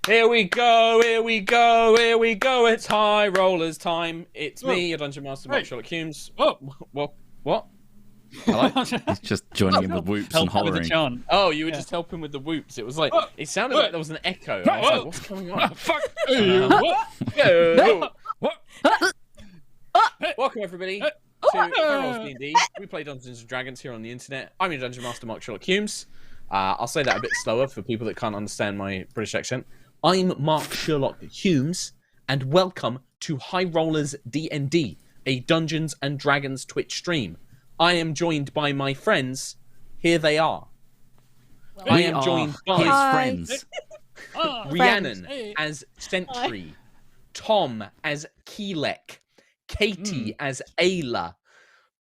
Here we go, here we go, here we go. It's High Rollers time. It's me, your Dungeon Master, Mark Sherlock Holmes. What? Hello? He's just joining in with whoops and hollering. Oh, you were just helping with the whoops. It was like, it sounded like there was an echo. I was like, what's going on? Fuck! Welcome, everybody, to High Rollers D&D. We play Dungeons and Dragons here on the internet. I'm your Dungeon Master, Mark Sherlock Holmes. I'll say that a bit slower for people that can't understand my British accent. I'm Mark Sherlock Holmes, and welcome to High Rollers D&D, a Dungeons and Dragons Twitch stream. I am joined by my friends. Here they are. I am joined by his friends. Rhiannon as Sentry, Tom as Keelek, Katie as Ayla,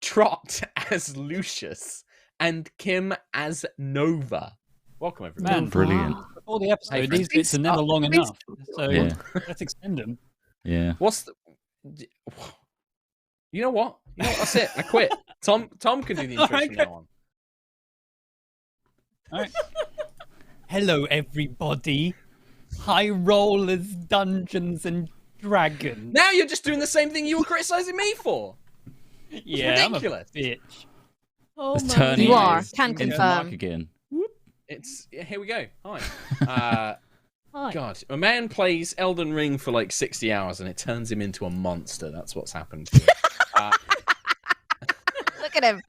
Trot as Lucius, and Kim as Nova. Welcome, everybody. Man, brilliant. Before the episode, these bits are never long enough, so let's extend them. Yeah. You know what? That's it. I quit. Tom can do the intro from now on. All right. Hello, everybody. High Rollers, Dungeons and Dragons. Now you're just doing the same thing you were criticizing me for. Yeah, ridiculous. I'm a bitch. Oh It's my turning You are. into Can Mark confirm. again. Here we go. Hi. Hi. God, a man plays Elden Ring for like 60 hours and it turns him into a monster. That's what's happened here. Look at him.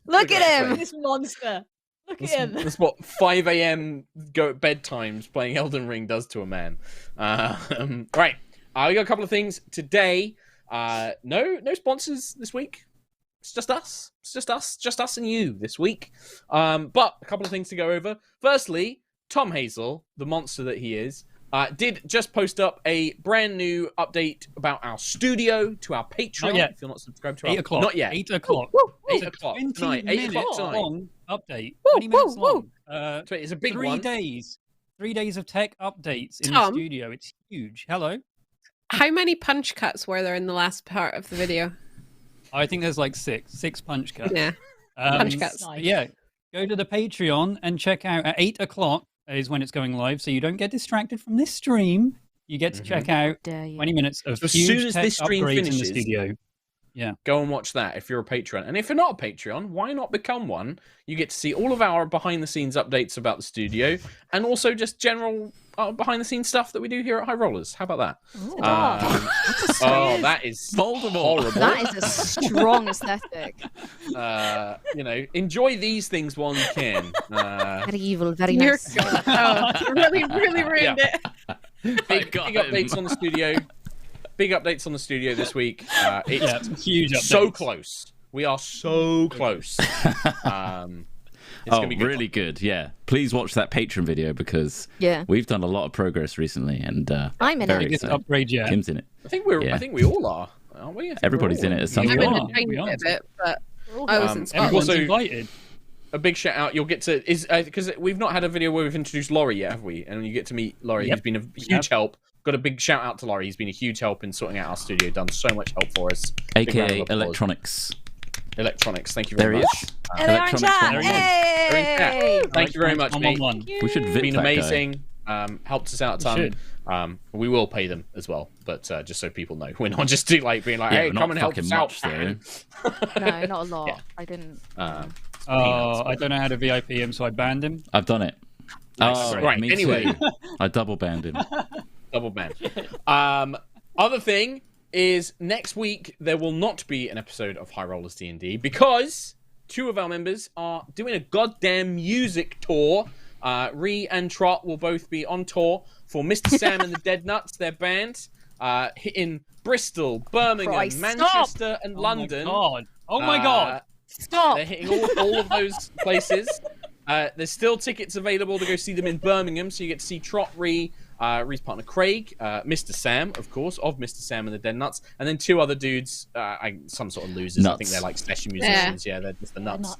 Look at him. This monster. Look at him. That's what 5 a.m. go at bedtimes playing Elden Ring does to a man. Right. We got a couple of things today. No sponsors this week. It's just us. Just us and you this week. But a couple of things to go over. Firstly, Tom Hazel, the monster that he is, did just post up a brand new update about our studio to our Patreon. Not yet. If you're not subscribed to 8 our... o'clock. Not yet. 8 o'clock. 8 o'clock tonight. 8 o'clock tonight. Long update. 20 minutes long. It's a big 3 one. days. 3 days of tech updates in Tom? the studio. It's huge. Hello. How many punch cuts were there in the last part of the video? I think there's like six punch cuts. Yeah. Punch cuts. Yeah. Go to the Patreon and check out at 8 o'clock is when it's going live, so you don't get distracted from this stream. You get to check out 20 minutes of So as huge soon as tech this stream upgrades finishes, in the studio. Yeah. Go and watch that if you're a Patreon. And if you're not a Patreon, why not become one? You get to see all of our behind-the-scenes updates about the studio and also just general behind-the-scenes stuff that we do here at High Rollers. How about that? That is horrible. That is a strong aesthetic. Enjoy these things while you can. Very evil, very You're nice. good. Oh, you really ruined it. Big updates on the studio. Big updates on the studio this week. It's huge updates. so close. We are so close. It's gonna be good really good. Yeah. Please watch that Patreon video because we've done a lot of progress recently, and I'm in very it. Biggest excited. upgrade yet. Kim's in it. I think we all are, aren't we? Everybody's in it at some I'm point. in the tiny we are. bit of it, but I was inspired. Everyone's Also- invited. A big shout out. You'll get to because we've not had a video where we've introduced Laurie yet, have we? And you get to meet Laurie. Yep. He's been a huge help. Got a big shout out to Laurie. He's been a huge help in sorting out our studio. Done so much help for us. Big round AKA of applause. Electronics. Electronics. Thank you There very he much. is. And they're in Electronics chat. 101. Hey! Thank you very much, mate. We should vid Been that guy. amazing. Helped us out a ton. We will pay them as well, but just so people know, we're not just being like, hey, but come not and help fucking us out. much, though. No, not a lot. Yeah. I didn't. I don't know how to VIP him, so I banned him. I've done it. Nice. Right, me anyway. too. I double banned him. Double ban. Other thing is next week there will not be an episode of High Rollers D&D because 2 of our members are doing a goddamn music tour. Ree and Trot will both be on tour for Mr. Sam and the Dead Nuts, their band, hitting Bristol, Birmingham, Christ, Manchester, and London. Oh my god! Stop! They're hitting all of those places. There's still tickets available to go see them in Birmingham, so you get to see Trot, Ree's partner Craig, Mr. Sam, of course, of Mr. Sam and the Dead Nuts, and then 2 other dudes, some sort of losers. Nuts. I think they're like session musicians. Yeah, they're just the nuts.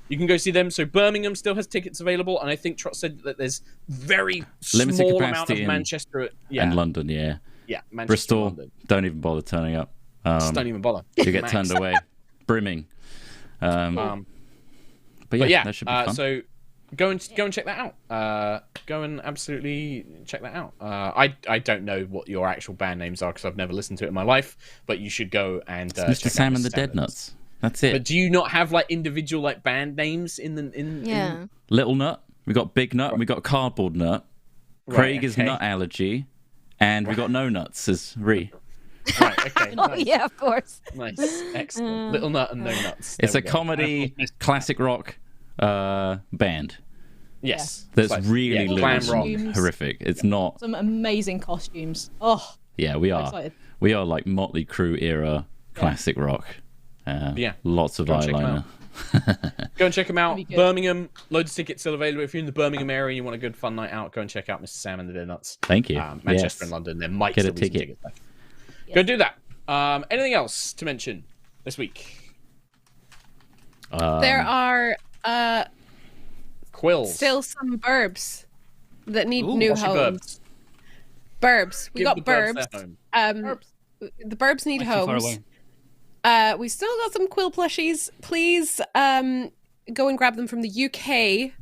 You can go see them. So Birmingham still has tickets available, and I think Trot said that there's very Limited small amount capacity of Manchester. Yeah, And London, yeah. yeah, Manchester, Bristol, London. don't even bother turning up. Just don't even bother. You get Max. turned away. Brimming. But yeah, that should be fun. So go and check that out. Go and absolutely check that out. I don't know what your actual band names are because I've never listened to it in my life, but you should go and Mr. check Sam out and Mr. the Sam Dead Nuts. That's it. But do you not have like individual like band names in Little Nut. We got Big Nut. We got Cardboard Nut. Craig is Nut Allergy, and we got No Nuts as Ree. Right. Okay. Oh Nice. yeah, of course. Nice. Excellent. Little Nut and No Nuts. It's There a we go. comedy classic rock band. Yes. That's Like, really glam rock. horrific. It's not. Some amazing costumes. Oh, Yeah, we I'm are. excited. We are like Motley Crue era classic rock. Lots of Go and check 'em eyeliner. Go and check them out. That'd be good. Birmingham, loads of tickets still available. If you're in the Birmingham area and you want a good fun night out, go and check out Mr. Sam and the Dead Nuts. Thank you. Manchester Yes. and London. There might Get a still be some ticket. tickets left. Go do that. Anything else to mention this week? There are Quills. still some burbs that need Ooh, new what's your homes. Burbs. We Give got the birds burbs. their home. The burbs need Not too far homes. away. We still got some quill plushies. Please go and grab them from the UK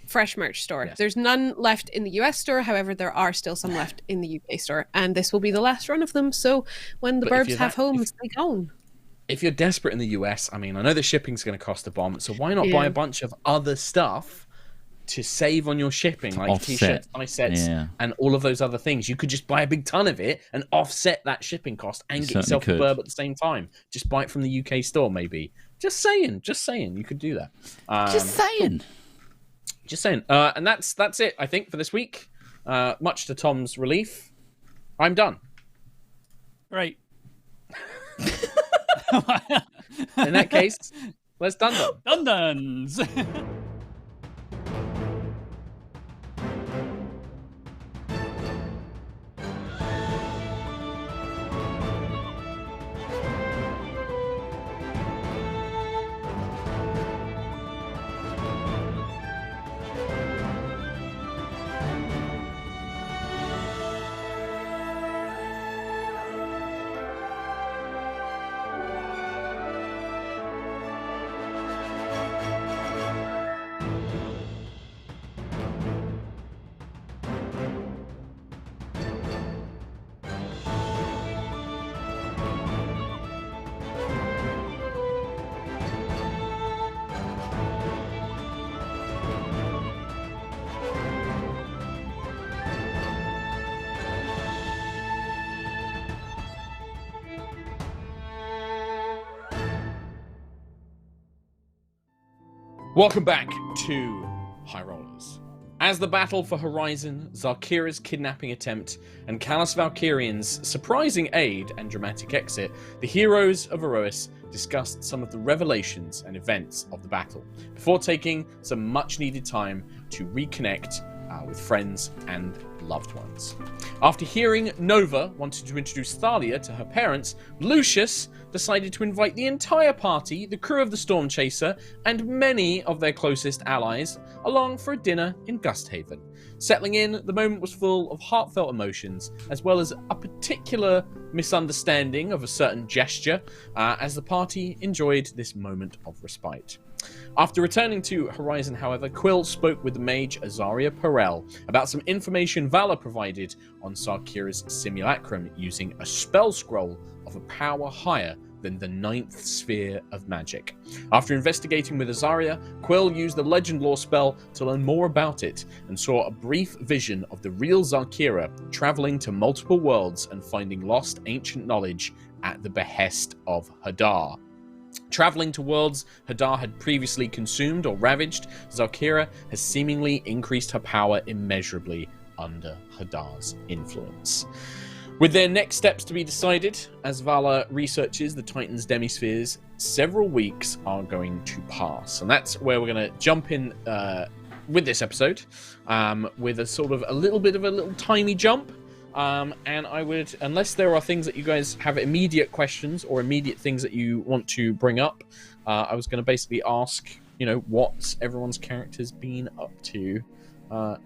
Fresh Merch store. Yes. There's none left in the US store. However, there are still some left in the UK store. And this will be the last run of them. So when the But if burbs you're have that- homes, they go. If you're desperate in the US, I mean, I know the shipping's going to cost a bomb, so why not buy a bunch of other stuff to save on your shipping, like Offset. t-shirts, ice sets, Yeah. and all of those other things? You could just buy a big ton of it and offset that shipping cost and get certainly yourself a could. burb at the same time. Just buy it from the UK store, maybe. Just saying, you could do that. Just saying. Just saying. And that's it, I think, for this week. Much to Tom's relief, I'm done. Great. In that case, let's done them. Dun-duns. Welcome back to High Rollers. As the battle for Horizon, Zalkira's kidnapping attempt, and Callous Valkyrian's surprising aid and dramatic exit, the heroes of Aerois discussed some of the revelations and events of the battle, before taking some much-needed time to reconnect with friends and loved ones. After hearing Nova wanted to introduce Thalia to her parents, Lucius decided to invite the entire party, the crew of the Storm Chaser, and many of their closest allies along for a dinner in Gusthaven. Settling in, the moment was full of heartfelt emotions, as well as a particular misunderstanding of a certain gesture, as the party enjoyed this moment of respite. After returning to Horizon, however, Quill spoke with the mage Azaria Perel about some information Vala provided on Sarkira's simulacrum using a spell scroll of a power higher than the 9th sphere of magic. After investigating with Azaria, Quill used the Legend Lore spell to learn more about it and saw a brief vision of the real Zalkira traveling to multiple worlds and finding lost ancient knowledge at the behest of Hadar. Traveling to worlds Hadar had previously consumed or ravaged, Zalkira has seemingly increased her power immeasurably under Hadar's influence. With their next steps to be decided, as Vala researches the Titan's demispheres, several weeks are going to pass. And that's where we're going to jump in with this episode, with a sort of a little bit of a little tiny jump. And I would, unless there are things that you guys have immediate questions or immediate things that you want to bring up, I was going to basically ask, what everyone's character's been up to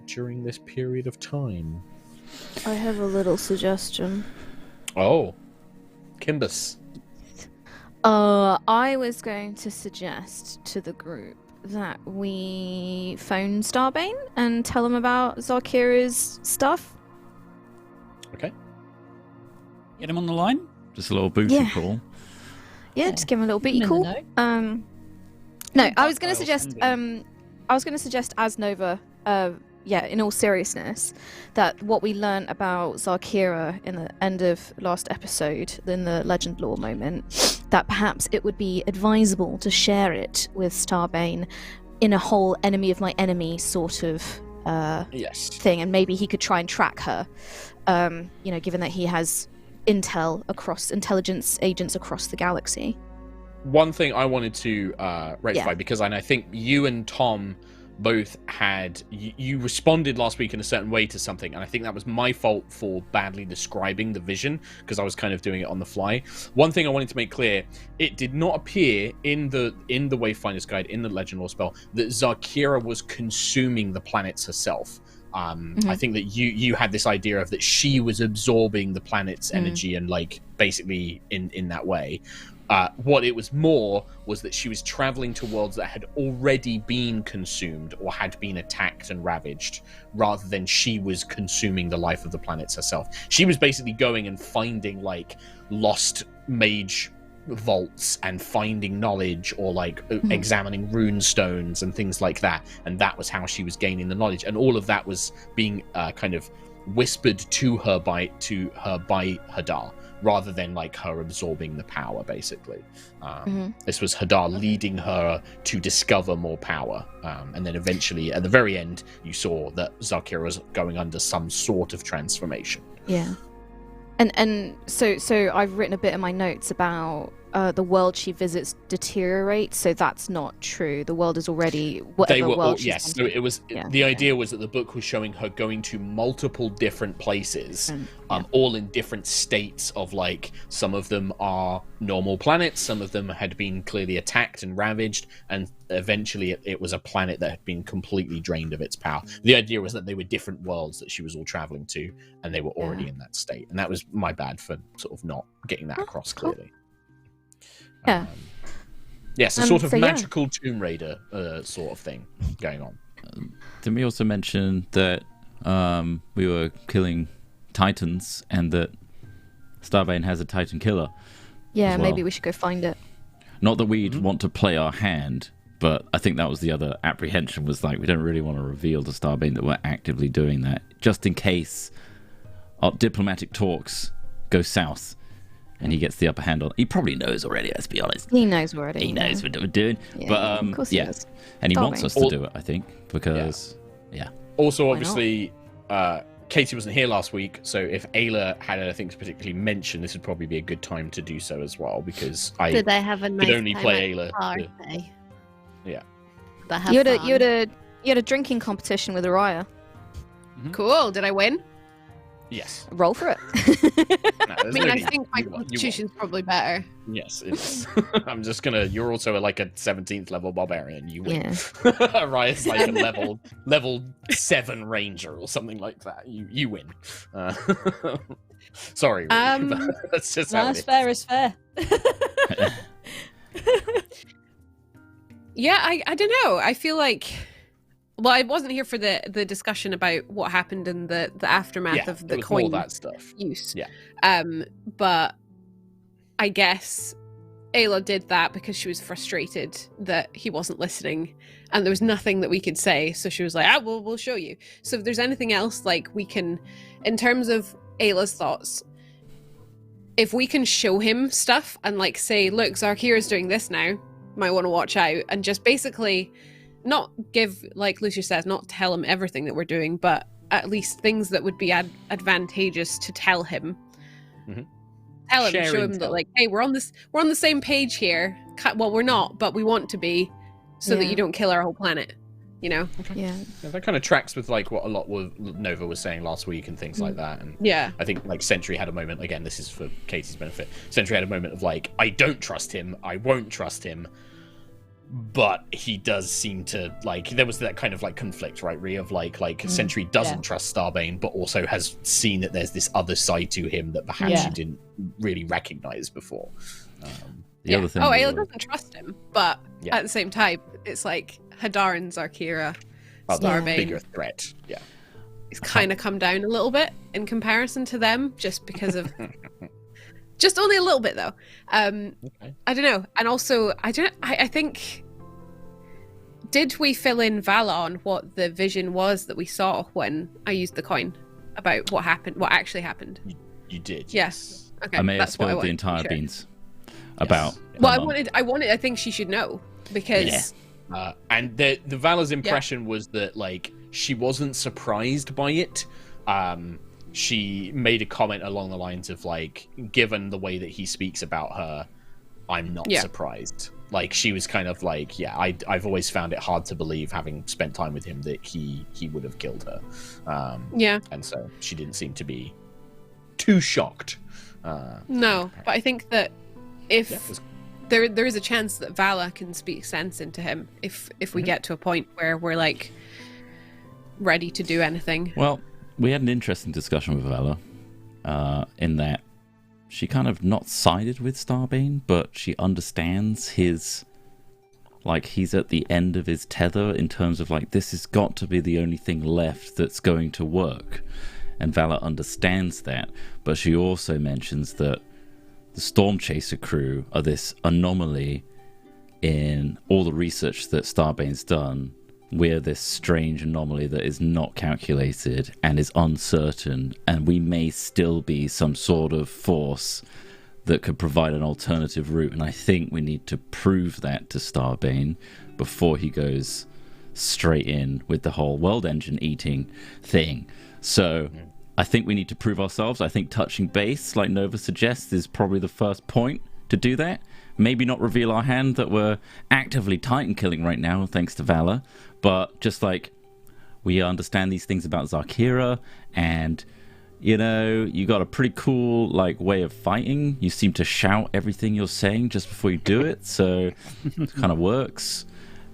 during this period of time. I have a little suggestion. Oh, Kimbus. I was going to suggest to the group that we phone Starbane and tell him about Zarkira's stuff. Okay. Get him on the line. Just a little booty Yeah. call. Yeah, just give him a little booty Him in call. the know. No, I was going to I'll suggest. send I was going to suggest as Nova. Yeah, in all seriousness, that what we learned about Zarkira in the end of last episode, in the Legend Lore moment, that perhaps it would be advisable to share it with Starbane in a whole enemy of my enemy sort of Yes. thing, and maybe he could try and track her. Given that he has intelligence agents across the galaxy. One thing I wanted to rectify, Yeah. because I think you and Tom both had you responded last week in a certain way to something, and I think that was my fault for badly describing the vision, because I was kind of doing it on the fly. One thing I wanted to make clear: it did not appear in the Wayfinder's Guide, in the Legend Lore spell, that Zarkira was consuming the planets herself. I think that you had this idea of that she was absorbing the planet's energy and like basically in that way. What it was more was that she was traveling to worlds that had already been consumed or had been attacked and ravaged, rather than she was consuming the life of the planets herself. She was basically going and finding like lost mage vaults and finding knowledge, or like examining rune stones and things like that, and that was how she was gaining the knowledge, and all of that was being kind of whispered to her by Hadar, rather than like her absorbing the power, basically. This was Hadar leading her to discover more power, and then eventually at the very end you saw that Zarkira was going under some sort of transformation. Yeah. And so I've written a bit in my notes about the world she visits deteriorates, so that's not true. The world is already whatever world she's yes. gone So it was Yeah, the okay. idea was that the book was showing her going to multiple different places, all in different states of like, some of them are normal planets, some of them had been clearly attacked and ravaged, and eventually it was a planet that had been completely drained of its power. The idea was that they were different worlds that she was all traveling to, and they were already in that state, and that was my bad for sort of not getting that across cool. clearly. Yeah. Yes, a sort of so, yeah. magical Tomb Raider sort of thing going on. Didn't we also mention that we were killing Titans, and that Starbane has a Titan killer? Yeah, as well? maybe we should go find it. Not that we'd want to play our hand, but I think that was the other apprehension, was like, we don't really want to reveal to Starbane that we're actively doing that, just in case our diplomatic talks go south and he gets the upper hand on. He probably knows already, let's be honest. He knows already. He knows what we're doing. Yeah, But of course he yeah, does. and he wants Starbane. us to do it, I think, because Also, Why obviously, Katie wasn't here last week, so if Ayla had anything to particularly mention, this would probably be a good time to do so as well, because I Did they have a nice could only time play at the Ayla. party? Yeah. Did they have You fun? had a drinking competition with Aerois. Cool. Did I win? Yes. Roll for it. No, I there's mean, no I need. think my You won. constitution's probably better. Yes, it is. I'm just gonna. You're also like a 17th level barbarian. You win. Yeah. Ryan's like a level 7 ranger or something like that. You win. Sorry, Ruby, but that's just how No, it it's is. fair is fair. Yeah, I don't know. I feel like, well, I wasn't here for the discussion about what happened in the aftermath Yeah, of it the was more coin that stuff. use. Yeah. But I guess Ayla did that because she was frustrated that he wasn't listening, and there was nothing that we could say. So she was like, we'll show you. So if there's anything else, like, we can, in terms of Ayla's thoughts, if we can show him stuff and like say, look, Zarkira's doing this now, might want to watch out, and just basically not give, like Lucia says, not tell him everything that we're doing, but at least things that would be advantageous to tell him. Mhm. Tell him, Share show him intel. that, like, hey, we're on the same page here. Well, we're not, but we want to be, so that Yeah. you don't kill our whole planet. You know? Yeah. Yeah, that kind of tracks with like what a lot of Nova was saying last week and things like that. And Yeah. I think like Sentry had a moment, again, this is for Katie's benefit. Sentry had a moment of like, I don't trust him, I won't trust him. But he does seem to, like, there was that kind of like conflict, right, Rhea, of like Sentry doesn't trust Starbane, but also has seen that there's this other side to him that perhaps Yeah. you didn't really recognize before. the other thing. Oh, we Ayla were- doesn't trust him, but Yeah. at the same time, it's like, Hadar and Zarkira, Oh, the Starbane, bigger threat. Yeah. it's kind of come down a little bit in comparison to them, just because of, just only a little bit though. Okay. I don't know, and also I think, did we fill in Vala on what the vision was that we saw when I used the coin about what happened, what actually happened? You did. Yes. Okay. I may have that's what I spilled the wanted to be entire sure. beans about. Well, her mum. I think she should know because And the Vala's impression was that like she wasn't surprised by it. She made a comment along the lines of like, given the way that he speaks about her, I'm not surprised. Like she was kind of like, yeah, I've always found it hard to believe, having spent time with him, that he would have killed her. And so she didn't seem to be too shocked. No, but I think that if there is a chance that Vala can speak sense into him if we get to a point where we're like ready to do anything. Well, we had an interesting discussion with Vala in that she kind of not sided with Starbane, but she understands his, like, he's at the end of his tether in terms of like, this has got to be the only thing left that's going to work. And Vala understands that, but she also mentions that the Storm Chaser crew are this anomaly in all the research that Starbane's done. We're this strange anomaly that is not calculated and is uncertain, and we may still be some sort of force that could provide an alternative route. And I think we need to prove that to Starbane before he goes straight in with the whole world engine eating thing. So I think we need to prove ourselves. I think touching base, like Nova suggests, is probably the first point to do that. Maybe not reveal our hand that we're actively Titan killing right now, thanks to Vala, but just like, we understand these things about Zarkira, and you know, you got a pretty cool like way of fighting. You seem to shout everything you're saying just before you do it, so it kind of works.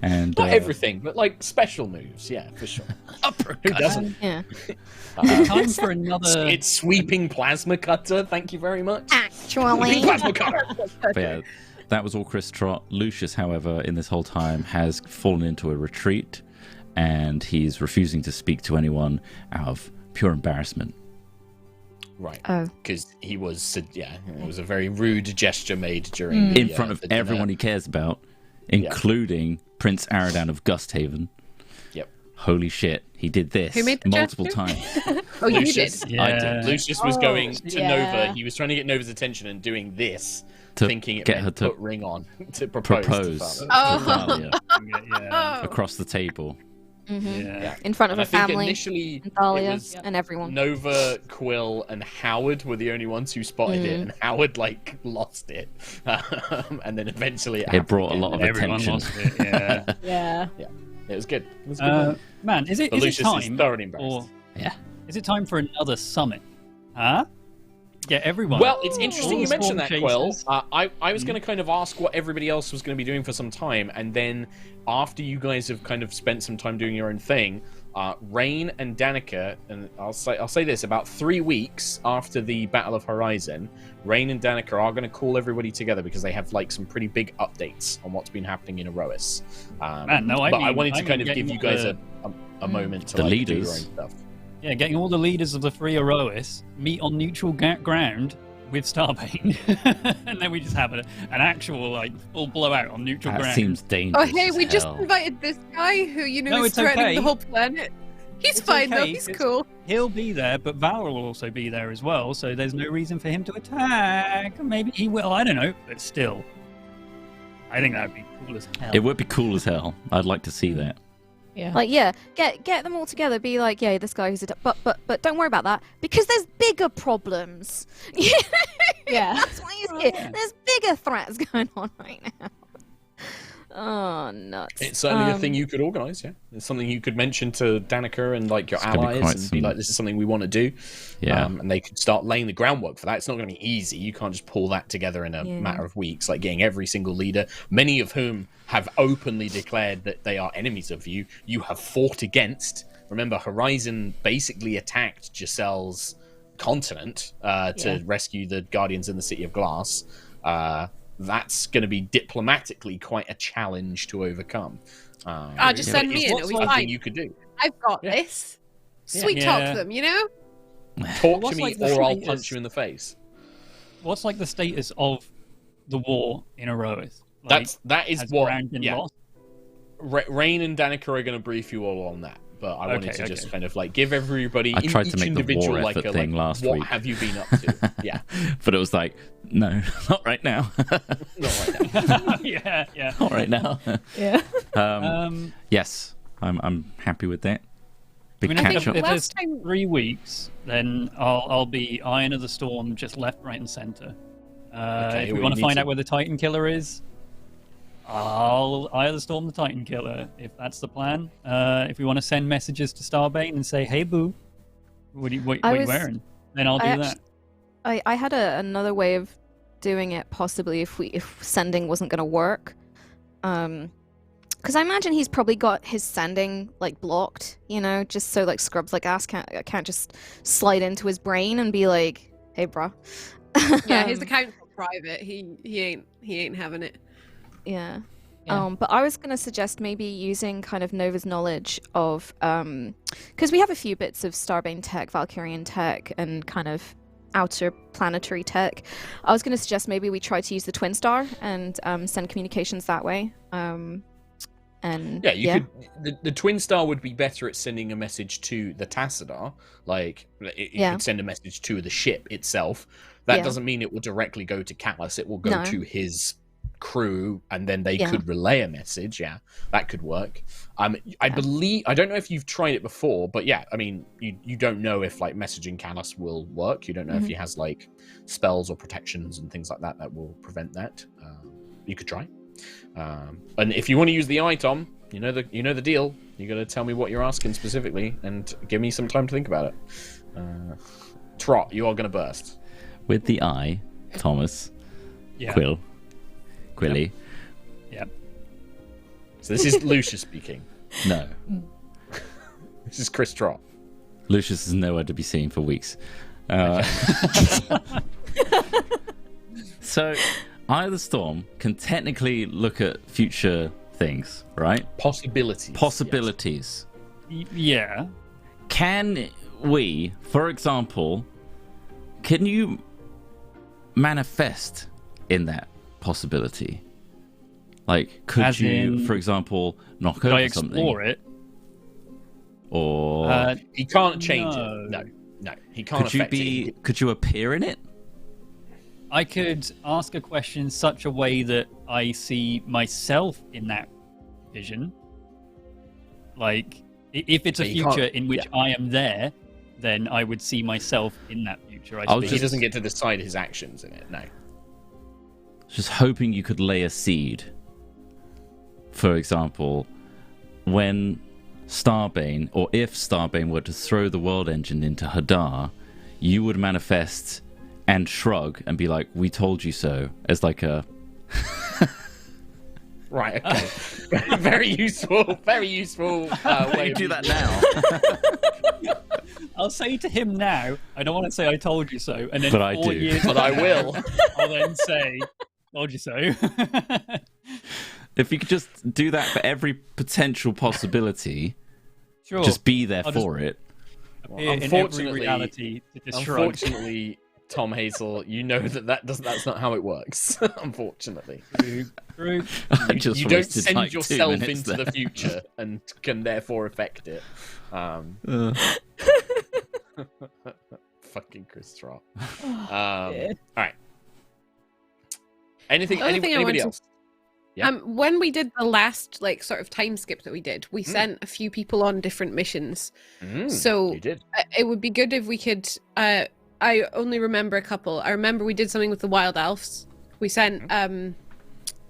And not everything, but like special moves, yeah, for sure. Who doesn't? Yeah. Time for another. It's sweeping plasma cutter. Thank you very much. Actually. Plasma cutter. But yeah, that was all Chris Trott. Lucius, however, in this whole time has fallen into a retreat, and he's refusing to speak to anyone out of pure embarrassment. Right. Oh. Because he was, it was a very rude gesture made during In front of everyone he cares about, including Prince Aradan of Gusthaven. Yep. Holy shit, he did this Who made the multiple gesture? times. Oh, you Lucius, did. Yeah. I did. Lucius was going to yeah. Nova. He was trying to get Nova's attention and doing this, To thinking it get meant her to put ring on to propose. propose To to Vala. Thalia Yeah. across the table. Yeah. In front of And her I think family, initially and Thalia, it was and everyone. Nova, Quill, and Howard were the only ones who spotted it, and Howard like lost it, and then eventually It brought a lot of Everyone attention. lost it, yeah. Yeah. It was good. It was a good one. Man, is it But Lucius is time? thoroughly embarrassed. Yeah. Is it time for another summit? Huh? Get everyone. Well, it's interesting All you the mentioned that, Storm Quill. Chasers. I was going to kind of ask what everybody else was going to be doing for some time, and then after you guys have kind of spent some time doing your own thing, Rain and Danica, and I'll say this, about 3 weeks after the Battle of Horizon, Rain and Danica are going to call everybody together because they have like some pretty big updates on what's been happening in Aerois. Man, no, I but I mean- wanted to I kind mean of give getting you guys all a moment to The like, leaders. do your own stuff. Yeah, getting all the leaders of the three Aerois meet on neutral ground with Starbane, and then we just have an actual like full blowout on neutral That ground. seems Oh, dangerous. hey, we as just hell. invited this guy who, you know, No, is it's threatening okay. the whole planet. He's It's fine, though. okay. He's It's- cool. He'll be there, but Vala will also be there as well, so there's no reason for him to attack. Maybe he will, I don't know, but still. I think that would be cool as hell. It would be cool as hell. I'd like to see that. Yeah. Like, yeah, get them all together. Be like, yeah, this guy who's but don't worry about that because there's bigger problems. Yeah. That's why he's here. There's bigger threats going on right now. Oh, nuts. It's certainly a thing you could organise, yeah. It's something you could mention to Danica and like your It's gonna be allies quite and be some- like, this is something we want to do. Yeah. And they could start laying the groundwork for that. It's not going to be easy. You can't just pull that together in a Yeah. matter of weeks, like getting every single leader, many of whom have openly declared that they are enemies of you. You have fought against. Remember, Horizon basically attacked Giselle's continent to rescue the Guardians in the City of Glass. that's going to be diplomatically quite a challenge to overcome. Just but send me it's in, it'll be something fine. you could do. I've got Yeah. this. Sweet talk them, you know? Talk to What's me, like the or I'll slightest- punch you in the face. What's like the status of the war in Aerois? Like, That is has what. ground been Yeah, lost? Rain and Danica are going to brief you all on that. But I wanted to just kind of like give everybody I tried to each make the individual war like effort a thing like, last what week. have you been up to? Yeah, But it was like, no, not right now. not right now. yeah. Not right now. Yeah. Yes, I'm happy with that. Big I mean, catch if up. there's Last time- 3 weeks, then I'll be Iron of the Storm, just left, right, and center. Okay, If we well, want to you need find to- out where the Titan Killer is, I'll Eye of the Storm the Titan Killer, if that's the plan. If we want to send messages to Starbane and say, "Hey, boo, what are you wearing?" Then I'll do that. I had another way of doing it, possibly if sending wasn't going to work. Because I imagine he's probably got his sending like blocked, you know, just so like scrubs like ass can't just slide into his brain and be like, "Hey, bro." Yeah, his account's private. He ain't having it. Yeah. Yeah. But I was going to suggest maybe using kind of Nova's knowledge of, because we have a few bits of Starbane tech, Valkyrian tech, and kind of outer planetary tech. I was going to suggest maybe we try to use the Twin Star and send communications that way. And Yeah, you could. The Twin Star would be better at sending a message to the Tassadar. Like, it could send a message to the ship itself. That Yeah. doesn't mean it will directly go to Callus. It will go No. to his crew, and then they Yeah. could relay a message. Yeah, that could work. I believe. I don't know if you've tried it before, but yeah, I mean, you don't know if like messaging Callus will work. You don't know if he has like spells or protections and things like that that will prevent that. You could try. And if you want to use the eye, Tom, you know the deal. You got to tell me what you're asking specifically, and give me some time to think about it. Trot, you are going to burst. With the eye, Thomas, Yeah. Quilly. Yep. So this is Lucius speaking. No, This is Chris Trot. Lucius is nowhere to be seen for weeks. So, Eye of the Storm can technically look at future things, right? Possibilities. Possibilities. Yeah. Can we, for example, can you manifest in that possibility? Like, could As you, in, for example, knock Could I over something? explore it? Or He can't change No. it. No, he can't could you affect be? it. Could you appear in it? I could ask a question in such a way that I see myself in that vision. Like, if it's a But you can't- future in which I am there, then I would see myself in that future. I I was But he suppose. doesn't get to decide his actions in it. No. Just hoping you could lay a seed. For example, when Starbane, or if Starbane were to throw the world engine into Hadar, you would manifest and shrug and be like, "We told you so," as like a Right. Okay. Very useful. Very useful way you of do that using now. I'll say to him now, I don't want to say I told you so, and then But I 4 do. years But I will. I'll then say, told you so. If you could just do that for every potential possibility, Sure. just be there I'll for it. appear in every reality to just shrug. Unfortunately, Tom Hazel, you know that's not how it works. Unfortunately, True. I just you don't wasted, send like, 2 yourself minutes into there. the future and can therefore affect it. Fucking Chris Trott. All right. Anything? The other thing I Anybody wanted- else? Yeah. When we did the last like sort of time skip that we did, we sent a few people on different missions. So you did. it would be good if we could. I only remember a couple. I remember we did something with the Wild Elves. We sent thing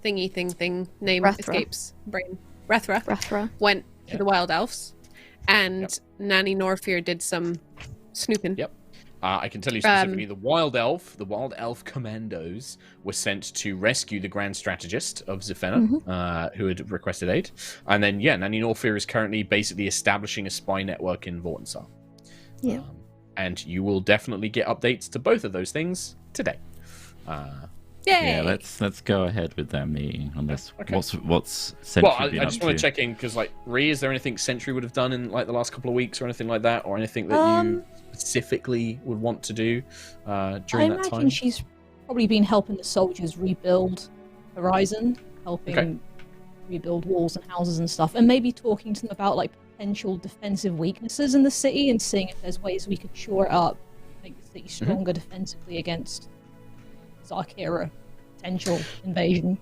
name Rethra. escapes brain. Rethra Rethra. went to the Wild Elves, and Nanny Norfear did some snooping. Yep. I can tell you specifically, the Wild Elf Commandos were sent to rescue the Grand Strategist of Zefena, who had requested aid. And then, Nanny Norfear is currently basically establishing a spy network in Vortensar. Yeah. And you will definitely get updates to both of those things today. Yeah, Yay! Yeah, let's go ahead with that meeting. Unless Okay. what's Sentry Well, been I up just want to? to check in because, like, Ree, is there anything Sentry would have done in like the last couple of weeks or anything like that, or anything that you specifically would want to do I during that imagine time? she's probably been helping the soldiers rebuild Horizon, helping rebuild walls and houses and stuff, and maybe talking to them about like potential defensive weaknesses in the city and seeing if there's ways we could shore it up, make the city stronger defensively against Zarkira potential invasion.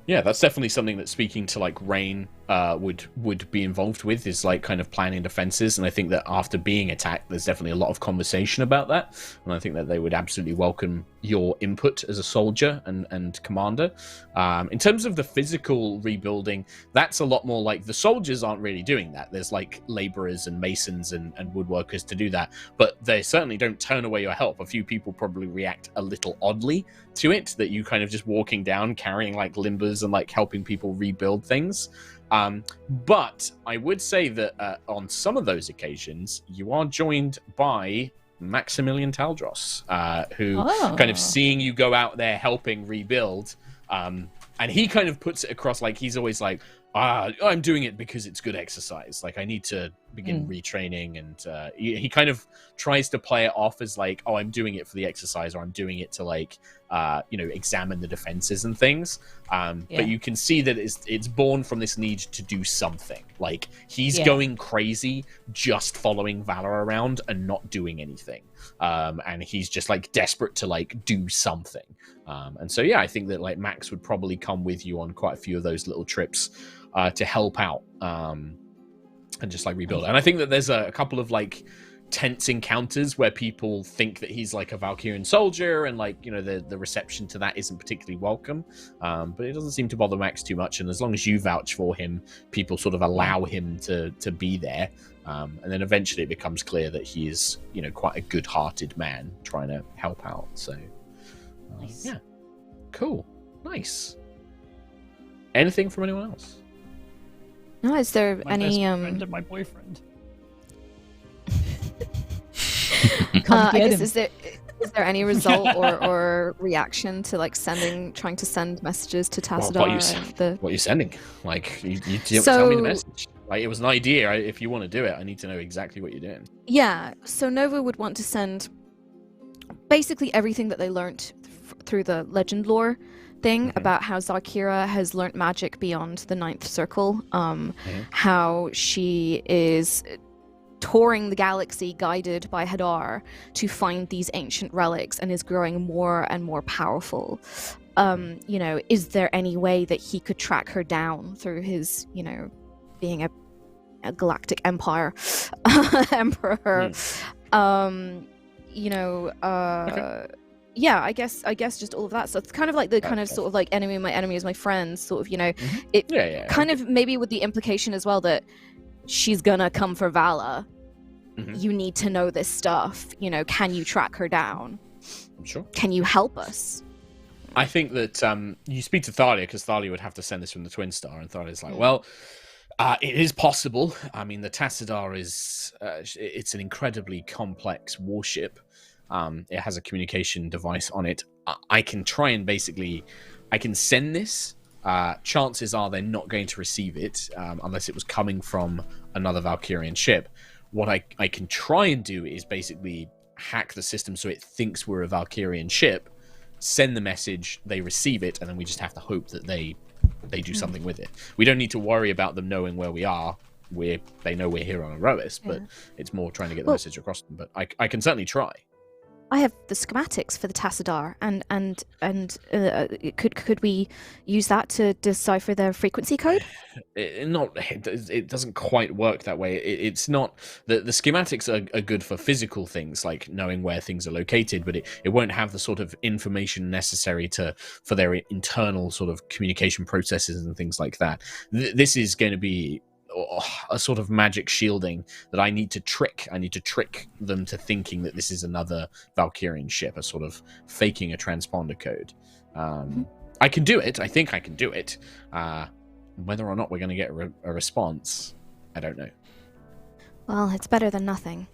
Yeah, that's definitely something that speaking to like Rain would be involved with, is like kind of planning defenses. And I think that after being attacked, there's definitely a lot of conversation about that. And I think that they would absolutely welcome your input as a soldier and commander. In terms of the physical rebuilding, that's a lot more like the soldiers aren't really doing that. There's like laborers and masons and woodworkers to do that, but they certainly don't turn away your help. A few people probably react a little oddly to it, that you kind of just walking down carrying like limbers and like helping people rebuild things. But I would say that on some of those occasions, you are joined by Maximilian Taldros, who kind of seeing you go out there helping rebuild, and he kind of puts it across like he's always like, I'm doing it because it's good exercise. Like I need to begin retraining, and he kind of tries to play it off as like, oh, I'm doing it for the exercise, or I'm doing it to like, examine the defenses and things. But you can see that it's born from this need to do something. Like he's going crazy just following Valor around and not doing anything. And he's just like desperate to like do something. And so I think that like Max would probably come with you on quite a few of those little trips to help out and just like rebuild. And I think that there's a couple of like tense encounters where people think that he's like a Valkyrian soldier, and like the reception to that isn't particularly welcome, but it doesn't seem to bother Max too much. And as long as you vouch for him, people sort of allow him to be there, and then eventually it becomes clear that he is quite a good-hearted man trying to help out. So Nice. yeah, cool, nice. Anything from anyone else? No, is there My any best friend and my boyfriend. Come I get guess him. is there any result or reaction to like trying to send messages to Tassadar? What are you sending? Like, you tell So- me the message. Like, it was an idea. If you want to do it, I need to know exactly what you're doing. Yeah, so Nova would want to send basically everything that they learnt through the legend lore thing about how Zarkira has learnt magic beyond the Ninth Circle, how she is touring the galaxy guided by Hadar to find these ancient relics and is growing more and more powerful. Is there any way that he could track her down through his, being a galactic empire emperor? Yeah, I guess just all of that. So it's kind of like the kind of sort of like enemy of my enemy is my friend sort of, it kind of maybe with the implication as well that she's gonna come for Vala. You need to know this stuff. Can you track her down? Sure. Can you help us? I think that you speak to Thalia, because Thalia would have to send this from the Twin Star, and Thalia's like, well, it is possible. I mean, the Tassadar is it's an incredibly complex warship. It has a communication device on it. I can try and I can send this. Chances are they're not going to receive it unless it was coming from another Valkyrian ship. What I can try and do is basically hack the system so it thinks we're a Valkyrian ship, send the message, they receive it, and then we just have to hope that they do something with it. We don't need to worry about them knowing where we are. They know we're here on Aerois, but it's more trying to get the message across them. But I can certainly try. I have the schematics for the Tassadar, and could we use that to decipher their frequency code? It doesn't quite work that way. It's not the schematics are good for physical things like knowing where things are located, but it won't have the sort of information necessary for their internal sort of communication processes and things like that. This is going to be a sort of magic shielding that I need to trick. I need to trick them to thinking that this is another Valkyrian ship, a sort of faking a transponder code. I can do it. I think I can do it. Whether or not we're going to get a response, I don't know. Well, it's better than nothing.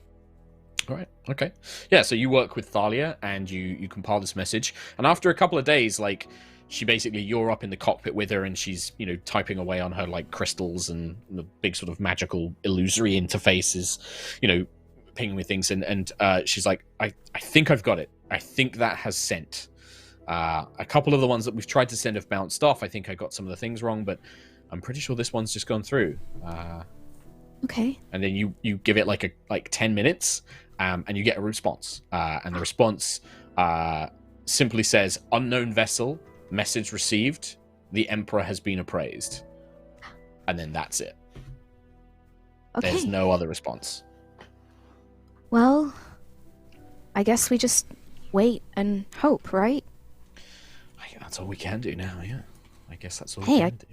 All right. Okay. Yeah. So you work with Thalia, and you compile this message. And after a couple of days, like, she basically, you're up in the cockpit with her, and she's, you know, typing away on her like crystals and the big sort of magical illusory interfaces, you know, pinging with things. And she's like, I think I've got it. I think that has sent. A couple of the ones that we've tried to send have bounced off. I think I got some of the things wrong, but I'm pretty sure this one's just gone through. Okay. And then you give it like 10 minutes, and you get a response. And the response simply says, unknown vessel, message received, the Emperor has been appraised. And then that's it. Okay. There's no other response. Well, I guess we just wait and hope, right? That's all we can do now, yeah. I guess that's all Hey, we can do.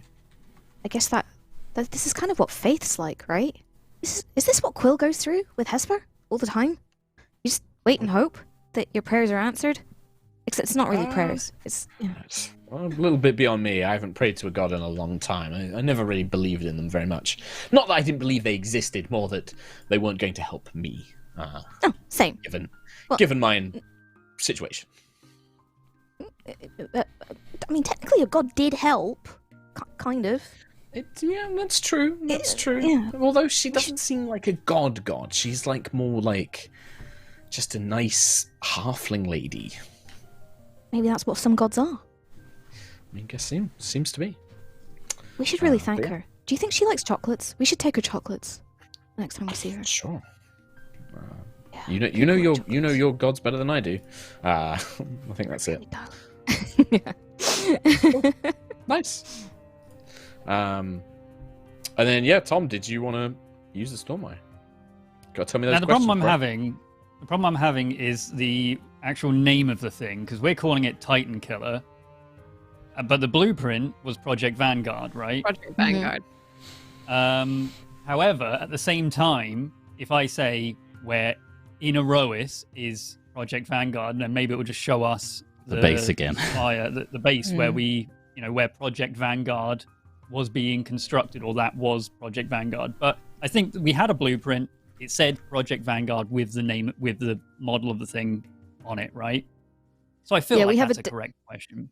I guess that this is kind of what faith's like, right? Is this what Quill goes through with Hesper all the time? You just wait and hope that your prayers are answered? Except it's not really prayers. It's, you know. It's a little bit beyond me. I haven't prayed to a god in a long time. I never really believed in them very much. Not that I didn't believe they existed, more that they weren't going to help me. Oh, same. Given my situation. I mean, technically, a god did help, kind of. Yeah, that's true. That's true. Yeah. Although she doesn't seem like a god. She's like more like just a nice halfling lady. Maybe that's what some gods are. I mean, guess seems to be. We should really thank yeah. her. Do you think she likes chocolates? We should take her chocolates next time we see her. Sure. Yeah, You know your gods better than I do. I think that's it. Yeah. Nice. And then yeah, Tom, did you want to use the Stormeye? Got to tell me those Now the questions. problem I'm having is the actual name of the thing, because we're calling it Titan Killer, but the blueprint was Project Vanguard, right? Project Vanguard. However, at the same time, if I say where in Aerois is Project Vanguard, then maybe it will just show us The base again. the base where where Project Vanguard was being constructed, or that was Project Vanguard. But I think we had a blueprint. It said Project Vanguard with the name, with the model of the thing on it, right? So I feel like that's a correct question.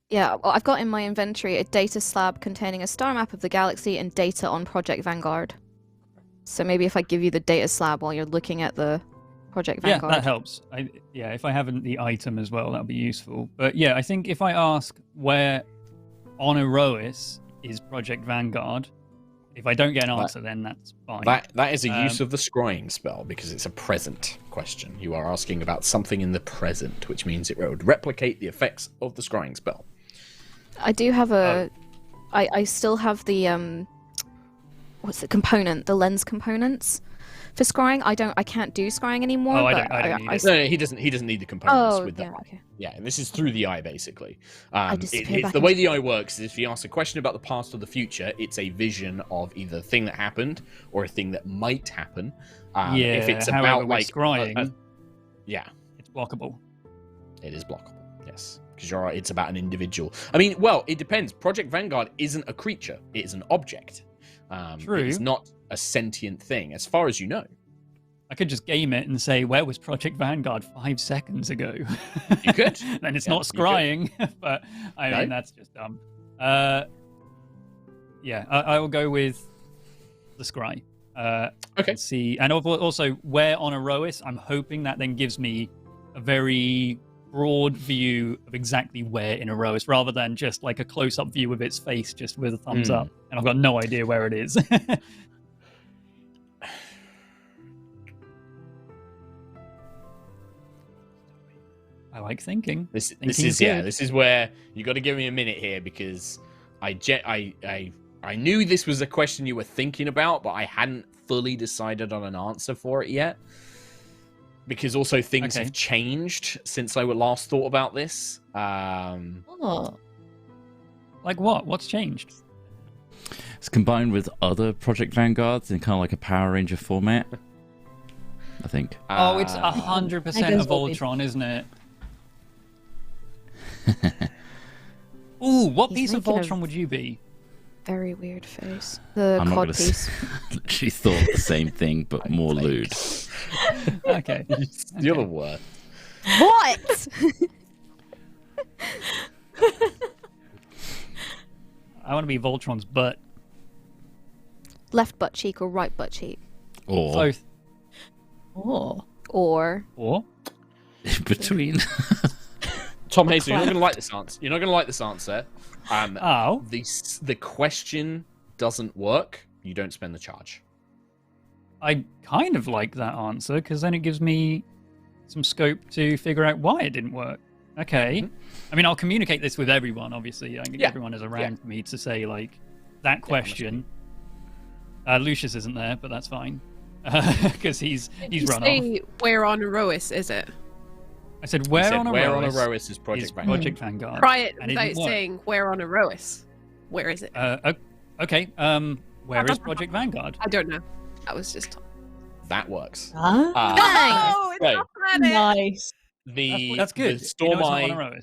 Yeah, well, I've got in my inventory a data slab containing a star map of the galaxy and data on Project Vanguard. So maybe if I give you the data slab while you're looking at the Project Vanguard. Yeah, that helps. If I have the item as well, that'll be useful. But yeah, I think if I ask where on Aerois is Project Vanguard, if I don't get an answer, then that's fine. That is a use of the scrying spell, because it's a present question. You are asking about something in the present, which means it would replicate the effects of the scrying spell. I do have I still have the what's the component? The lens components for scrying. I can't do scrying anymore. Oh, but I don't need it. No, he doesn't need the components Oh, with the yeah, eye. okay. Yeah, and this is through the eye, basically. disappear back The way into- the eye works is if you ask a question about the past or the future, it's a vision of either a thing that happened or a thing that might happen. If it's however, about with like scrying, yeah, it's blockable. it is blockable. Yes, because you're right. It's about an individual. I mean, well, it depends. Project Vanguard isn't a creature; it is an object. True. It's not a sentient thing, as far as you know. I could just game it and say, where was Project Vanguard 5 seconds ago? You could. Then it's Yeah, not you could. scrying, but I mean, that's just dumb. I will go with the scry. Okay. See, and also where on Aerois, I'm hoping that then gives me a very broad view of exactly where in Aerois, rather than just like a close-up view of its face just with a thumbs up, and I've got no idea where it is. I like thinking. This Thinking is good. this is where you got to give me a minute here, because I knew this was a question you were thinking about, but I hadn't fully decided on an answer for it yet. Because also things have changed since I last thought about this. Oh. Like what? What's changed? It's combined with other Project Vanguards in kind of like a Power Ranger format, I think. Oh, it's 100% That goes of well with- Voltron, isn't it? Ooh, what He's piece of thinking of- Voltron would you be? very weird face. The I'm not cod gonna piece. She thought the same thing, but more lewd. Okay. You're the worst. What? I want to be Voltron's butt. Left butt cheek or right butt cheek? Or Both. Oh. Or Or in between. Tom Hayes, you're not going to like this answer. You're not going to like this answer. oh, The question doesn't work. You don't spend the charge. I kind of like that answer because then it gives me some scope to figure out why it didn't work. Okay. I mean, I'll communicate this with everyone. Obviously, Yeah. everyone is around for me to say like that question. Lucius isn't there, but that's fine because he's run off. Say where on Aerois is it? I said He where said, on Aerois? where on Aerois is Project is Vanguard? Project Vanguard. Try it and it without didn't work. saying where on Aerois. Where is it? Okay. Where is Project Vanguard? I don't know. That was just. That works. Ah, Oh, it's so- not planet. nice. That's good. The You know it's not on Storm-Eye Aerois.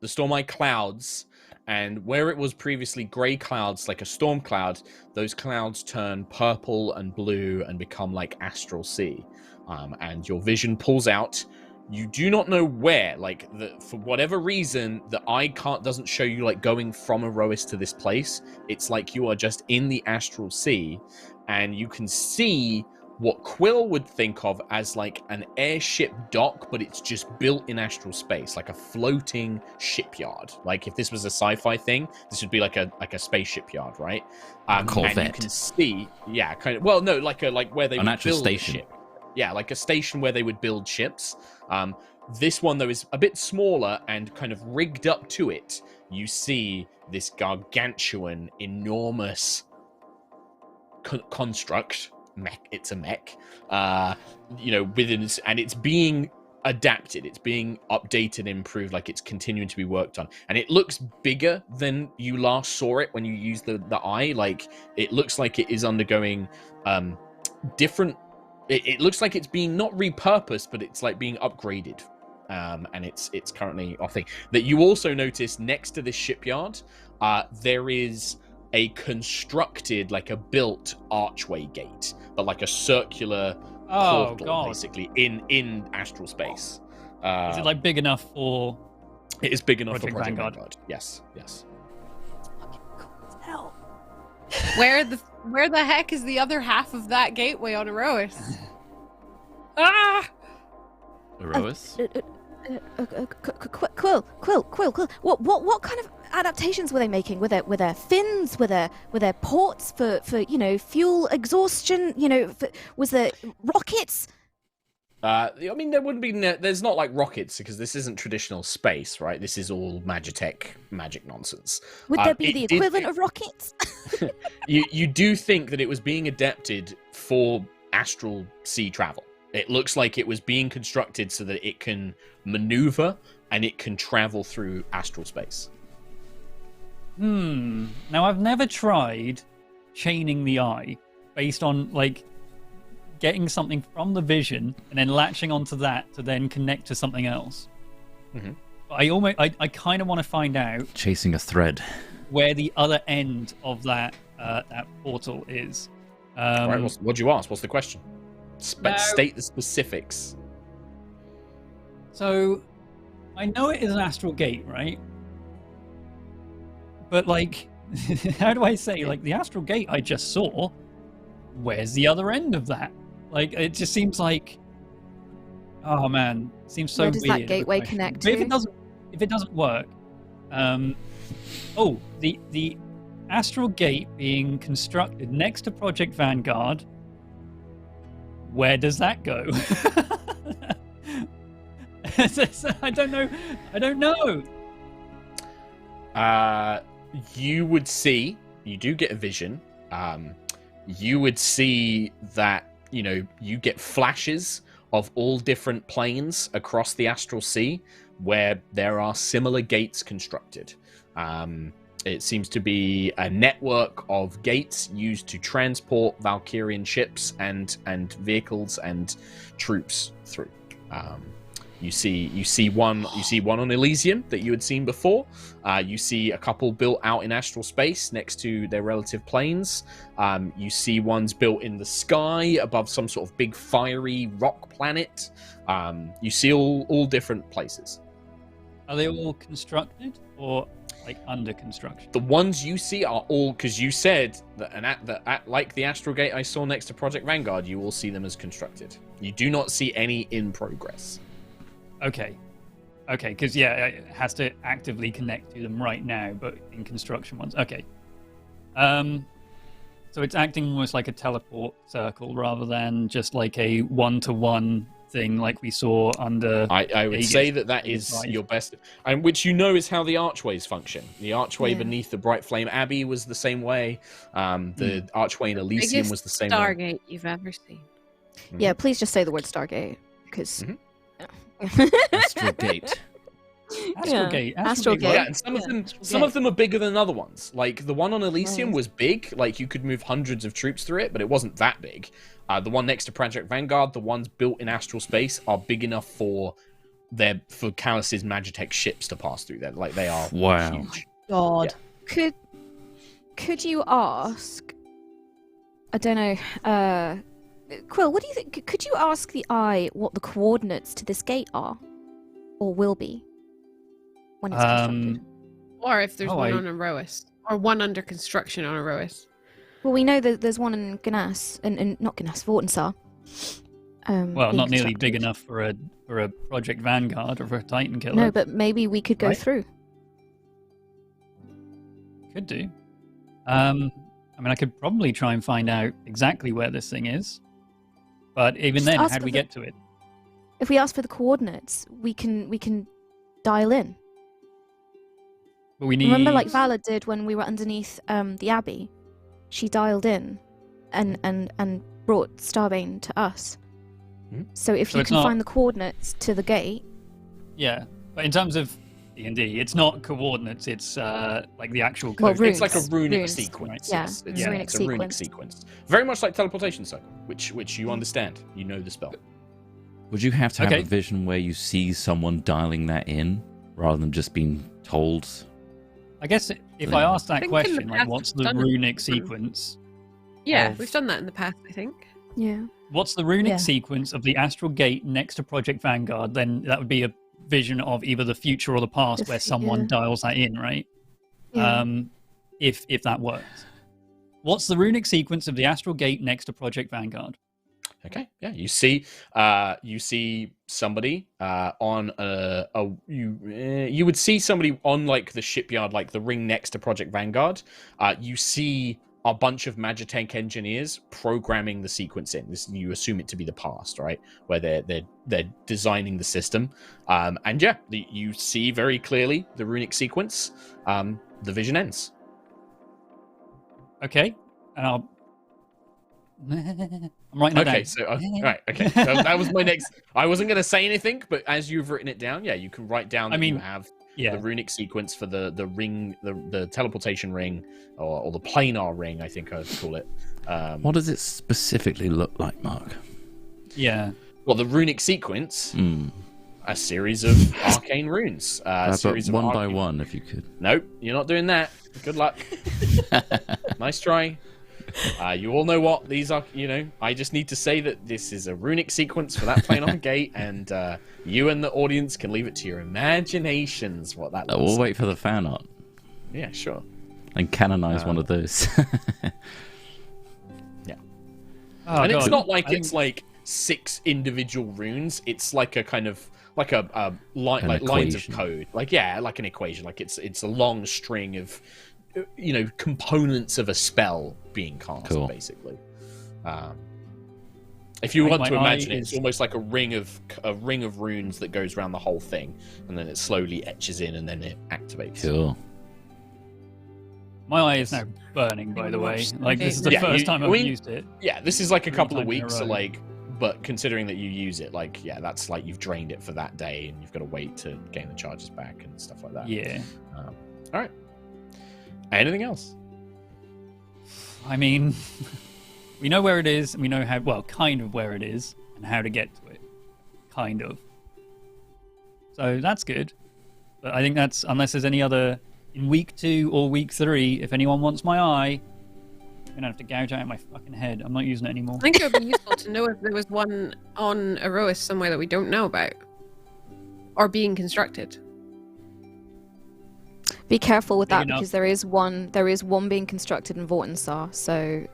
the Storm-Eye clouds, and where it was previously grey clouds, like a storm cloud, those clouds turn purple and blue and become like astral sea. And your vision pulls out. You do not know where, like for whatever reason, the eye doesn't show you like going from Aerois to this place. It's like you are just in the astral sea, and you can see what Quill would think of as like an airship dock, but it's just built in astral space, like a floating shipyard. Like if this was a sci-fi thing, this would be like a space shipyard, right? Corvette. And you can see, kind of. Well, no, like where they An would actual build station. a ship. Yeah, like a station where they would build ships. This one though is a bit smaller, and kind of rigged up to it, you see this gargantuan, enormous construct. Mech. It's a mech. Within, and it's being adapted. It's being updated, improved. Like it's continuing to be worked on, and it looks bigger than you last saw it when you used the eye. Like it looks like it is undergoing different. It looks like it's being not repurposed, but it's like being upgraded. And it's currently off thing. That you also notice next to this shipyard, there is a constructed, like a built archway gate, but like a circular portal, basically in astral space. Is it like big enough for? It is big enough Project for Project Vanguard? Vanguard. Yes. Hell. Where the heck is the other half of that gateway on Aerois? Aerois? Quill. What kind of adaptations were they making? Were there fins? Were there ports for fuel exhaustion? Was there rockets? I mean, there wouldn't be. There's not like rockets, because this isn't traditional space, right? This is all magic nonsense. Would there be the equivalent of rockets? You do think that it was being adapted for astral sea travel. It looks like it was being constructed so that it can maneuver and it can travel through astral space. Now I've never tried chaining the eye based on like getting something from the vision and then latching onto that to then connect to something else. Mm-hmm. I kind of want to find out Chasing a thread. where the other end of that portal is. All right, what do you ask? What's the question? State the specifics. So, I know it is an astral gate, right? But like, how do I say, like, the astral gate I just saw, where's the other end of that? Like, it just seems like, oh man, it seems so Where does weird. that gateway connect But to? if it doesn't work, the astral gate being constructed next to Project Vanguard, where does that go? I don't know. You would see, you do get a vision. You would see that, you get flashes of all different planes across the astral sea where there are similar gates constructed. It seems to be a network of gates used to transport Valkyrian ships and vehicles and troops through. You see one on Elysium that you had seen before. You see a couple built out in astral space next to their relative planes. You see ones built in the sky above some sort of big fiery rock planet. You see all different places. Are they all constructed or like under construction? The ones you see are all, because you said that like the astral gate I saw next to Project Vanguard, you will see them as constructed. You do not see any in progress. Okay, because it has to actively connect to them right now, but in construction ones. Okay. So it's acting almost like a teleport circle rather than just like a one-to-one thing like we saw under. I would say that is your best, and which is how the archways function. The archway beneath the Bright Flame Abbey was the same way. The archway in Elysium was the same way. Stargate you've ever seen. Yeah, please just say the word Stargate, because. Astral Gate. Astral Gate. Yeah, and some of them are bigger than other ones. Like the one on Elysium was big, like you could move hundreds of troops through it, but it wasn't that big. The one next to Project Vanguard, the ones built in astral space, are big enough for Callus's Magitech ships to pass through. They are huge. God. Yeah. Could you ask? I don't know. Quill, what do you think? Could you ask the Eye what the coordinates to this gate are, or will be, when it's constructed? Or if there's one on Aerois, or one under construction on Aerois. Well, we know that there's one in Ganas, and not Ganas, Vortensar. Well, not nearly big enough for a Project Vanguard or for a Titan killer. No, but maybe we could go through. Could do. I mean, I could probably try and find out exactly where this thing is. But even then, how do we get to it? If we ask for the coordinates, we can dial in. But we need. Remember, like Vala did when we were underneath the Abbey. She dialed in, and brought Starbane to us. So if you can find the coordinates to the gate. Yeah, but in terms of D&D, it's not coordinates. It's like the actual code. It's like a runic sequence. Yeah, it's a runic sequence. Very much like teleportation circle, which you understand. You know the spell. Would you have to have a vision where you see someone dialing that in rather than just being told? I guess if I asked that question, like, what's the runic sequence? Yeah, we've done that in the past, I think. Yeah. What's the runic sequence of the astral gate next to Project Vanguard? Then that would be a vision of either the future or the past where someone dials that in, right? Yeah. If that works. What's the runic sequence of the astral gate next to Project Vanguard? Okay, yeah, you see somebody on you would see somebody on like the shipyard, like the ring next to Project Vanguard. You see a bunch of Magitech engineers programming the sequence in. This, you assume it to be the past, right? Where they're designing the system, and you see very clearly the runic sequence. The vision ends. Okay, and I'm writing it down. Okay, so right, okay. So that was my next. I wasn't going to say anything, but as you've written it down, you can write down that you have the runic sequence for the ring, the teleportation ring, or the planar ring, I think I'd call it. What does it specifically look like, Mark? Yeah. Well, the runic sequence, a series of arcane runes. Series of one by one, if you could. Nope, you're not doing that. Good luck. Nice try. You all know what these are, I just need to say that this is a runic sequence for that planar gate, and you and the audience can leave it to your imaginations what that looks We'll like. wait for the fan art. Yeah, sure. And canonize one of those. Yeah. Oh, and it's not like it's like 6 individual runes. It's like a kind of like a lines of code. Like an equation. Like it's a long string of components of a spell being cast, basically. If you want to imagine it, it's almost like a ring of runes that goes around the whole thing, and then it slowly etches in, and then it activates. Cool. My eye is now burning, by the way. Like, this is the first time I've used it. Yeah, this is like a couple of weeks, so like, but considering that you use it, like, that's like you've drained it for that day, and you've got to wait to gain the charges back and stuff like that. Yeah. All right. Anything else? I mean, we know where it is, and we know kind of where it is, and how to get to it. Kind of. So that's good. But I think that's, unless there's any other, in week 2 or week 3, if anyone wants my eye, I'm going to have to gouge out my fucking head. I'm not using it anymore. I think it would be useful to know if there was one on Aerois somewhere that we don't know about. Or being constructed. Be careful with Big that enough. because there is one being constructed in Vortensar. So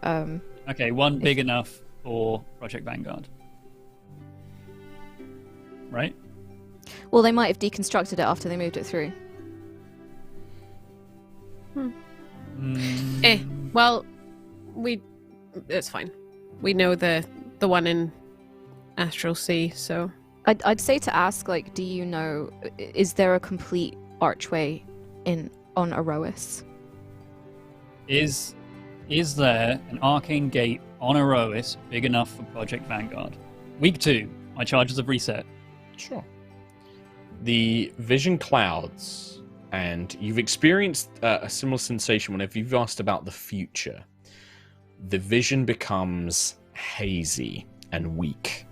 Okay, one big enough for Project Vanguard. Right? well, they might have deconstructed it after they moved it through. Well, it's fine. We know the one in Astral Sea, so I'd say to ask, like, do you know, is there a complete archway on Aerois? Is there an arcane gate on Aerois big enough for Project Vanguard? Week 2, my charges have reset. Sure. The vision clouds, and you've experienced a similar sensation whenever you've asked about the future. The vision becomes hazy and weak.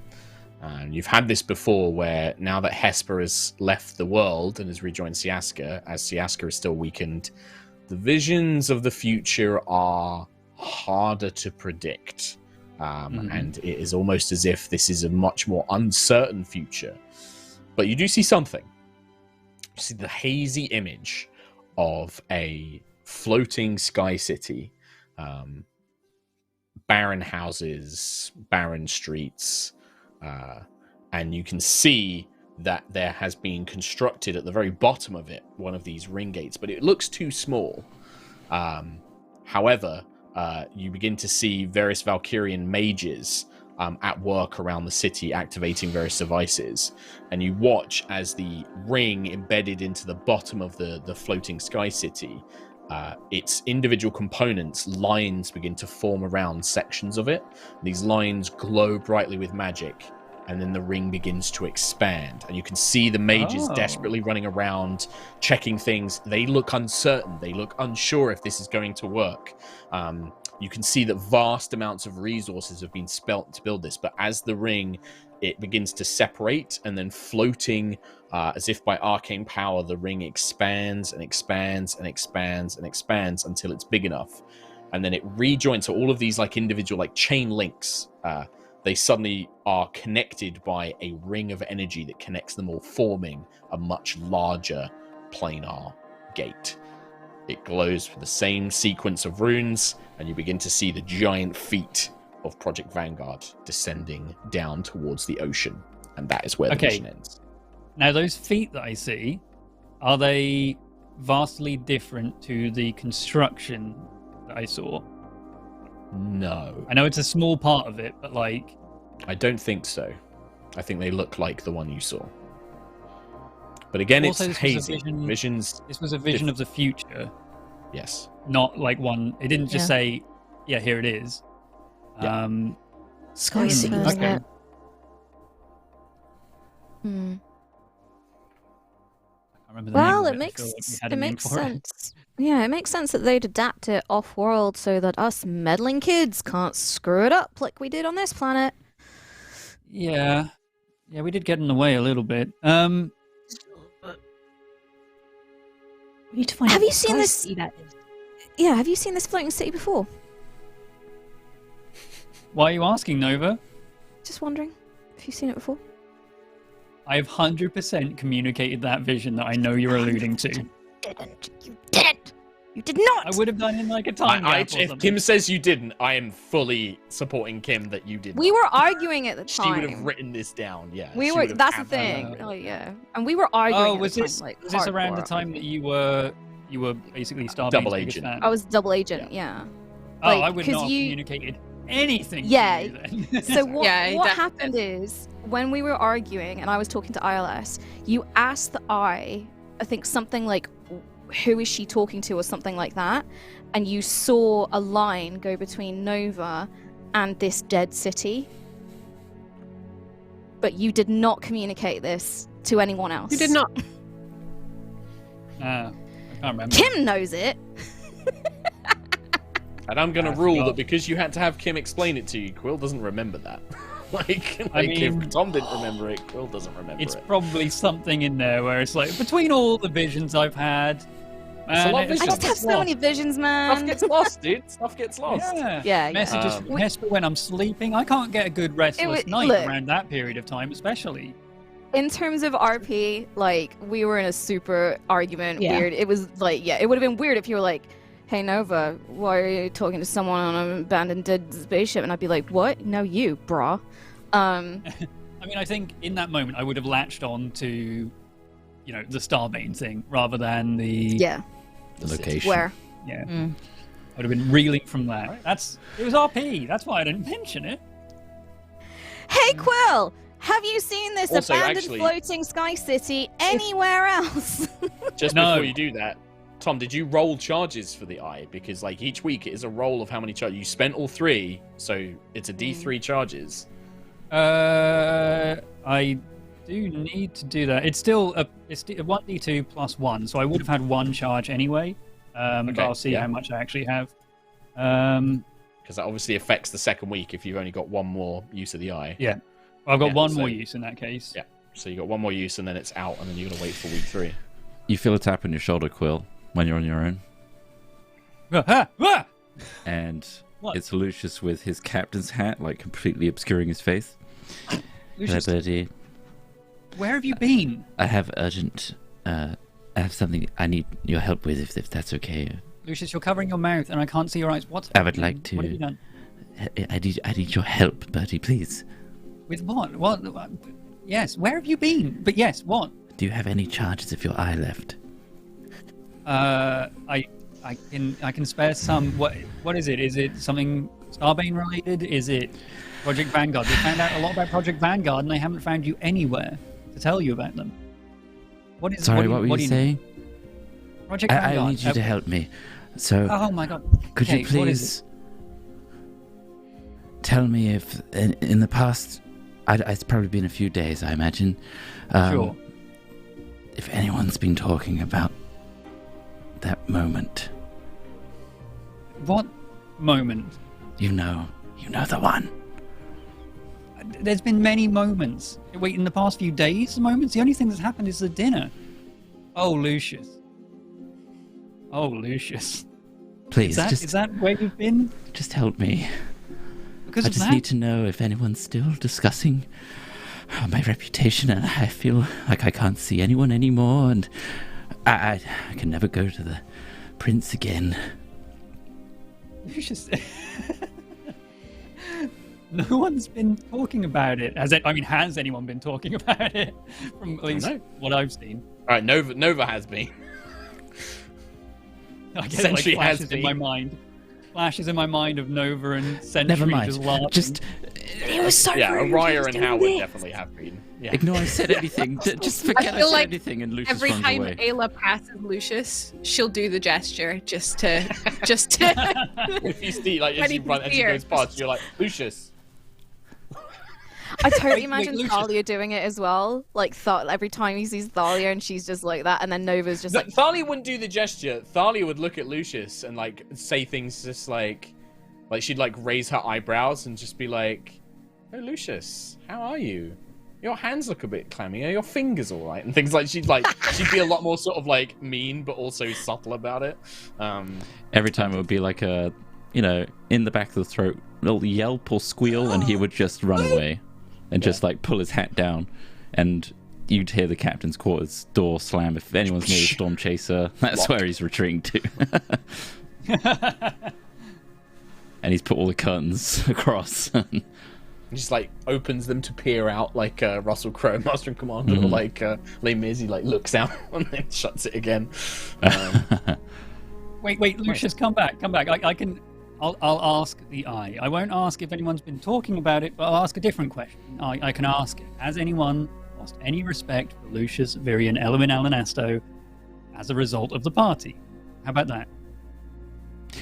And you've had this before where now that Hesper has left the world and has rejoined Siaska, as Siaska is still weakened, the visions of the future are harder to predict. And it is almost as if this is a much more uncertain future. But you do see something. You see the hazy image of a floating sky city. Barren houses, barren streets. And you can see that there has been constructed at the very bottom of it one of these ring gates, but it looks too small. However, you begin to see various Valkyrian mages at work around the city, activating various devices, and you watch as the ring embedded into the bottom of the floating sky city, its individual components, lines begin to form around sections of it. These lines glow brightly with magic, and then the ring begins to expand, and you can see the mages desperately running around, checking things. They look uncertain. They look unsure if this is going to work. You can see that vast amounts of resources have been spent to build this, but as the ring, it begins to separate, and then floating as if by arcane power, the ring expands and expands and expands and expands until it's big enough. And then it rejoins. So all of these like individual like chain links, they suddenly are connected by a ring of energy that connects them all, forming a much larger planar gate. It glows with the same sequence of runes, and you begin to see the giant feet of Project Vanguard descending down towards the ocean. And that is where the vision ends. Now, those feet that I see, are they vastly different to the construction that I saw? No. I know it's a small part of it, but like... I don't think so. I think they look like the one you saw. But again, also, it's hazy. This was a vision of the future. Yes. Not like one... It didn't just say, yeah, here it is. Yeah. Sky City. Okay. Well, it makes sense. Yeah, it makes sense that they'd adapt it off-world so that us meddling kids can't screw it up like we did on this planet. Yeah, we did get in the way a little bit. We need to find. Have out you what seen Sky this? City that is. Yeah, have you seen this floating city before? Why are you asking, Nova? Just wondering if you've seen it before. I have 100% communicated that vision that I know you're alluding to. Didn't. You didn't. You did not. I would have done in like a time gap or if something. Kim says you didn't, I am fully supporting Kim that you didn't. We were arguing at the time. She would have written this down. Yeah. We she were. would have That's the had thing. that. Oh yeah. And we were arguing. Oh, at was the this time, like, was this around the hardcore time that arguing. you were basically Starbane's Double biggest agent. fan? I was double agent. Yeah. Oh, like, I would not 'cause have you- communicated anything. Yeah. To you then. So what, Yeah, what that- happened is when we were arguing and I was talking to ILS, you asked the I think something like, who is she talking to or something like that, and you saw a line go between Nova and this dead city. But you did not communicate this to anyone else. You did not. I can't remember. Kim knows it. And I'm going to I rule forgot. that because you had to have Kim explain it to you, Quill doesn't remember that. I mean, if Tom didn't remember it, Quill doesn't remember It's it. probably something in there where it's like, between all the visions I've had... a lot of I visions. just have so many visions, Stuff man. gets lost, dude. Stuff gets lost. Yeah. Messages Um, from Hesper when I'm sleeping. I can't get a good restless night look. around that period of time, especially. In terms of RP, like, we were in a super argument. Yeah. Weird. It was like, yeah, it would have been weird if you were like, "Hey Nova, why are you talking to someone on an abandoned dead spaceship?" And I'd be like, "What? No, you, brah." I mean, I think in that moment I would have latched on to, the Starbane thing rather than the The location. Where? Yeah. Mm. I would have been reeling from that. It was RP. That's why I didn't mention it. Hey Quill, have you seen this Also, abandoned actually- floating sky city anywhere else? Just No. before you do that, Tom, did you roll charges for the eye? Because like each week it is a roll of how many charges you spent. All 3, so it's a D3 charges. I do need to do that. It's still a 1d2 plus 1, so I would have had 1 charge anyway. But Okay, I'll see yeah. how much I actually have. Because that obviously affects the second week if you've only got 1 more use of the eye. Yeah. I've got Yeah, 1 so- more use in that case. Yeah. So you got 1 more use and then it's out, and then you got to wait for week 3. You feel a tap on your shoulder, Quill, when you're on your own. Ah! And What? it's Lucius with his captain's hat, like completely obscuring his face. Lucius, Hello, Birdie. where have you been? I have urgent. I have something I need your help with, if that's okay. Lucius, you're covering your mouth and I can't see your eyes. What's I would happening? like to- What have you done? I need your help, Birdie, please. With what? What? Yes, where have you been? But yes, what? Do you have any charges of your eye left? I can spare some. What is it? Is it something Starbane related? Is it Project Vanguard? They found out a lot about Project Vanguard, and they haven't found you anywhere to tell you about them. What is? Sorry, what what were do you need? saying? Project Vanguard. I need you to help me. So, Oh my god! could Okay, you what is please tell me if in the past, it's probably been a few days, I imagine. Sure. If anyone's been talking about that moment, What moment? you know the one. There's been many moments. Wait, in the past few days, moments. The only thing that's happened is the dinner. Oh, Lucius. Oh, Lucius. Please, Is that where you've been? just help me. Because I of just that? need to know if anyone's still discussing my reputation, and I feel like I can't see anyone anymore, and I can never go to the prince again. Lucius. No one's been talking about it. Has anyone been talking about it? From at least know. what I've seen. All right, Nova has been. I get Sentry like has flashes in been. my mind. Flashes in my mind of Nova and Sentry Never mind. just laughing. Just It was so Yeah, rude. Araya He was and doing Howard this. definitely have been. Yeah. ignore I said anything. Just forget I, feel said like anything, and Lucius Every runs time away. Ayla passes Lucius, she'll do the gesture just to If you see, like, as Ready you to run, as he fear. goes past, you're like, Lucius. I totally Wait, imagine Lucius. Thalia doing it as well. Like, every time he sees Thalia and she's just like that, and then Nova's just No, like, Thalia wouldn't do the gesture. Thalia would look at Lucius and like say things just like she'd like raise her eyebrows and just be like, "Oh, Lucius, how are you? Your hands look a bit clammy. Are your fingers all right?" And things like she'd be a lot more sort of like mean, but also subtle about it. Every time it would be like a, in the back of the throat, little yelp or squeal, and he would just run away and just like pull his hat down, and you'd hear the captain's quarters door slam. If anyone's near the storm chaser, that's Locked. where he's retreating to. And he's put all the curtains across. He just like opens them to peer out like Russell Crowe, Master and Commander, or like Les Mis. He like looks out and then shuts it again. Wait, Lucius, come back. I'll ask the eye. I won't ask if anyone's been talking about it, but I'll ask a different question. I can ask, has anyone lost any respect for Lucius, Virion, Elwin, Alanasto as a result of the party? How about that?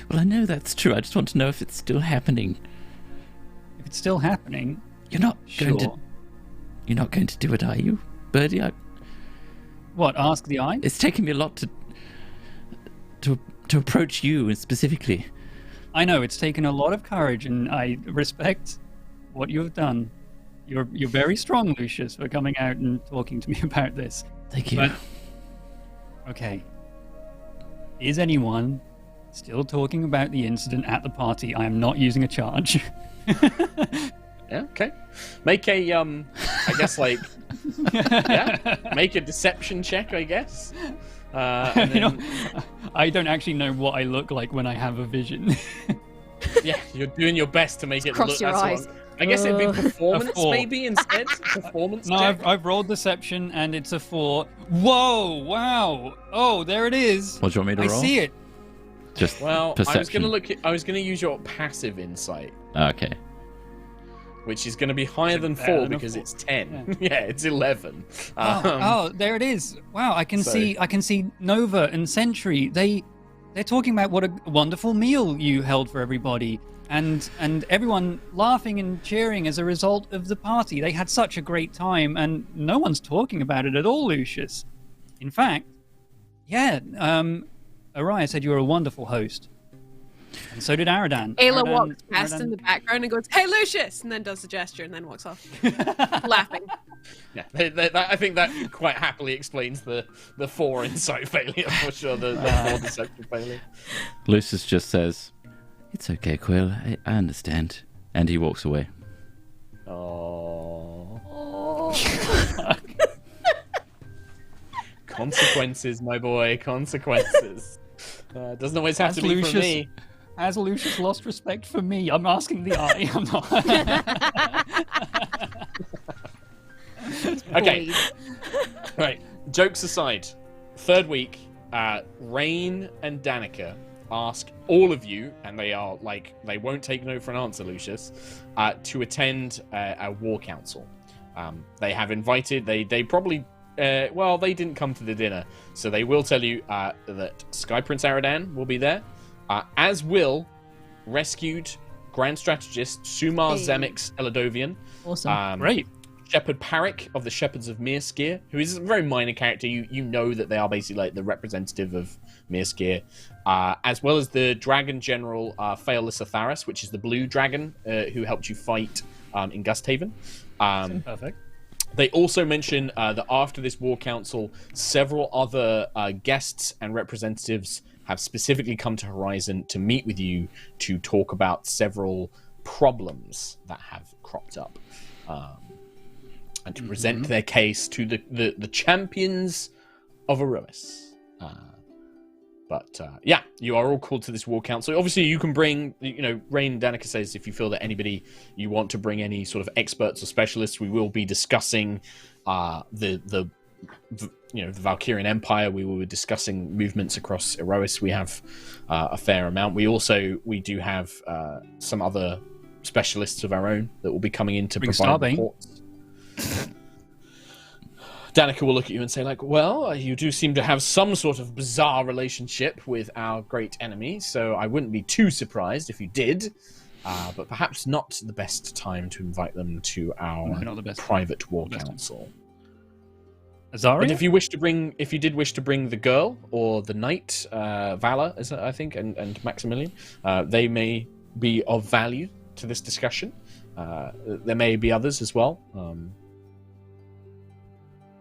Well, I know that's true. I just want to know if it's still happening. If it's still happening, You're not sure. You're not going to do it, are you, Birdie? What, ask the eye? It's taken me a lot to approach you specifically. I know, it's taken a lot of courage, and I respect what you have done. You're very strong, Lucius, for coming out and talking to me about this. Thank you. But, okay. Is anyone still talking about the incident at the party? I am not using a charge. Yeah, okay. Make a I guess like make a deception check, I guess. And then, I don't actually know what I look like when I have a vision. yeah, you're doing your best to make it cross look. your That's eyes. I guess it'd be performance, A 4. maybe instead. Performance. No, check. I've rolled deception and it's a 4. Whoa! Wow! Oh, there it is. What do you want me to roll? I see it. Just Well, perception. I was gonna use your passive insight, Okay. which is gonna be higher than better 4 than a because 4. it's 10. Yeah, it's 11. Oh, there it is. Wow, I can see Nova and Sentry. They're talking about what a wonderful meal you held for everybody, and everyone laughing and cheering as a result of the party. They had such a great time, and no one's talking about it at all, Lucius. In fact, yeah, Aerois said you were a wonderful host, and so did Aradan. Ayla walks past in the background and goes, "Hey, Lucius!" and then does the gesture and then walks off, laughing. Yeah, I think that quite happily explains the 4 insight failure for sure. The 4 deception failure. Lucius just says, "It's okay, Quill. I understand," and he walks away. Oh. Consequences, my boy. Consequences. Doesn't always have to be from me. Has Lucius lost respect for me? I'm asking the eye. I'm not. Okay. Right. Jokes aside, third week, Rain and Danica ask all of you, and they are like, they won't take no for an answer, Lucius, to attend a war council. They have invited. They probably. Well, they didn't come to the dinner, so they will tell you that Sky Prince Aradan will be there, as will rescued Grand Strategist Sumar Zemix Eladovian. Awesome. Great. Shepherd Parik of the Shepherds of Mirskir, who is a very minor character. You know that they are basically like the representative of Mirskir, as well as the Dragon General Phaelis Atharis, which is the blue dragon who helped you fight in Gusthaven. Perfect. They also mention that after this war council, several other guests and representatives have specifically come to Horizon to meet with you to talk about several problems that have cropped up. And to present their case to the champions of Aerois. But yeah, you are all called to this war council. Obviously, you can bring, Rain and Danica says if you feel that anybody you want to bring any sort of experts or specialists, we will be discussing the Valkyrian Empire. We will be discussing movements across Aerois. We have a fair amount. We do have some other specialists of our own that will be coming in to provide reports. Danica will look at you and say, like, well, you do seem to have some sort of bizarre relationship with our great enemy, so I wouldn't be too surprised if you did, but perhaps not the best time to invite them to our private war council. Azaria? And if you did wish to bring the girl or the knight, Vala, I think, and Maximilian, they may be of value to this discussion. There may be others as well.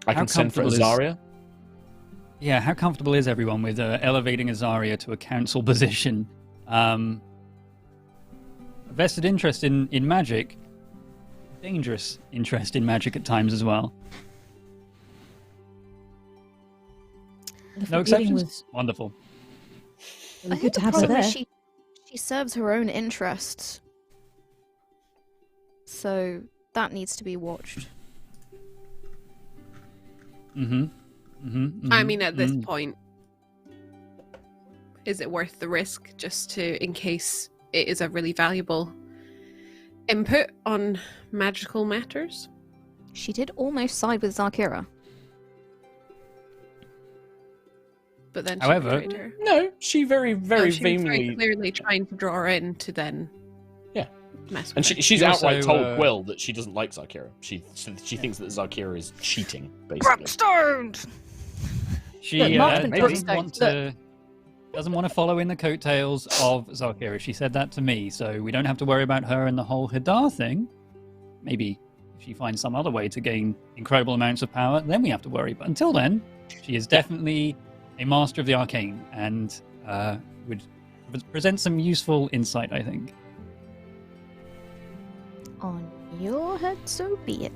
I can send for Azaria. Yeah, how comfortable is everyone with elevating Azaria to a council position? A vested interest in magic, dangerous interest in magic at times as well. No exceptions? Wonderful. Really good to have her there. She serves her own interests. So that needs to be watched. I mean, at this point, is it worth the risk just to, in case it is a really valuable input on magical matters? She did almost side with Zarkira. But then However, she betrayed her. No, she very, very she was very vaguely... clearly trying to draw her in to then mess with And her. she's She outright also, told Quill that she doesn't like Zarkira. She thinks that Zarkira is cheating, basically. She Look, Martin doesn't want to follow in the coattails of Zarkira. She said that to me, so we don't have to worry about her and the whole Hadar thing. Maybe If she finds some other way to gain incredible amounts of power, then we have to worry. But until then, she is definitely a master of the arcane and would present some useful insight, I think. On your head, so be it.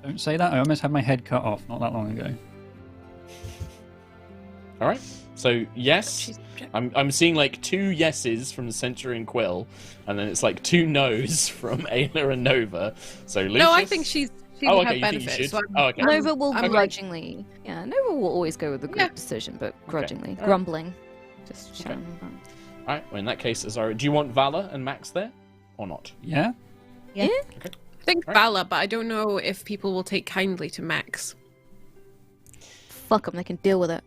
Don't say that. I almost had my head cut off not that long ago. All right. So yes, I'm seeing like 2 yeses from Century and Quill, and then it's like 2 no's from Ayla and Nova. So Lucius... No, I think she would have you benefits. think you should? So okay. Nova will I'm grudgingly. Yeah, Nova will always go with the good decision, but grudgingly, Alright. grumbling. Just shouting. All right. Well, in that case, Azara, do you want Valor and Max there, or not? Yeah? Yeah. Okay. I think Right. Vala, but I don't know if people will take kindly to Max. Fuck them. They can deal with it.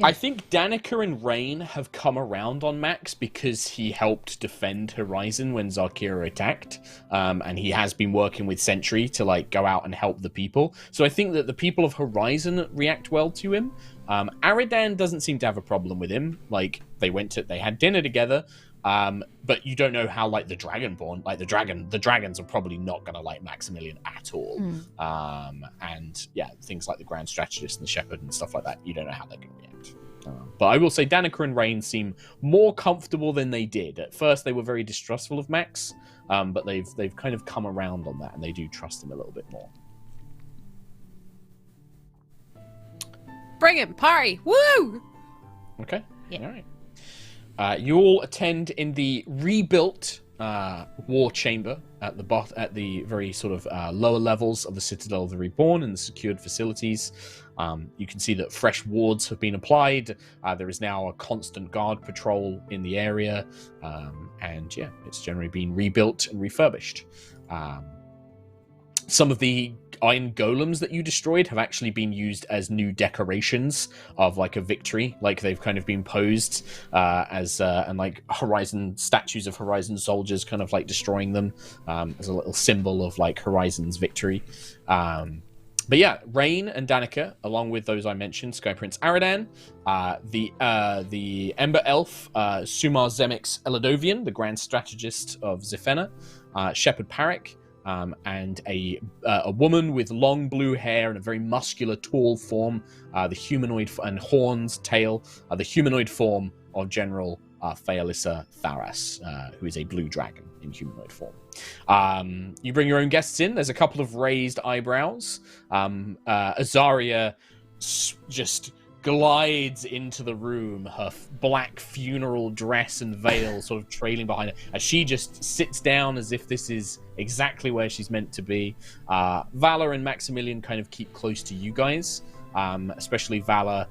I think Danica and Rain have come around on Max because he helped defend Horizon when Zarkira attacked, and he has been working with Sentry to like go out and help the people. So I think that the people of Horizon react well to him. Aradan doesn't seem to have a problem with him. Like they had dinner together, but you don't know how like the Dragonborn, like the dragons are probably not gonna like Maximilian at all. And yeah, things like the Grand Strategist and the Shepherd and stuff like that, you don't know how they're gonna react. But I will say Danica and Rain seem more comfortable than they did. At first they were very distrustful of Max, but they've kind of come around on that and they do trust him a little bit more. Bring him, party, woo! Okay. Yeah. All right. You all attend in the rebuilt war chamber at the very sort of lower levels of the Citadel of the Reborn and the secured facilities. You can see that fresh wards have been applied. There is now a constant guard patrol in the area, and yeah, it's generally been rebuilt and refurbished. Some of the iron golems that you destroyed have actually been used as new decorations of like a victory. Like they've kind of been posed as and like Horizon statues of Horizon soldiers, kind of like destroying them as a little symbol of like Horizon's victory. But yeah, Rain and Danica, along with those I mentioned, Sky Prince Aradan, the Ember Elf, Sumar Zemix Eladovian, the Grand Strategist of Zifena, Shepherd Parik, and a woman with long blue hair and a very muscular, tall form, the humanoid and horns, tail, the humanoid form of General Phaelissa Tharas, who is a blue dragon in humanoid form. You bring your own guests in. There's a couple of raised eyebrows. Azaria just glides into the room, her black funeral dress and veil sort of trailing behind her, as she just sits down as if this is exactly where she's meant to be. Vala and Maximilian kind of keep close to you guys, especially Vala.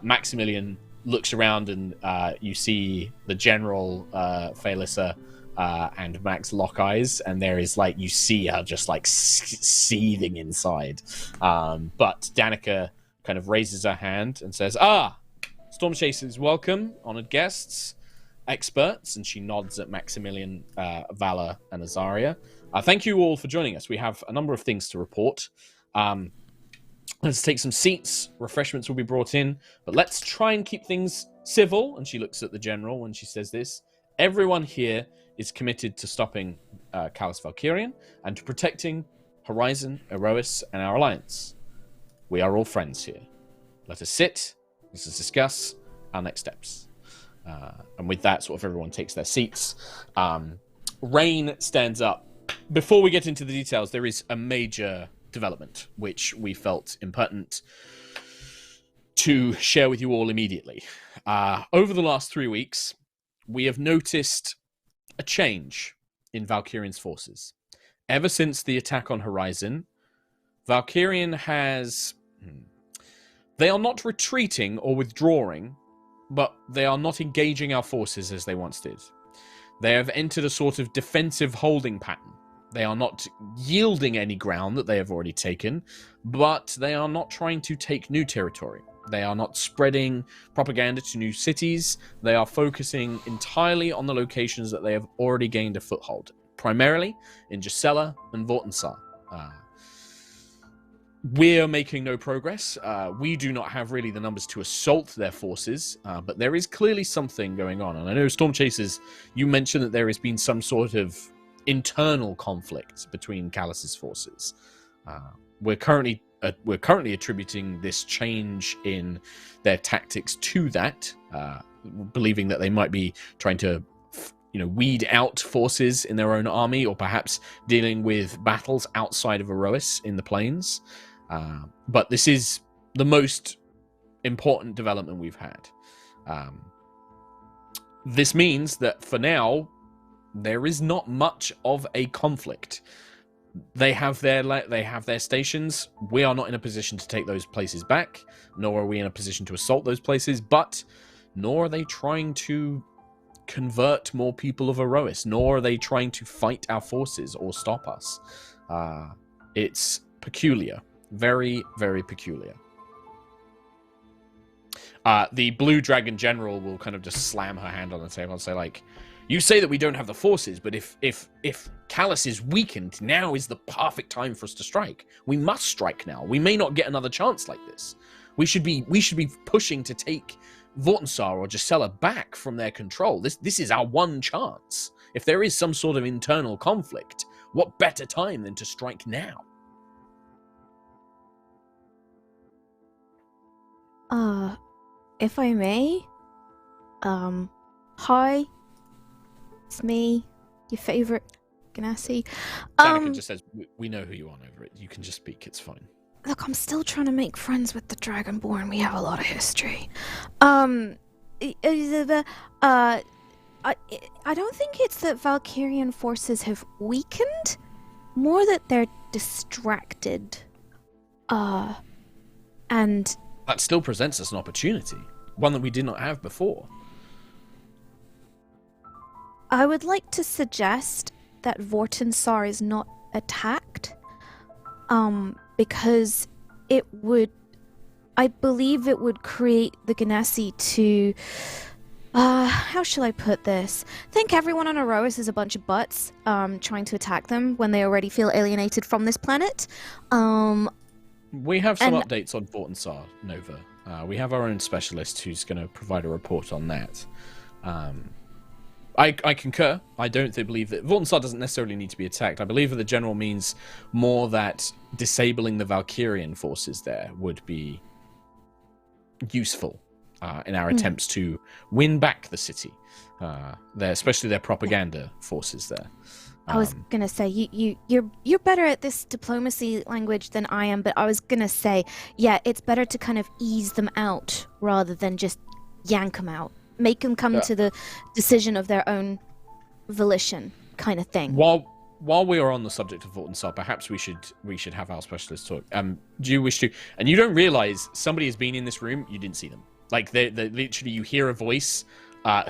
Maximilian looks around and you see the General, Phaelissa, and Max lock eyes, and there is like, you see her just like seething inside. But Danica kind of raises her hand and says, Storm Chasers, welcome, honored guests, experts, and she nods at Maximilian, Vala, and Azaria. Thank you all for joining us. We have a number of things to report. Let's take some seats. Refreshments will be brought in, but let's try and keep things civil. And she looks at the general when she says this. Everyone here is committed to stopping Callus Valkyrian and to protecting Horizon, Aerois, and our alliance. We are all friends here. Let us sit. Let us discuss our next steps. And with that, sort of everyone takes their seats. Rain stands up. Before we get into the details, there is a major development which we felt impertinent to share with you all immediately. Over the last 3 weeks, we have noticed a change in Valkyrian's forces. Ever since the attack on Horizon, Valkyrian has... They are not retreating or withdrawing, but they are not engaging our forces as they once did. They have entered a sort of defensive holding pattern. They are not yielding any ground that they have already taken, but they are not trying to take new territory. They are not spreading propaganda to new cities. They are focusing entirely on the locations that they have already gained a foothold, primarily in Gisela and Vortensar. We're making no progress. We do not have really the numbers to assault their forces, but there is clearly something going on. And I know, Storm Chasers, you mentioned that there has been some sort of internal conflict between Callus's forces. We're currently attributing this change in their tactics to that, believing that they might be trying to weed out forces in their own army, or perhaps dealing with battles outside of Aerois in the plains. But this is the most important development we've had. This means that for now, there is not much of a conflict. They have their stations. We are not in a position to take those places back, nor are we in a position to assault those places, but nor are they trying to convert more people of Aerois, nor are they trying to fight our forces or stop us. It's peculiar. Very, very peculiar. The Blue Dragon General will kind of just slam her hand on the table and say, like, you say that we don't have the forces, but if Callus is weakened, now is the perfect time for us to strike. We must strike now. We may not get another chance like this. We should be pushing to take Vortensar or Gisela back from their control. This is our one chance. If there is some sort of internal conflict, what better time than to strike now? If I may, hi, it's me, your favorite Ganassi. Danica just says, we know who you are over it. You can just speak, it's fine. Look, I'm still trying to make friends with the Dragonborn. We have a lot of history. I don't think it's that Valkyrian forces have weakened, more that they're distracted. And that still presents us an opportunity, one that we did not have before. I would like to suggest that Vortensar is not attacked, because I believe it would create the Ganassi to, how shall I put this? Think everyone on Aerois is a bunch of butts, trying to attack them when they already feel alienated from this planet. We have some updates on Vortensar, Nova. We have our own specialist who's going to provide a report on that. I concur. I don't believe that Vortensar doesn't necessarily need to be attacked. I believe that the general means more that disabling the Valkyrian forces there would be useful in our attempts to win back the city, especially their propaganda forces there. I was gonna say you're better at this diplomacy language than I am, but I was gonna say, yeah, it's better to kind of ease them out rather than just yank them out, make them come to the decision of their own volition, kind of thing. While we are on the subject of Vortensar, perhaps we should have our specialist talk. Do you wish to? And you don't realize somebody has been in this room. You didn't see them. Like they literally, you hear a voice.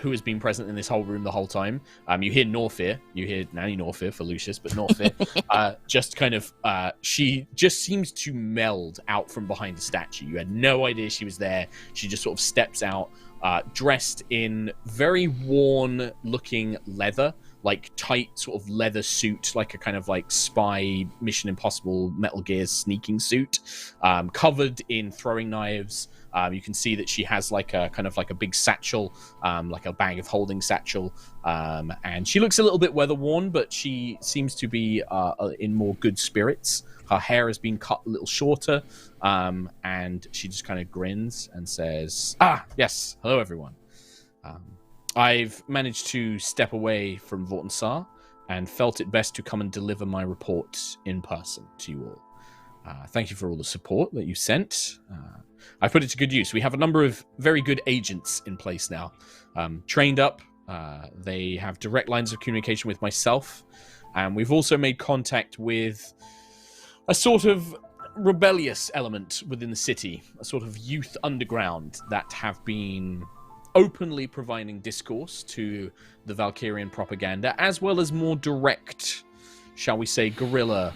Who has been present in this whole room the whole time. You hear Norfir. You hear Nanny Norfir for Lucius, but Norfir just kind of... she just seems to meld out from behind the statue. You had no idea she was there. She just sort of steps out, dressed in very worn-looking leather, like tight sort of leather suit, like a kind of like spy Mission Impossible Metal Gear sneaking suit, covered in throwing knives. You can see that she has like a kind of like a big satchel, like a bag of holding satchel, and she looks a little bit weather worn, but she seems to be in more good spirits. Her hair has been cut a little shorter, and she just kind of grins and says, yes, hello everyone. I've managed to step away from Vortensar and felt it best to come and deliver my report in person to you all. Thank you for all the support that you sent. I've put it to good use. We have a number of very good agents in place now, trained up. They have direct lines of communication with myself, and we've also made contact with a sort of rebellious element within the city, a sort of youth underground that have been openly providing discourse to the Valkyrian propaganda, as well as more direct, shall we say, guerrilla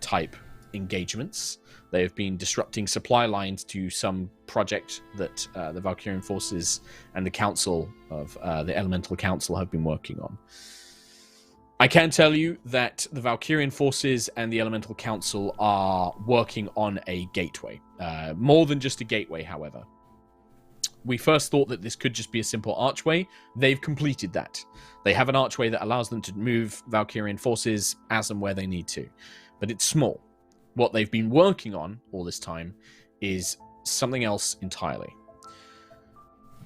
type engagements. They have been disrupting supply lines to some project that the Valkyrian forces and the Council of the Elemental Council have been working on. I can tell you that the Valkyrian forces and the Elemental Council are working on a gateway. More than just a gateway, however. we first thought that this could just be a simple archway. They've completed that. They have an archway that allows them to move Valkyrian forces as and where they need to. But it's small. What they've been working on all this time is something else entirely.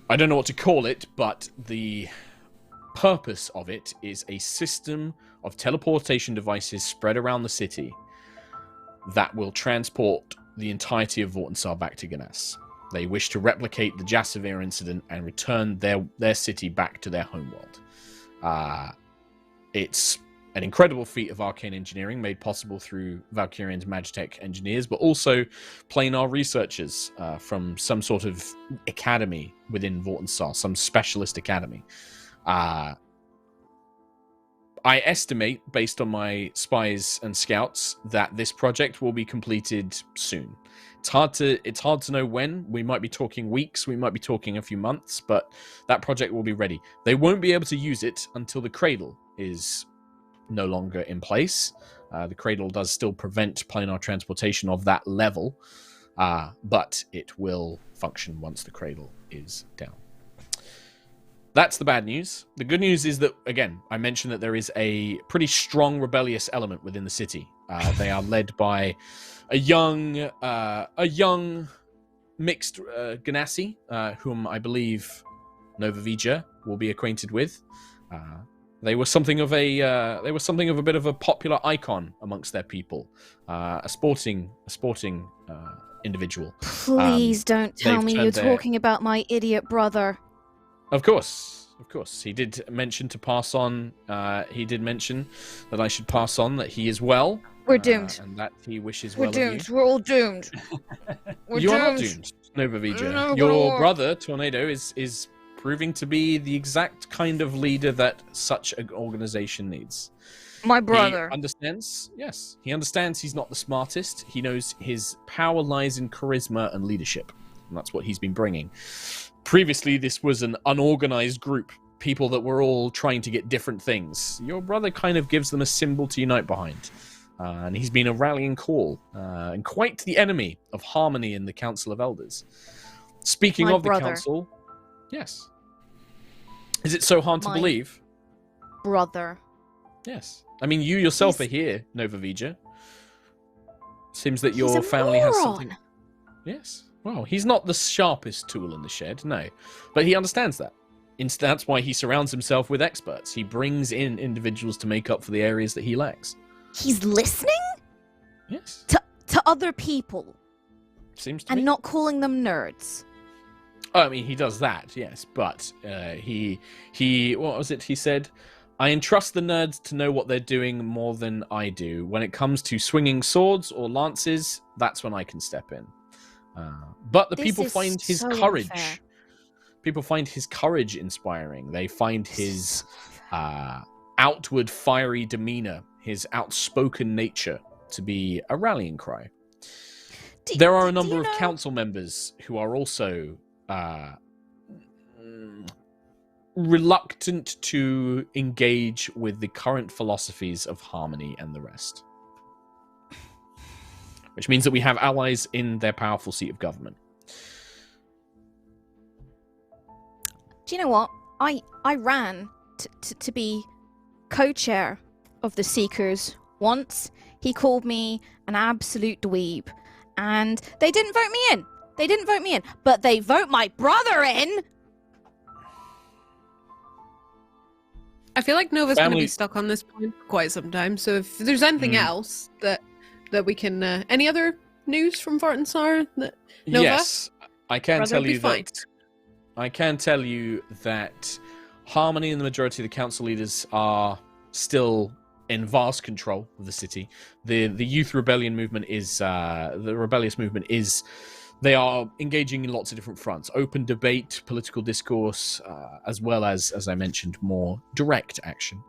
I don't know what to call it, but the purpose of it is a system of teleportation devices spread around the city that will transport the entirety of Vortensar back to Ganas. They wish to replicate the Jasavir incident and return their city back to their homeworld. It's an incredible feat of arcane engineering made possible through Valkyrian's Magitech engineers, but also planar researchers from some sort of academy within Vortensar, some specialist academy. I estimate, based on my spies and scouts, that this project will be completed soon. It's hard to know when. We might be talking weeks, we might be talking a few months, but that project will be ready. They won't be able to use it until the cradle is no longer in place. The cradle does still prevent planar transportation of that level, but it will function once the cradle is down. That's the bad news. The good news is that, again, I mentioned that there is a pretty strong rebellious element within the city. They are led by a young mixed Ganassi, whom I believe Nova Vija will be acquainted with. They were something of a bit of a popular icon amongst their people, a sporting individual. Please don't tell me you're talking about my idiot brother. Of course. He did mention to pass on. He did mention that I should pass on that he is well. We're doomed. And that he wishes We're well doomed. of you. We're all doomed. You are not doomed, Nova Vija. No, Your brother, Tornado, is proving to be the exact kind of leader that such an organization needs. My brother. He understands. Yes. He understands he's not the smartest. He knows his power lies in charisma and leadership. And that's what he's been bringing. Previously, this was an unorganized group, people that were all trying to get different things. Your brother kind of gives them a symbol to unite behind. And he's been a rallying call, and quite the enemy of harmony in the Council of Elders. Speaking My of brother. the Council, yes. Is it so hard to My believe? Brother. Yes. I mean, you yourself He's- are here, Nova Vija. Seems that He's your a family has moron. something... Yes. Well, he's not the sharpest tool in the shed, no. But he understands that. That's why he surrounds himself with experts. He brings in individuals to make up for the areas that he lacks. He's listening Yes. to other people Seems to and me. not calling them nerds. I mean, he does that, yes. But he what was it he said? I entrust the nerds to know what they're doing more than I do. When it comes to swinging swords or lances, that's when I can step in. But the This people is find his so courage. unfair. People find his courage inspiring. They find his outward fiery demeanor, his outspoken nature to be a rallying cry. There are a number of council members who are also reluctant to engage with the current philosophies of harmony and the rest. Which means that we have allies in their powerful seat of government. Do you know what? I ran to be co-chair of the Seekers once. He called me an absolute dweeb. And they didn't vote me in. But they vote my brother in! I feel like Nova's going to Family- be stuck on this point for quite some time. So if there's anything else that we can, any other news from Vortensar that Nova? Yes, I can Brother, tell be you fine. that. I can tell you that Harmony and the majority of the council leaders are still in vast control of the city. The youth rebellion movement is the rebellious movement is. They are engaging in lots of different fronts: open debate, political discourse, as well as I mentioned, more direct action.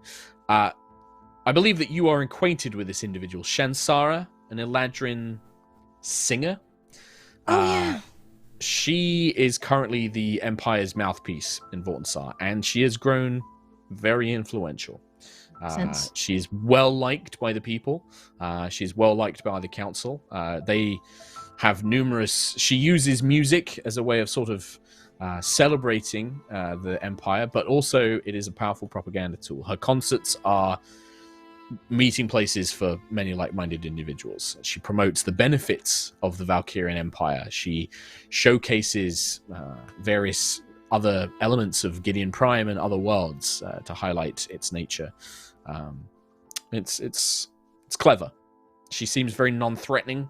I believe that you are acquainted with this individual, Shansara, an Eladrin singer. Oh, yeah. She is currently the Empire's mouthpiece in Vortensar, and she has grown very influential. Sense. She is well liked by the people. She's well liked by the council. They have numerous. She uses music as a way of sort of celebrating the Empire, but also it is a powerful propaganda tool. Her concerts are meeting places for many like-minded individuals. She promotes the benefits of the Valkyrian Empire. She showcases various other elements of Gideon Prime and other worlds to highlight its nature. It's clever. She seems very non-threatening.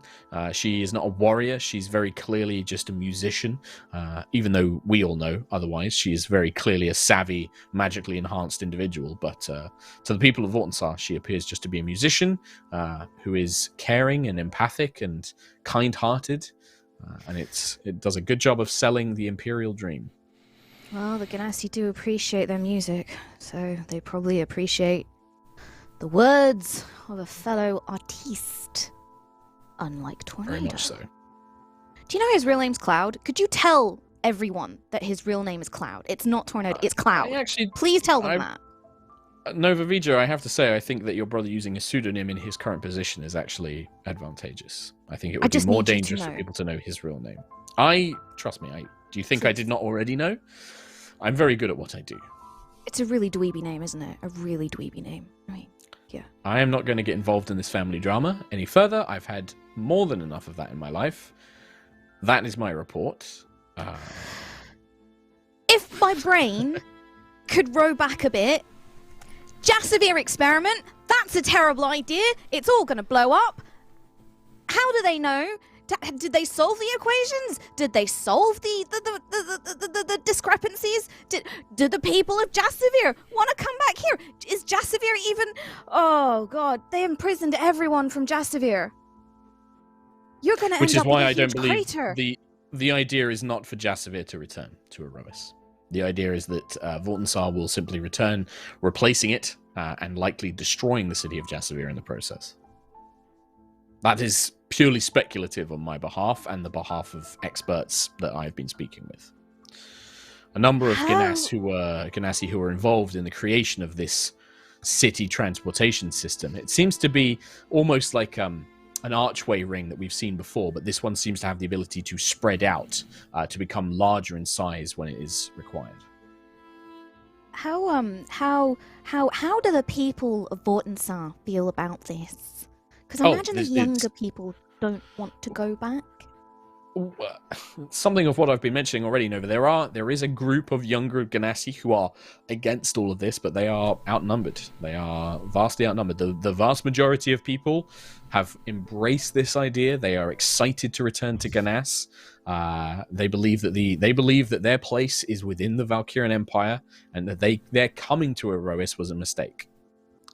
She is not a warrior. She's very clearly just a musician, even though we all know otherwise. She is very clearly a savvy, magically enhanced individual. But to the people of Vortensar, she appears just to be a musician who is caring and empathic and kind-hearted. And it does a good job of selling the Imperial dream. Well, the Ganassi do appreciate their music, so they probably appreciate the words of a fellow artiste, unlike Tornado. Very much so. Do you know his real name's Cloud? Could you tell everyone that his real name is Cloud? It's not Tornado, it's Cloud. Please tell them that. Nova Vija, I have to say, I think that your brother using a pseudonym in his current position is actually advantageous. I think it would be more dangerous for people to know his real name. Trust me, do you think I did not already know? I'm very good at what I do. It's a really dweeby name, isn't it? A really dweeby name. I mean, yeah. I am not going to get involved in this family drama any further. I've had more than enough of that in my life. That is my report. If my brain could row back a bit, Jasavir experiment, that's a terrible idea. It's all going to blow up. How do they know? Did they solve the equations? Did they solve the discrepancies? Did the people of Jasavir want to come back here? Is Jasavir even... Oh, God. They imprisoned everyone from Jasavir. You're going to end up with a huge crater. The idea is not for Jasavir to return to Aerois. The idea is that Vortensar will simply return, replacing it, and likely destroying the city of Jasavir in the process. That is purely speculative on my behalf and the behalf of experts that I've been speaking with. A number of Ganassi who were involved in the creation of this city transportation system. It seems to be almost like an archway ring that we've seen before, but this one seems to have the ability to spread out to become larger in size when it is required. How do the people of Vortensar feel about this? Because I imagine the younger people don't want to go back. Something of what I've been mentioning already, Nova. There is a group of younger Ganassi who are against all of this, but they are outnumbered. They are vastly outnumbered. The vast majority of people have embraced this idea. They are excited to return to Ganas. They believe that their place is within the Valkyrian Empire, and that their coming to Aerois was a mistake.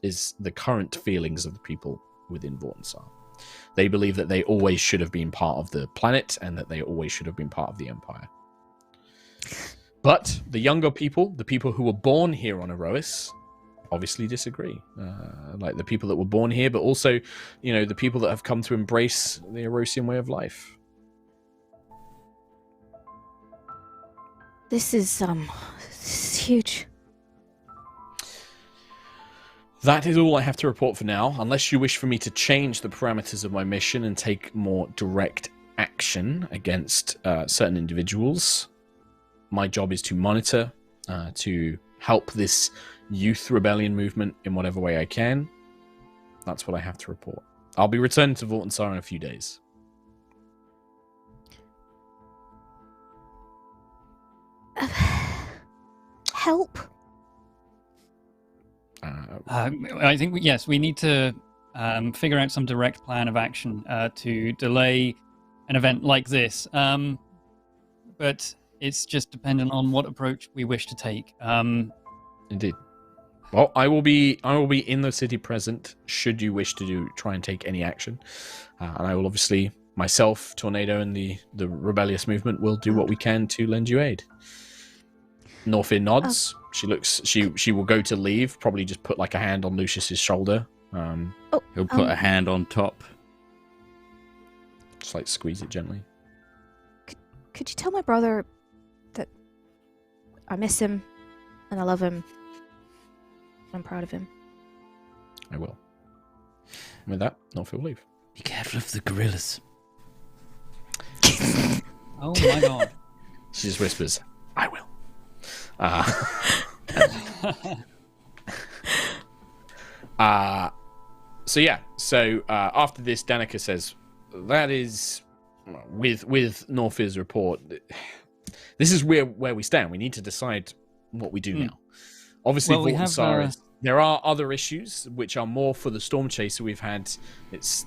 Is the current feelings of the people within Vortensar. They believe that they always should have been part of the planet and that they always should have been part of the Empire. But the younger people, the people who were born here on Aerois, obviously disagree. Like the people that were born here, but also, the people that have come to embrace the Aerosian way of life. This is huge. That is all I have to report for now, unless you wish for me to change the parameters of my mission and take more direct action against certain individuals. My job is to monitor, to help this youth rebellion movement in whatever way I can. That's what I have to report. I'll be returning to Vortensar in a few days. Help? I think, we need to figure out some direct plan of action to delay an event like this. But it's just dependent on what approach we wish to take. Indeed. Well, I will be in the city present should you wish to try and take any action. And I will obviously, myself, Tornado, and the rebellious movement will do what we can to lend you aid. Norfin nods. She will go to leave, probably just put like a hand on Lucius's shoulder. He'll put a hand on top. Just like squeeze it gently. Could you tell my brother that I miss him and I love him and I'm proud of him? I will. And with that, Norfin will leave. Be careful of the gorillas. Oh my god. She just whispers, I will. So after this, Danica says, that is, with Norfir's report, this is where we stand. We need to decide what we do now. Obviously, well, there are other issues which are more for the Storm Chaser we've had.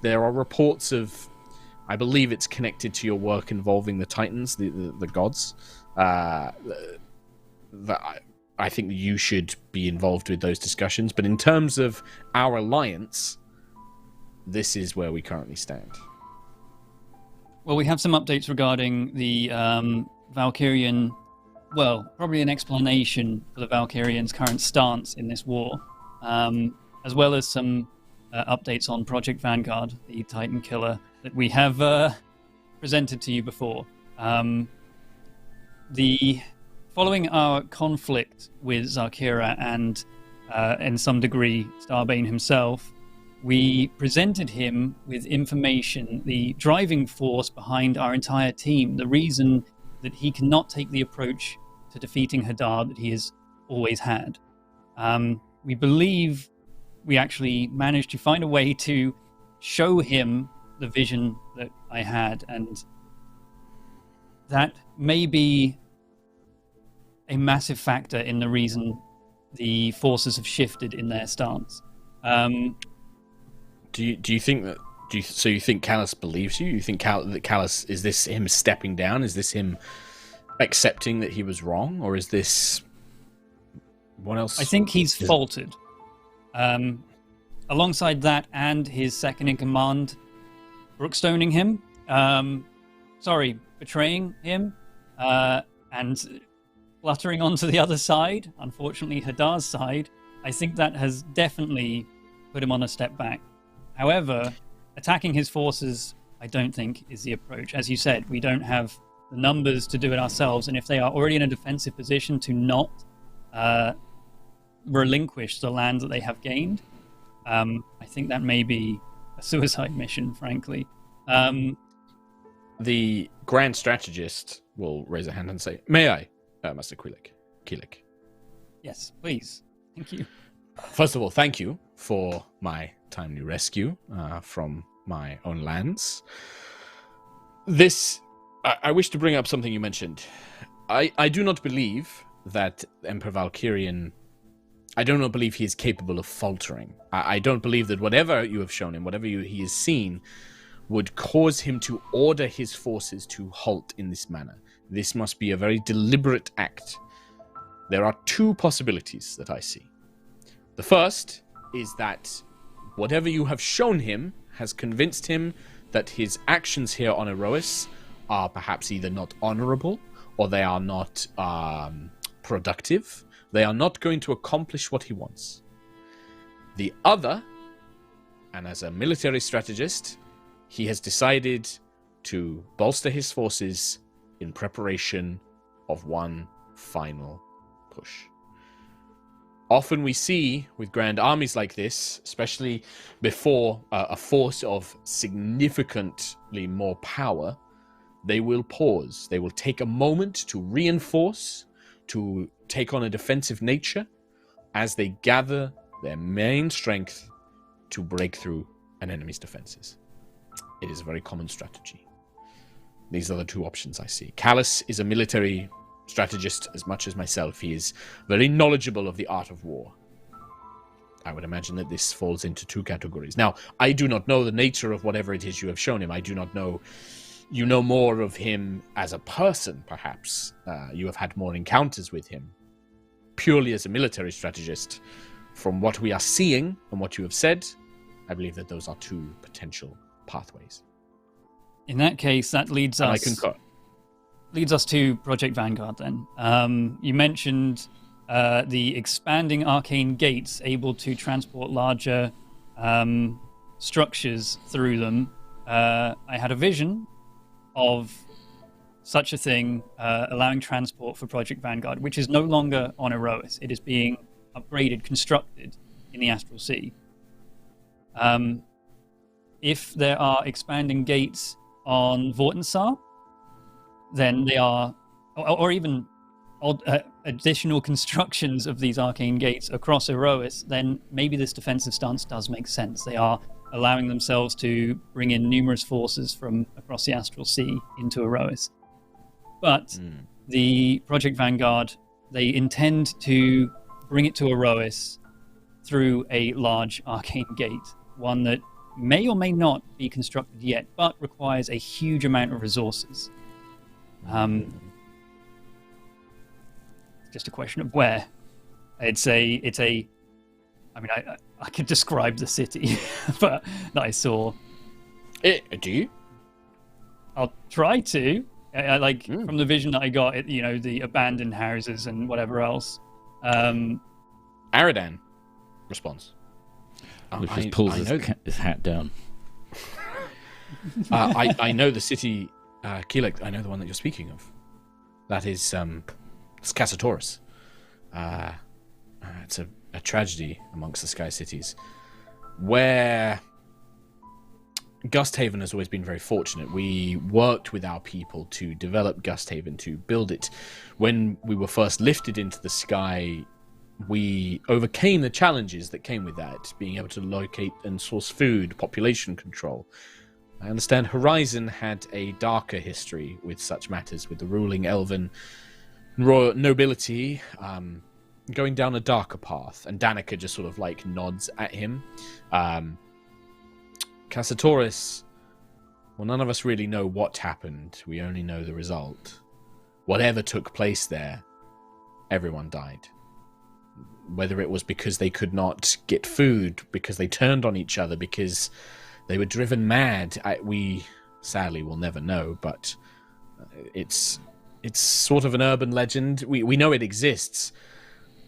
There are reports of, I believe it's connected to your work involving the Titans, the gods. That I think you should be involved with those discussions. But in terms of our alliance, this is where we currently stand. Well, we have some updates regarding the Valkyrian. Well, probably an explanation for the Valkyrians' current stance in this war, as well as some updates on Project Vanguard, the Titan killer that we have presented to you before. Following our conflict with Zarkira and, in some degree, Starbane himself, we presented him with information, the driving force behind our entire team, the reason that he cannot take the approach to defeating Hadar that he has always had. We believe we actually managed to find a way to show him the vision that I had, and that may be a massive factor in the reason the forces have shifted in their stance. Do you think that? So you think Callus believes you? You think that Callus, is this him stepping down? Is this him accepting that he was wrong, or is this what else? I think he's faltered. Alongside that, and his second in command, Brookstoning him, betraying him, and fluttering onto the other side. Unfortunately, Hadar's side. I think that has definitely put him on a step back. However, attacking his forces, I don't think, is the approach. As you said, we don't have the numbers to do it ourselves, and if they are already in a defensive position, to not relinquish the land that they have gained, I think that may be a suicide mission, frankly. The Grand Strategist will raise a hand and say, "May I, Master Keelik?" Yes, please. Thank you. First of all, thank you for my timely rescue from my own lands. I wish to bring up something you mentioned. I do not believe that Emperor Valkyrian, I do not believe he is capable of faltering. I don't believe that whatever you have shown him, he has seen, would cause him to order his forces to halt in this manner. This must be a very deliberate act. There are two possibilities that I see. The first is that whatever you have shown him has convinced him that his actions here on Aerois are perhaps either not honorable or they are not productive. They are not going to accomplish what he wants. The other, and as a military strategist, he has decided to bolster his forces in preparation of one final push. Often we see with grand armies like this, especially before a force of significantly more power, they will pause. They will take a moment to reinforce, to take on a defensive nature as they gather their main strength to break through an enemy's defenses. It is a very common strategy. These are the two options I see. Callus is a military strategist as much as myself. He is very knowledgeable of the art of war. I would imagine that this falls into two categories. Now, I do not know the nature of whatever it is you have shown him. I do not know. You know more of him as a person, perhaps. You have had more encounters with him. Purely as a military strategist, from what we are seeing and what you have said, I believe that those are two potential pathways. In that case, that leads us... I concur. Leads us to Project Vanguard then. You mentioned the expanding arcane gates able to transport larger structures through them. I had a vision of such a thing allowing transport for Project Vanguard, which is no longer on Aerois. It is being upgraded, constructed in the Astral Sea. If there are expanding gates on Vortensar, then they are, or even additional constructions of these arcane gates across Aerois, then maybe this defensive stance does make sense. They are allowing themselves to bring in numerous forces from across the Astral Sea into Aerois. But the Project Vanguard, they intend to bring it to Aerois through a large arcane gate, one that may or may not be constructed yet, but requires a huge amount of resources. Just a question of where. It's a. I mean, I could describe the city, but that I saw. Do you? I'll try to. From the vision that I got, the abandoned houses and whatever else. Aradan responds. Which just pulls his hat down. I know the city, Keelik. I know the one that you're speaking of. That is it's Cassatoris. It's a tragedy amongst the Sky Cities, where Gusthaven has always been very fortunate. We worked with our people to develop Gusthaven, to build it. When we were first lifted into the sky, we overcame the challenges that came with that, being able to locate and source food, population control. I understand Horizon had a darker history with such matters, with the ruling elven royal nobility going down a darker path, and Danica just sort of like nods at him. Cassatoris, well, none of us really know what happened. We only know the result. Whatever took place there, everyone died. Whether it was because they could not get food, because they turned on each other, because they were driven mad, we sadly will never know, but it's sort of an urban legend. We know it exists.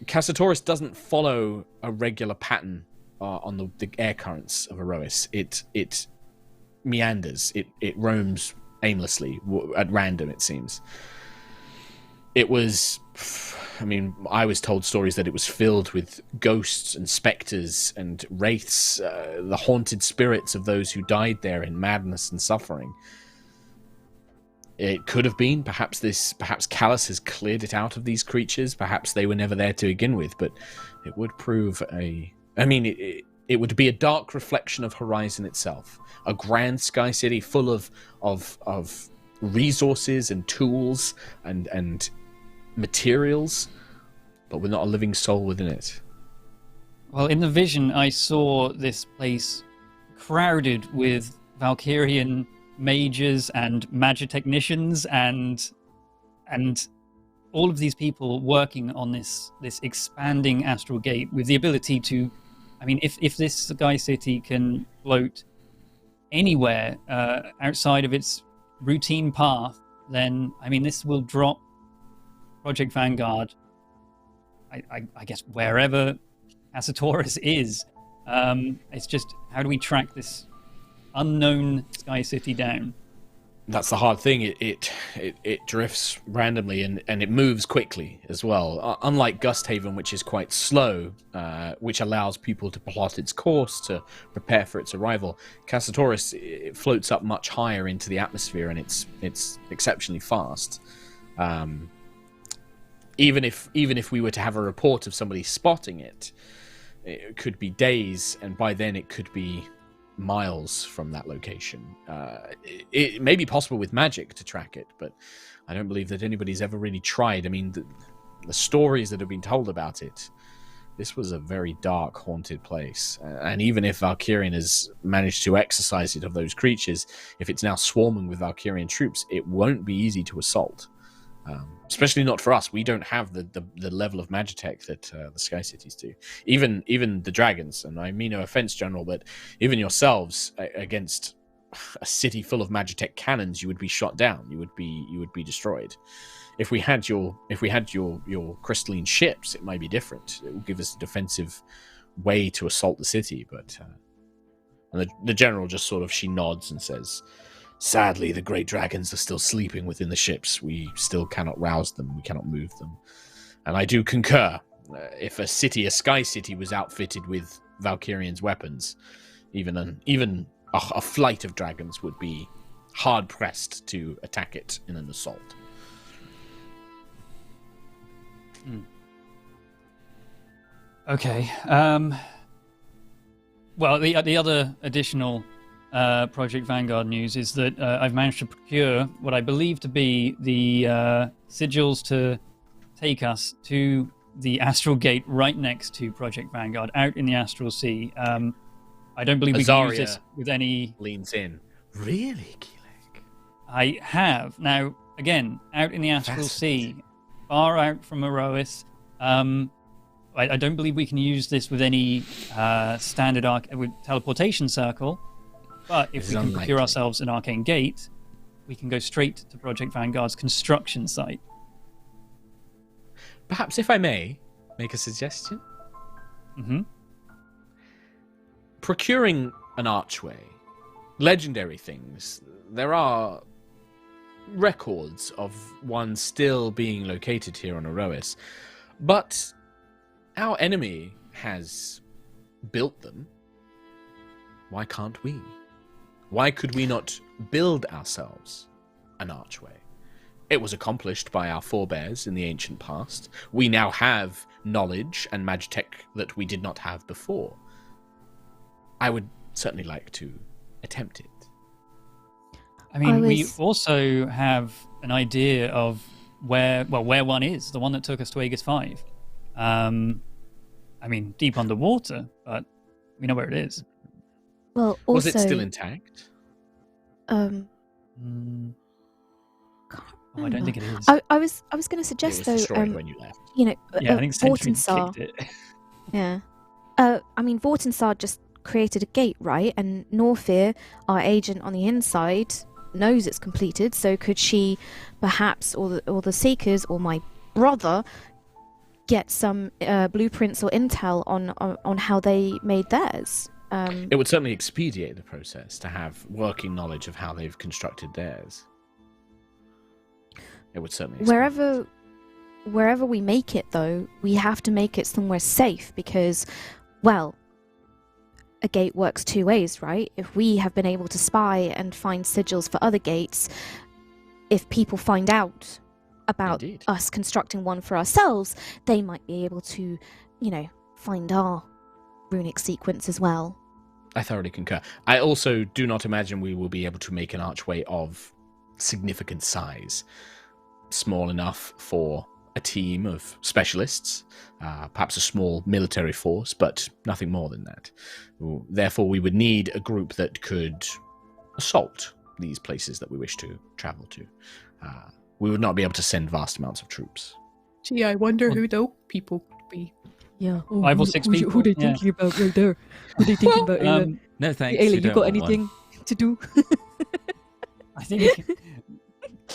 Cassatoris doesn't follow a regular pattern on the air currents of Aerois. It meanders. It roams aimlessly, at random, it seems. It was... I mean, I was told stories that it was filled with ghosts and spectres and wraiths, the haunted spirits of those who died there in madness and suffering. It could have been, perhaps Callus has cleared it out of these creatures, perhaps they were never there to begin with, but it would prove it would be a dark reflection of Horizon itself. A grand sky city full of resources and tools and materials, but with not a living soul within it. Well, in the vision, I saw this place crowded with Valkyrian mages and magitechnicians and all of these people working on this expanding astral gate with the ability to, I mean, if this Sky City can float anywhere outside of its routine path, then, I mean, this will drop Project Vanguard, I guess, wherever Cassatoris is. It's just, how do we track this unknown Sky City down? That's the hard thing. It drifts randomly and it moves quickly as well. Unlike Gusthaven, which is quite slow, which allows people to plot its course, to prepare for its arrival, Cassatoris, it floats up much higher into the atmosphere and it's exceptionally fast. Even if we were to have a report of somebody spotting it, it could be days, and by then it could be miles from that location. It may be possible with magic to track it, but I don't believe that anybody's ever really tried. I mean, the stories that have been told about it, this was a very dark, haunted place. And even if Valkyrian has managed to exorcise it of those creatures, if it's now swarming with Valkyrian troops, it won't be easy to assault. Especially not for us. We don't have the level of magitech that the Sky Cities do. Even the dragons, and I mean no offense, General, but even yourselves against a city full of magitech cannons, you would be shot down. You would be destroyed. If we had your crystalline ships, it might be different. It would give us a defensive way to assault the city. But and the General just sort of, she nods and says, "Sadly, the great dragons are still sleeping within the ships. We still cannot rouse them. We cannot move them." And I do concur. If a Sky City was outfitted with Valkyrian's weapons, even a flight of dragons would be hard-pressed to attack it in an assault. Okay. Well, the other additional Project Vanguard news is that I've managed to procure what I believe to be the sigils to take us to the Astral Gate right next to Project Vanguard, out in the Astral Sea. I don't believe we can use this with any... leans in. Really, Keelik? I have. Now, again, out in the Astral Sea, far out from Aerois. I don't believe we can use this with any standard with teleportation circle, but if we can procure ourselves an arcane gate, we can go straight to Project Vanguard's construction site. Perhaps, if I may, make a suggestion? Mm-hmm. Procuring an archway, legendary things, there are records of one still being located here on Aerois, but our enemy has built them. Why can't we? Why could we not build ourselves an archway? It was accomplished by our forebears in the ancient past. We now have knowledge and magitech that we did not have before. I would certainly like to attempt it. I mean, we also have an idea of where one is, the one that took us to Aegis 5. I mean, deep underwater, but we know where it is. Well, also, was it still intact? I don't think it is. I was going to suggest it was though, destroyed when you left. I think Vortinsar. kicked it. Yeah. I mean, Vortinsar just created a gate, right? And Norfir, our agent on the inside, knows it's completed. So could she, perhaps, or the Seekers, or my brother, get some blueprints or intel on how they made theirs? It would certainly expedite the process to have working knowledge of how they've constructed theirs. It would certainly wherever we make it, though, we have to make it somewhere safe because, well, a gate works two ways, right? If we have been able to spy and find sigils for other gates, if people find out about us constructing one for ourselves, they might be able to, find our runic sequence as well. I thoroughly concur. I also do not imagine we will be able to make an archway of significant size. Small enough for a team of specialists, perhaps a small military force, but nothing more than that. Therefore, we would need a group that could assault these places that we wish to travel to. We would not be able to send vast amounts of troops. Gee, I wonder who those people could be. Yeah. 5 or 6 people. Who are they thinking about right there? Who are they thinking about? No thanks. Ayla, you got anything to do? I think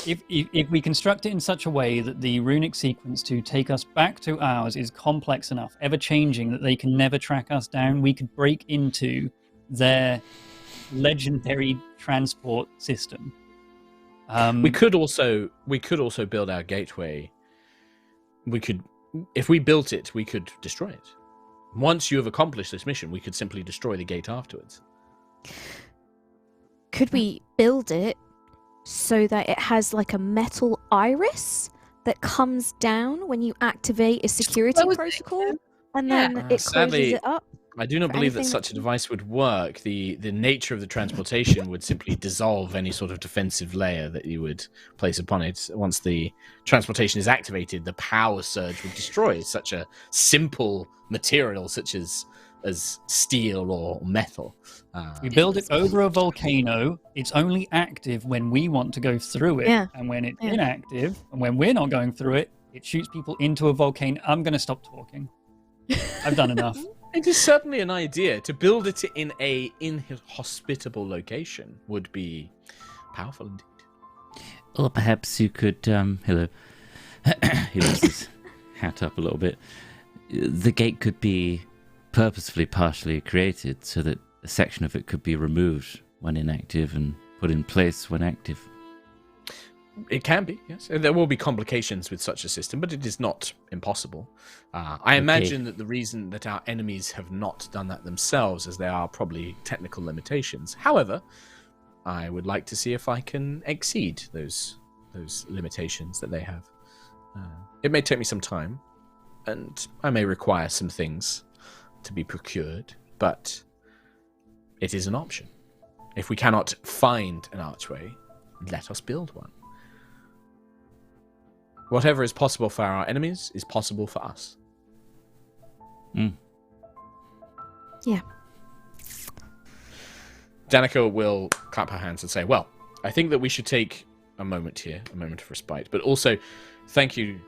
if we construct it in such a way that the runic sequence to take us back to ours is complex enough, ever-changing, that they can never track us down, we could break into their legendary transport system. We could also build our gateway. If we built it, we could destroy it. Once you have accomplished this mission, we could simply destroy the gate afterwards. Could we build it so that it has like a metal iris that comes down when you activate a security protocol, and then it closes it up? I do not believe that such a device would work. The nature of the transportation would simply dissolve any sort of defensive layer that you would place upon it. Once the transportation is activated, the power surge would destroy such a simple material such as steel or metal. We build it over a volcano. It's only active when we want to go through it. Yeah. And when it's inactive, and when we're not going through it, it shoots people into a volcano. I'm going to stop talking. I've done enough. It is certainly an idea. To build it in a inhospitable location would be powerful indeed. Or perhaps you could, hello. He lifts his hat up a little bit. The gate could be purposefully partially created so that a section of it could be removed when inactive and put in place when active. It can be, yes. There will be complications with such a system, but it is not impossible. I imagine that the reason that our enemies have not done that themselves is there are probably technical limitations. However, I would like to see if I can exceed those limitations that they have. It may take me some time, and I may require some things to be procured, but it is an option. If we cannot find an archway, let us build one. Whatever is possible for our enemies is possible for us. Yeah. Danica will clap her hands and say, well, I think that we should take a moment here, a moment of respite. But also, thank you,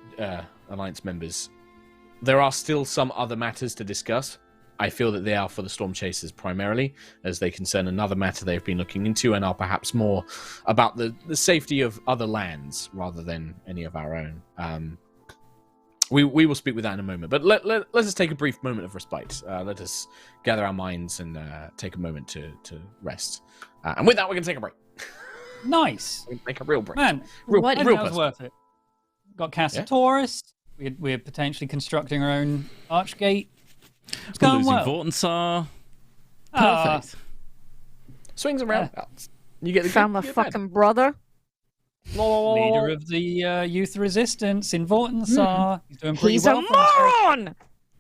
Alliance members. There are still some other matters to discuss. I feel that they are for the Storm Chasers primarily, as they concern another matter they've been looking into and are perhaps more about the safety of other lands rather than any of our own. We will speak with that in a moment, but let us take a brief moment of respite. Let us gather our minds and take a moment to rest. And with that, we're going to take a break. Nice. We make a real break. Man, real that was worth it. Got Cassatorus. Yeah. We're potentially constructing our own Archgate. It's going losing well. Vortensar. Perfect. Swings and roundabouts. You get the Found my fucking brother. Leader of the Youth Resistance in Vortensar. He's doing pretty He's well a for himself. moron!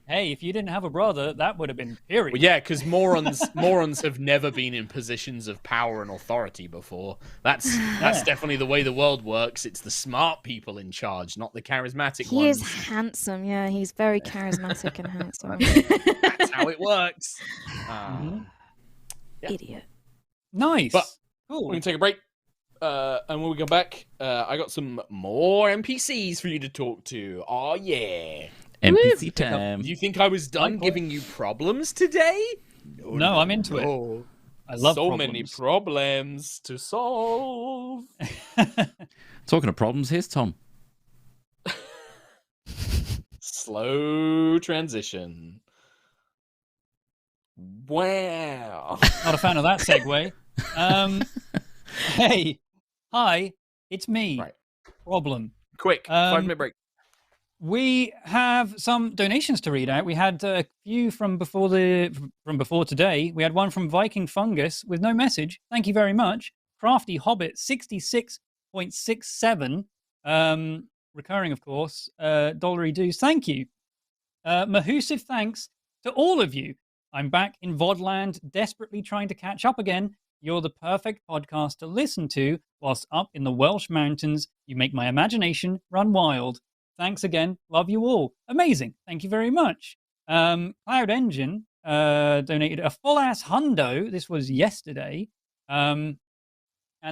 Hey, if you didn't have a brother, that would have been period. Well, yeah, because morons have never been in positions of power and authority before. That's definitely the way the world works. It's the smart people in charge, not the charismatic He ones. is handsome, yeah. He's very charismatic and handsome. That's how it works. Mm-hmm. Idiot. Nice. But cool. we're going to take a break. And when we come back, I got some more NPCs for you to talk to. Oh, yeah. NPC time. Do you think I was done giving you problems today? No, I'm into it. I love so problems. many problems to solve. Talking of problems, here's Tom. Slow transition. Wow. Not a fan of that segue. Hey, hi, it's me. Right. Problem. Quick, 5-minute break. We have some donations to read out. We had a few from before today. We had one from Viking Fungus with no message. Thank you very much. Crafty Hobbit 66.67. Recurring, of course. Dollary dues. Thank you. Mahusive thanks to all of you. I'm back in Vodland, desperately trying to catch up again. You're the perfect podcast to listen to whilst up in the Welsh mountains. You make my imagination run wild. Thanks again. Love you all. Amazing. Thank you very much. Cloud Engine donated a full-ass hundo. This was yesterday. And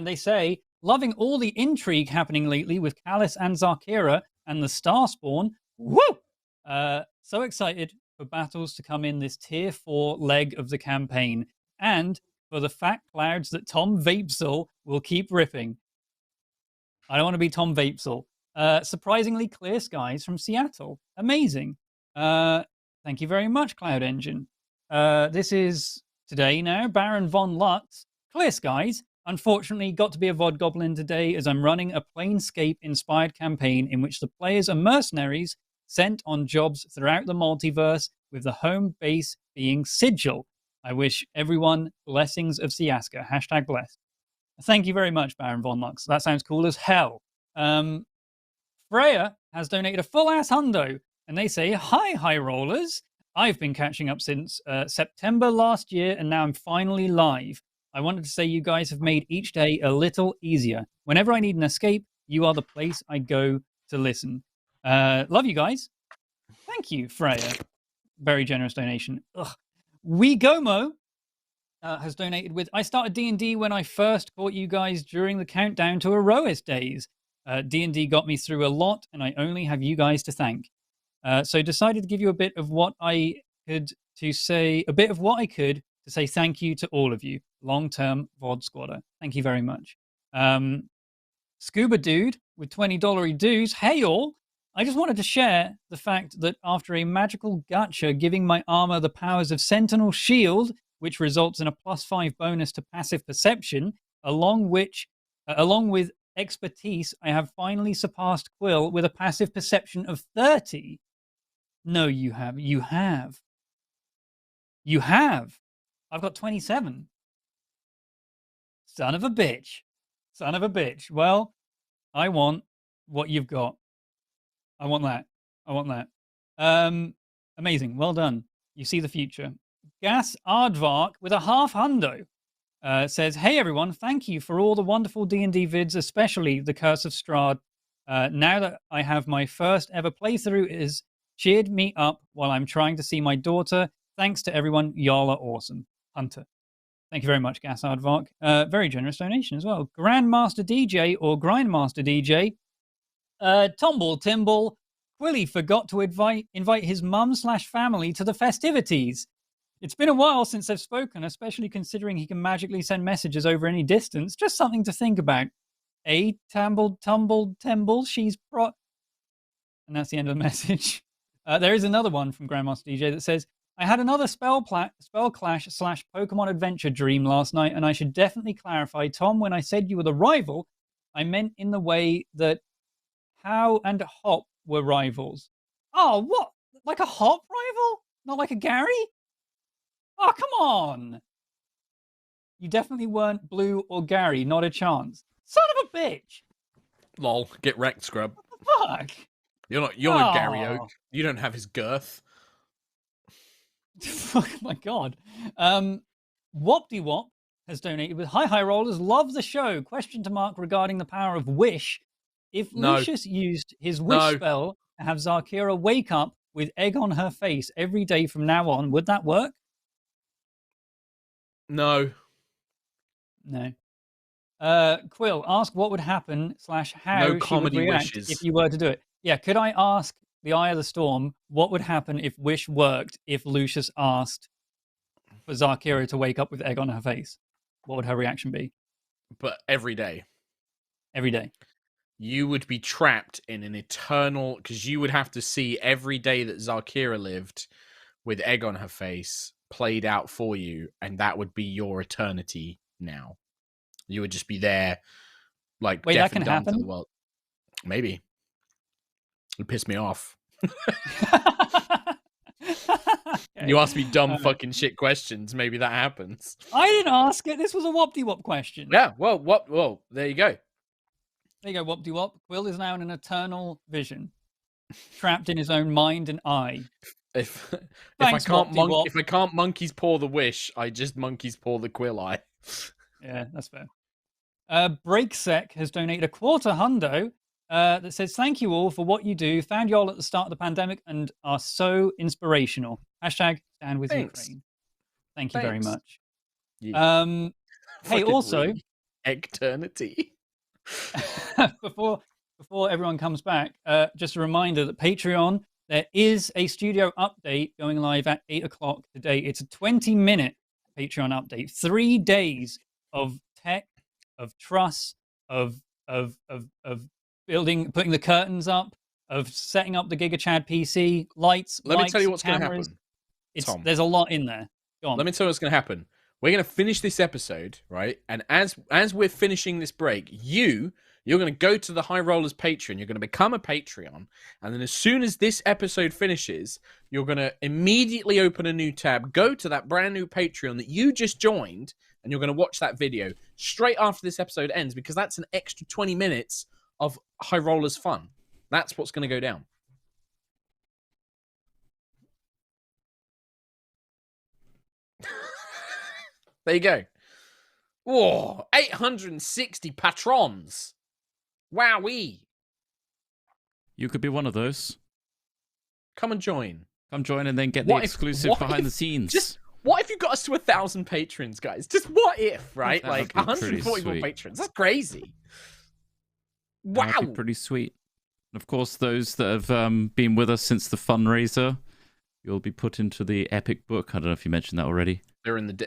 they say, loving all the intrigue happening lately with Callus and Zarkira and the Starspawn. Woo! So excited for battles to come in this tier 4 leg of the campaign. And for the fat clouds that Tom Vapesel will keep ripping. I don't want to be Tom Vapesel. Surprisingly clear skies from Seattle. Amazing. Thank you very much, Cloud Engine. This is today now. Baron Von Lutz. Clear skies. Unfortunately, got to be a VOD Goblin today as I'm running a Planescape-inspired campaign in which the players are mercenaries sent on jobs throughout the multiverse with the home base being Sigil. I wish everyone blessings of Siaska. # blessed. Thank you very much, Baron Von Lux. That sounds cool as hell. Freya has donated a full-ass hundo, and they say, hi, high rollers. I've been catching up since September last year, and now I'm finally live. I wanted to say you guys have made each day a little easier. Whenever I need an escape, you are the place I go to listen. Love you guys. Thank you, Freya. Very generous donation. WeGomo has donated with, I started D&D when I first caught you guys during the countdown to Aerois days. D&D got me through a lot, and I only have you guys to thank. So decided to give you a bit of what I could to say thank you to all of you. Long-term VOD squatter. Thank you very much. Scuba Dude with $20 dues. Hey all. I just wanted to share the fact that after a magical gacha giving my armor the powers of Sentinel Shield, which results in a +5 bonus to passive perception, along with expertise, I have finally surpassed Quill with a passive perception of 30. No, you have. You have. You have. I've got 27. Son of a bitch. Son of a bitch. Well, I want what you've got. I want that. I want that. Amazing. Well done. You see the future. Gas Aardvark with a half hundo says, "Hey everyone, thank you for all the wonderful D&D vids, especially the Curse of Strahd. Now that I have my first ever playthrough, it has cheered me up while I'm trying to see my daughter. Thanks to everyone. Y'all are awesome. Hunter." Thank you very much, Gas Aardvark. Very generous donation as well. Grandmaster DJ or Grindmaster DJ. Tumble Timble. Quilly forgot to invite his mum/family to the festivities. It's been a while since they've spoken, especially considering he can magically send messages over any distance. Just something to think about. Tumble, she's And that's the end of the message. There is another one from Grandmaster DJ that says, "I had another spell clash / Pokemon adventure dream last night, and I should definitely clarify, Tom, when I said you were the rival, I meant in the way that How and Hop were rivals." Oh, what? Like a Hop rival? Not like a Gary? Oh, come on. You definitely weren't Blue or Gary, not a chance. Son of a bitch. Lol, get wrecked, scrub. What the fuck? You're not Gary Oak. You don't have his girth. Oh my god. Wopty Wop has donated with, "Hi rollers, love the show. Question to Mark regarding the power of wish. If Lucius used his wish spell to have Zarkira wake up with egg on her face every day from now on, would that work?" No. Quill, ask what would happen / how she would react if you were to do it. Yeah, could I ask the Eye of the Storm what would happen if wish worked if Lucius asked for Zarkira to wake up with egg on her face? What would her reaction be? But every day. Every day. You would be trapped in an eternal... Because you would have to see every day that Zarkira lived with egg on her face played out for you, and that would be your eternity now. You would just be there, like, wait, deaf that can and dumb happen? to the world. Maybe. It pissed me off. You ask me dumb fucking shit questions, maybe that happens. I didn't ask it. This was a Wopty Wop question. Yeah, well, there you go. There you go, Wopty Wop. Quill is now in an eternal vision, trapped in his own mind and eye. If Thanks, if I can't monkey's paw the wish, I just monkey's paw the quill eye. Yeah, that's fair. Breaksec has donated a quarter hundo that says, "Thank you all for what you do. Found y'all at the start of the pandemic and are so inspirational. Hashtag stand with Ukraine." Thank you very much. Yeah. Hey, also, eternity. before everyone comes back, just a reminder that Patreon, there is a studio update going live at 8 o'clock today. It's a 20-minute Patreon update. 3 days of tech, of truss, of building, putting the curtains up, of setting up the GigaChad PC, lights. Let me tell you what's going to cameras. happen. Tom, there's a lot in there. Go on. Let me tell you what's going to happen. We're going to finish this episode, right? And as we're finishing this break, you're going to go to the High Rollers Patreon. You're going to become a Patreon. And then as soon as this episode finishes, you're going to immediately open a new tab, go to that brand new Patreon that you just joined, and you're going to watch that video straight after this episode ends, because that's an extra 20 minutes of High Rollers fun. That's what's going to go down. There you go. Whoa, 860 patrons. Wowee. You could be one of those. Come and join. Come join and then get the exclusive behind the scenes. What if you got us to 1,000 patrons, guys? Just what if, right? That like would be 144 patrons. That's crazy. Wow. That would be pretty sweet. And of course, those that have been with us since the fundraiser, you'll be put into the epic book. I don't know if you mentioned that already. They're in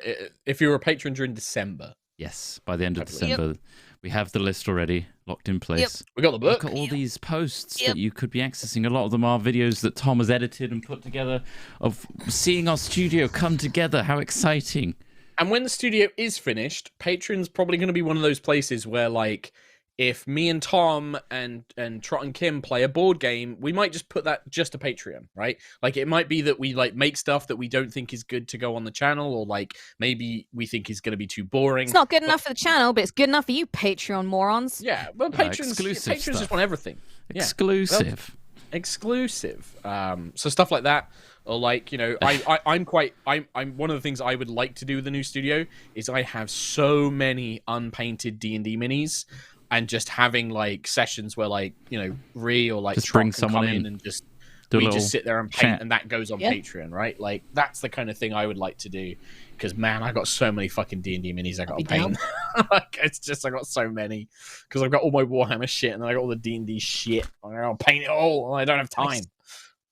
if you're a patron during December. Yes, by the end of December. We have the list already locked in place. We got the book. Look at all these posts that you could be accessing. A lot of them are videos that Tom has edited and put together of seeing our studio come together. How exciting. And when the studio is finished, Patreon's probably going to be one of those places where, like, if me and Tom and Trot and Kim play a board game, we might just put that just to Patreon, right? Like, it might be that we, like, make stuff that we don't think is good to go on the channel, or, like, maybe we think is going to be too boring. It's not good enough for the channel, but it's good enough for you Patreon morons. Yeah, well, patrons exclusive just want everything. Exclusive. exclusive. So stuff like that, or like, you know, I'm one of the things I would like to do with the new studio is I have so many unpainted D&D minis, and just having like sessions where like, you know, Ree or like Just Scott bring can someone come in, and just do a we little just sit there and paint, chat. and that goes on Yeah. Patreon, right? Like that's the kind of thing I would like to do, because man, I got so many fucking D&D minis I got to I'd be down. paint. Like, it's just I got so many, because I've got all my Warhammer shit, and then I got all the D&D shit. I gotta paint it all, and I don't have time.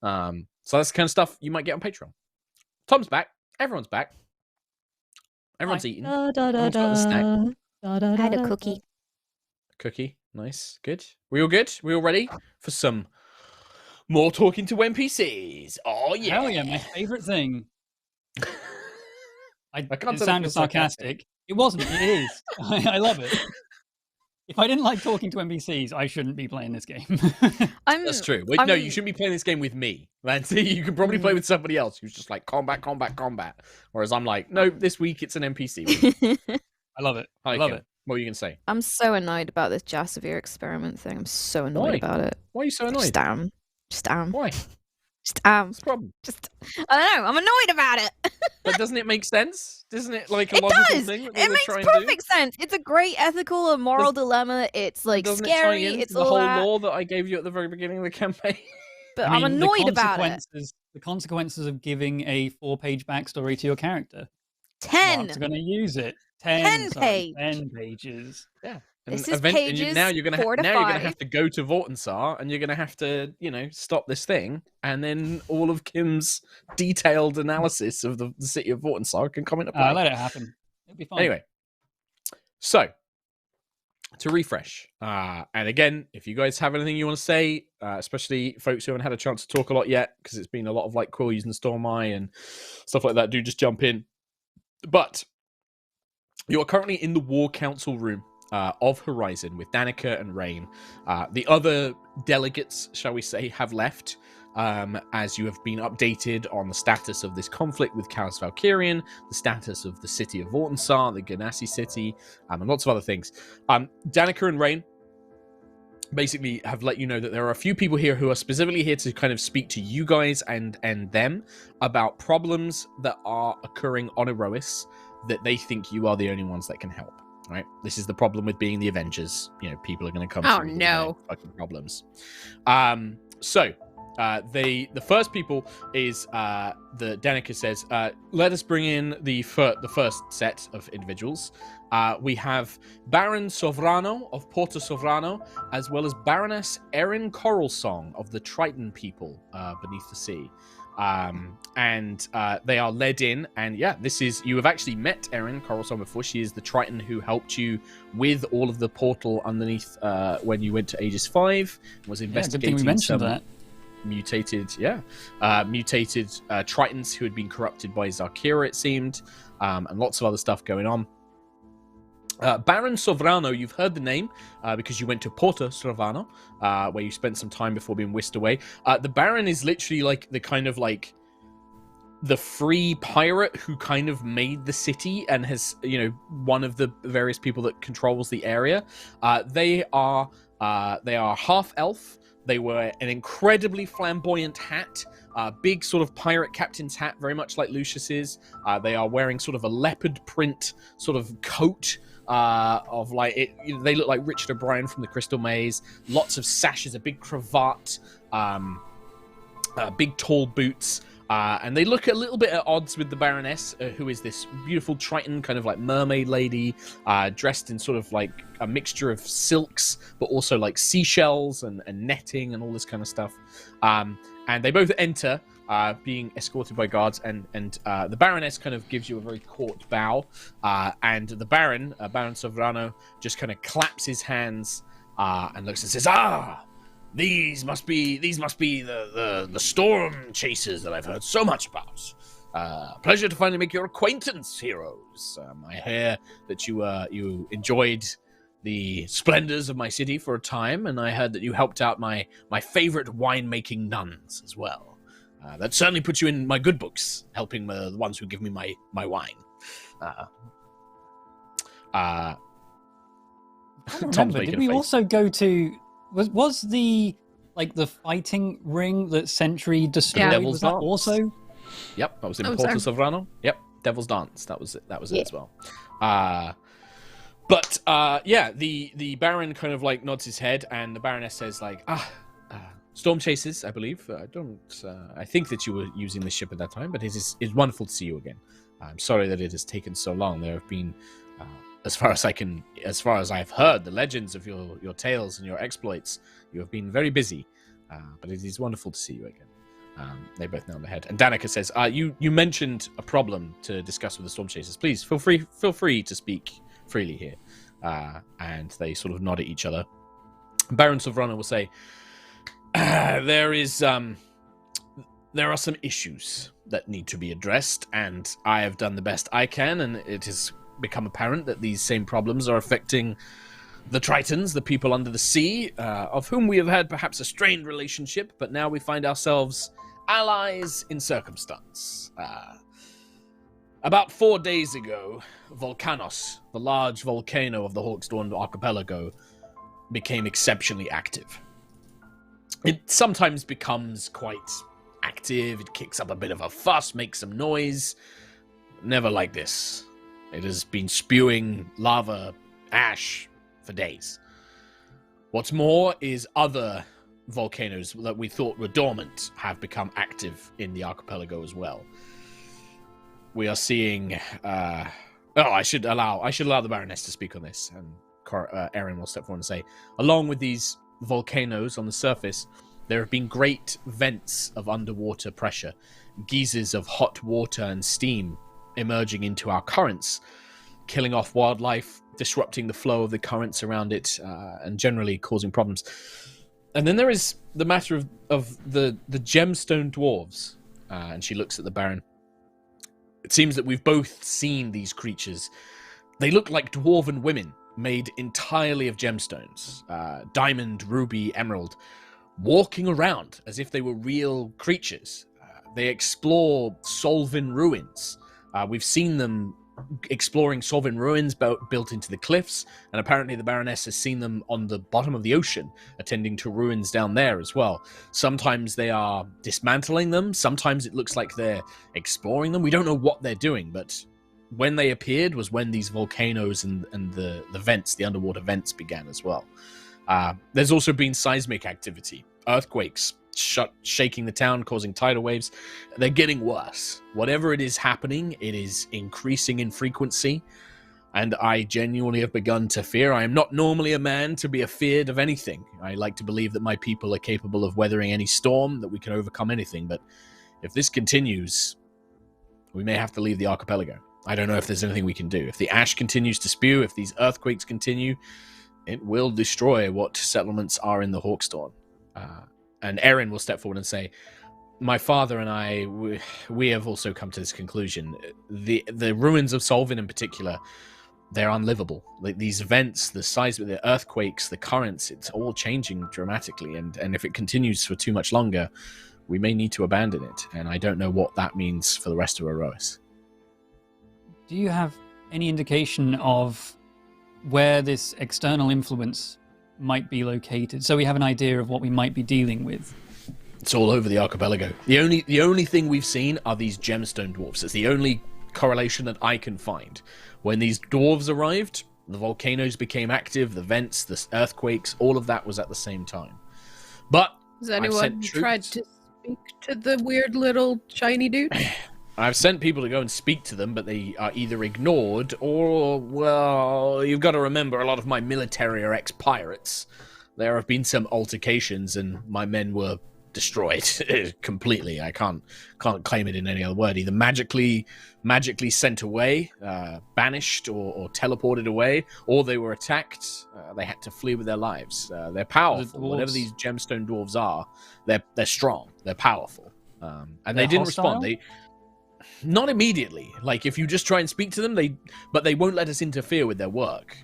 Nice. So that's the kind of stuff you might get on Patreon. Tom's back. Everyone's back. Everyone's eating. Da, da, da, Everyone's got the snack. da, da, I had da, a da. cookie. Cookie. Nice. Good. We all good? We all ready for some more talking to NPCs? Oh, yeah. Hell yeah, my favorite thing. I can't It tell if sounded you're sarcastic. sarcastic. It wasn't. It is. I love it. If I didn't like talking to NPCs, I shouldn't be playing this game. That's true. Wait, no, you shouldn't be playing this game with me. You can probably play with somebody else who's just like combat. Whereas I'm like, no, this week it's an NPC. I love it. Hi, I love Kim. it. What are you going to say? I'm so annoyed about this Jasavir experiment thing. I'm so annoyed Why? about it. Why are you so annoyed? Just am. Just am. Why? Just am. What's the problem? Just I don't know. I'm annoyed about it. But doesn't it make sense? Isn't it like a It logical does. thing? It That makes try and do? perfect sense. It's a great ethical and moral dilemma. It's like Doesn't scary. it tie into It's the all whole that. law that I gave you at the very beginning of the campaign? But I I'm mean, annoyed about it. The consequences of giving a 4-page backstory to your character. 10. Mark's going to use it. 10 pages. Yeah. This is pages now you're gonna 4 to now you're gonna 5. have to go to Vortensar, and you're gonna have to, you know, stop this thing, and then all of Kim's detailed analysis of the city of Vortensar can come into play. Let it happen. It'll be fine. Anyway, so to refresh, and again, if you guys have anything you want to say, especially folks who haven't had a chance to talk a lot yet, because it's been a lot of like Quill using Stormeye and stuff like that, do just jump in. But you are currently in the War Council room of Horizon with Danica and Rain. The other delegates, shall we say, have left, as you have been updated on the status of this conflict with Chaos Valkyrian, the status of the city of Vortensar, the Ganassi city, and lots of other things. Danica and Rain basically have let you know that there are a few people here who are specifically here to kind of speak to you guys and them about problems that are occurring on Aerois that they think you are the only ones that can help. Right, this is the problem with being the Avengers. You know, people are going to come. Oh, through with no. their fucking problems. So the first people is the Danica says, let us bring in the first set of individuals. We have Baron Sovrano of Porto Sovrano, as well as Baroness Erin Coralsong of the Triton people beneath the sea. And they are led in, and yeah, you have actually met Erin Coralsong before. She is the Triton who helped you with all of the portal underneath when you went to Aegis 5, was investigating we mentioned some that. mutated Tritons who had been corrupted by Zarkira, it seemed, and lots of other stuff going on. Baron Sovrano, you've heard the name because you went to Porto Sovrano, where you spent some time before being whisked away. The Baron is literally like the kind of like the free pirate who kind of made the city and has, you know, one of the various people that controls the area. They are half elf. They wear an incredibly flamboyant hat, big sort of pirate captain's hat, very much like Lucius's. They are wearing sort of a leopard print sort of coat. Of like it, you know, they look like Richard O'Brien from the Crystal Maze. Lots of sashes, a big cravat, big tall boots, and they look a little bit at odds with the Baroness, who is this beautiful Triton, kind of like mermaid lady, dressed in sort of like a mixture of silks, but also like seashells and netting and all this kind of stuff. And they both enter. Being escorted by guards, and the Baroness kind of gives you a very court bow, and the Baron Sovrano, just kind of claps his hands and looks and says, these must be the storm chasers that I've heard so much about. Pleasure to finally make your acquaintance, heroes. I hear that you enjoyed the splendors of my city for a time, and I heard that you helped out my favorite winemaking nuns as well. That certainly puts you in my good books, helping the ones who give me my wine. I don't remember. Did we also go to... Was the like the fighting ring that Sentry destroyed? Devil's Was that Dance. also? Yep, that was in Oh, Porto sorry. Sovrano. Yep, Devil's Dance. That was it. That was Yeah. it as well. Yeah, the Baron kind of like nods his head, and the Baroness says like, Storm Chasers, I believe. I think that you were using the ship at that time, but it's wonderful to see you again. I'm sorry that it has taken so long. There have been, as far as I've heard, the legends of your tales and your exploits. You have been very busy, but it is wonderful to see you again. They both nod their head, and Danica says, "You mentioned a problem to discuss with the Storm Chasers. Please feel free to speak freely here." And they sort of nod at each other. Baron Sovrano will say, "There are some issues that need to be addressed, and I have done the best I can, and it has become apparent that these same problems are affecting the Tritons, the people under the sea, of whom we have had perhaps a strained relationship, but now we find ourselves allies in circumstance. About 4 days ago, Volcanos, the large volcano of the Hawksdawn archipelago, became exceptionally active. It sometimes becomes quite active, it kicks up a bit of a fuss, makes some noise. Never like this. It has been spewing lava, ash, for days. What's more is other volcanoes that we thought were dormant have become active in the archipelago as well. We are seeing... I should allow the Baroness to speak on this, and Erin will step forward and say, along with these volcanoes on the surface, there have been great vents of underwater pressure, geysers of hot water and steam emerging into our currents, killing off wildlife, disrupting the flow of the currents around it, and generally causing problems. And then there is the matter of the gemstone dwarves, and she looks at the Baron. It seems that we've both seen these creatures. They look like dwarven women, made entirely of gemstones, diamond, ruby, emerald, walking around as if they were real creatures. They explore Solvin ruins. We've seen them exploring Solvin ruins built into the cliffs, and apparently the Baroness has seen them on the bottom of the ocean, attending to ruins down there as well. Sometimes they are dismantling them, sometimes it looks like they're exploring them. We don't know what they're doing, but when they appeared was when these volcanoes and the vents, the underwater vents, began as well. There's also been seismic activity, earthquakes, shaking the town, causing tidal waves. They're getting worse. Whatever it is happening, it is increasing in frequency, and I genuinely have begun to fear. I am not normally a man to be afeared of anything. I like to believe that my people are capable of weathering any storm, that we can overcome anything, but if this continues, we may have to leave the archipelago. I don't know if there's anything we can do. If the ash continues to spew, if these earthquakes continue, it will destroy what settlements are in the Hawksdawn. And Erin will step forward and say, my father and I, we have also come to this conclusion. The ruins of Solvin in particular, they're unlivable. Like these events, the size of the earthquakes, the currents, it's all changing dramatically. And if it continues for too much longer, we may need to abandon it. And I don't know what that means for the rest of Aerois. Do you have any indication of where this external influence might be located, so we have an idea of what we might be dealing with? It's all over the archipelago. The only thing we've seen are these gemstone dwarfs. It's the only correlation that I can find. When these dwarves arrived, the volcanoes became active, the vents, the earthquakes, all of that was at the same time. But has anyone tried to speak to the weird little shiny dude? I've sent people to go and speak to them, but they are either ignored or, well, you've got to remember, a lot of my military are ex-pirates. There have been some altercations, and my men were destroyed completely. I can't claim it in any other word. Either magically sent away, banished, or teleported away, or they were attacked. They had to flee with their lives. They're powerful. Whatever these gemstone dwarves are, they're strong. They're powerful. And they didn't respond. Not immediately. Like, if you just try and speak to them, they won't let us interfere with their work.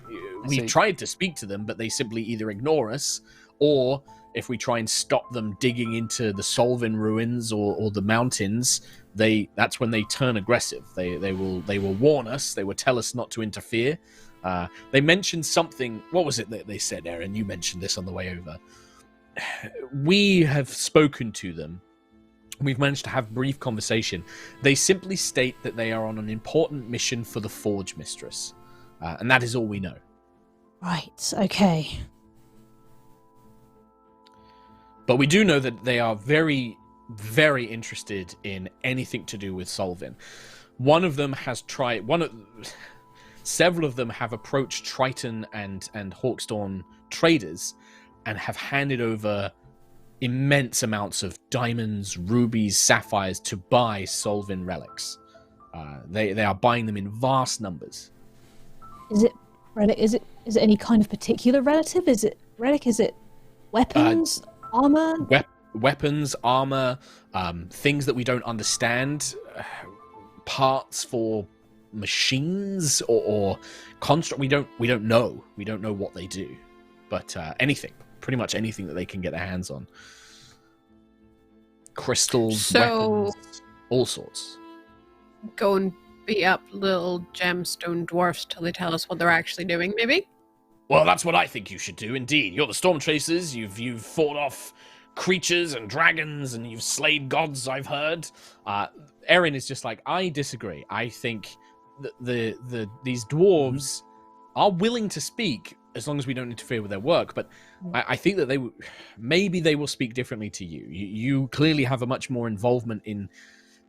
We tried to speak to them, but they simply either ignore us, or if we try and stop them digging into the Solvin ruins or the mountains, that's when they turn aggressive. They will warn us. They will tell us not to interfere. They mentioned something. What was it that they said, Erin? You mentioned this on the way over. we have spoken to them. We've managed to have brief conversation. They simply state that they are on an important mission for the Forge Mistress. And that is all we know. Right, okay. But we do know that they are very, very interested in anything to do with Solvin. One of them has tried... Several of them have approached Triton and Hawksdawn traders and have handed over immense amounts of diamonds, rubies, sapphires to buy Solvin relics. They are buying them in vast numbers. Is it any kind of particular relative? Is it relic? Is it weapons, armor? Weapons, armor, things that we don't understand, parts for machines or construct. We don't know. We don't know what they do, but anything. Pretty much anything that they can get their hands on. Crystals, weapons, all sorts. Go and beat up little gemstone dwarfs till they tell us what they're actually doing, maybe? Well, that's what I think you should do, indeed. You're the Storm Chasers. You've fought off creatures and dragons, and you've slayed gods, I've heard. Erin is just like, I disagree. I think these dwarves are willing to speak as long as we don't interfere with their work, but I think that maybe they will speak differently to you. You clearly have a much more involvement in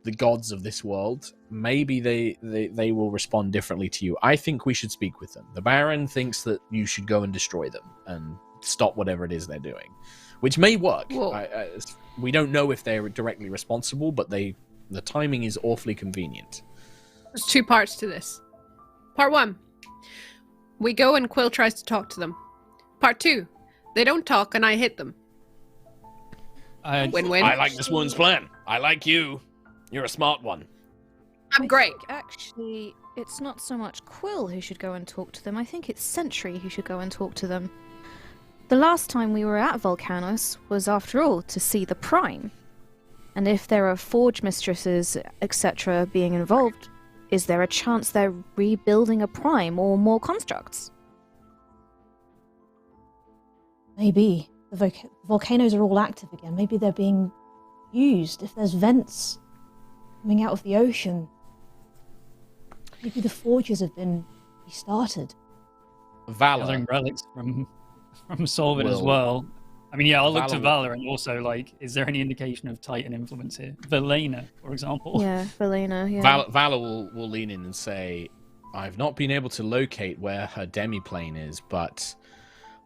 the gods of this world. Maybe they will respond differently to you. I think we should speak with them. The Baron thinks that you should go and destroy them and stop whatever it is they're doing, which may work. We don't know if they're directly responsible, but the timing is awfully convenient. There's 2 parts to this. Part 1. We go and Quill tries to talk to them. Part 2. They don't talk and I hit them. Win-win. I like this woman's plan. I like you. You're a smart one. I'm great. I think actually, it's not so much Quill who should go and talk to them. I think it's Sentry who should go and talk to them. The last time we were at Volcanus was, after all, to see the Prime. And if there are Forge Mistresses, etc. being involved, is there a chance they're rebuilding a Prime or more constructs? Maybe. The volcanoes are all active again. Maybe they're being used. If there's vents coming out of the ocean, maybe the forges have been restarted. Valor. Gathering relics from Solvin as well. I mean, yeah, I'll look to Valor and also, like, is there any indication of Titan influence here? Velena, for example. Yeah, Velena, yeah. Valor will lean in and say, I've not been able to locate where her demiplane is, but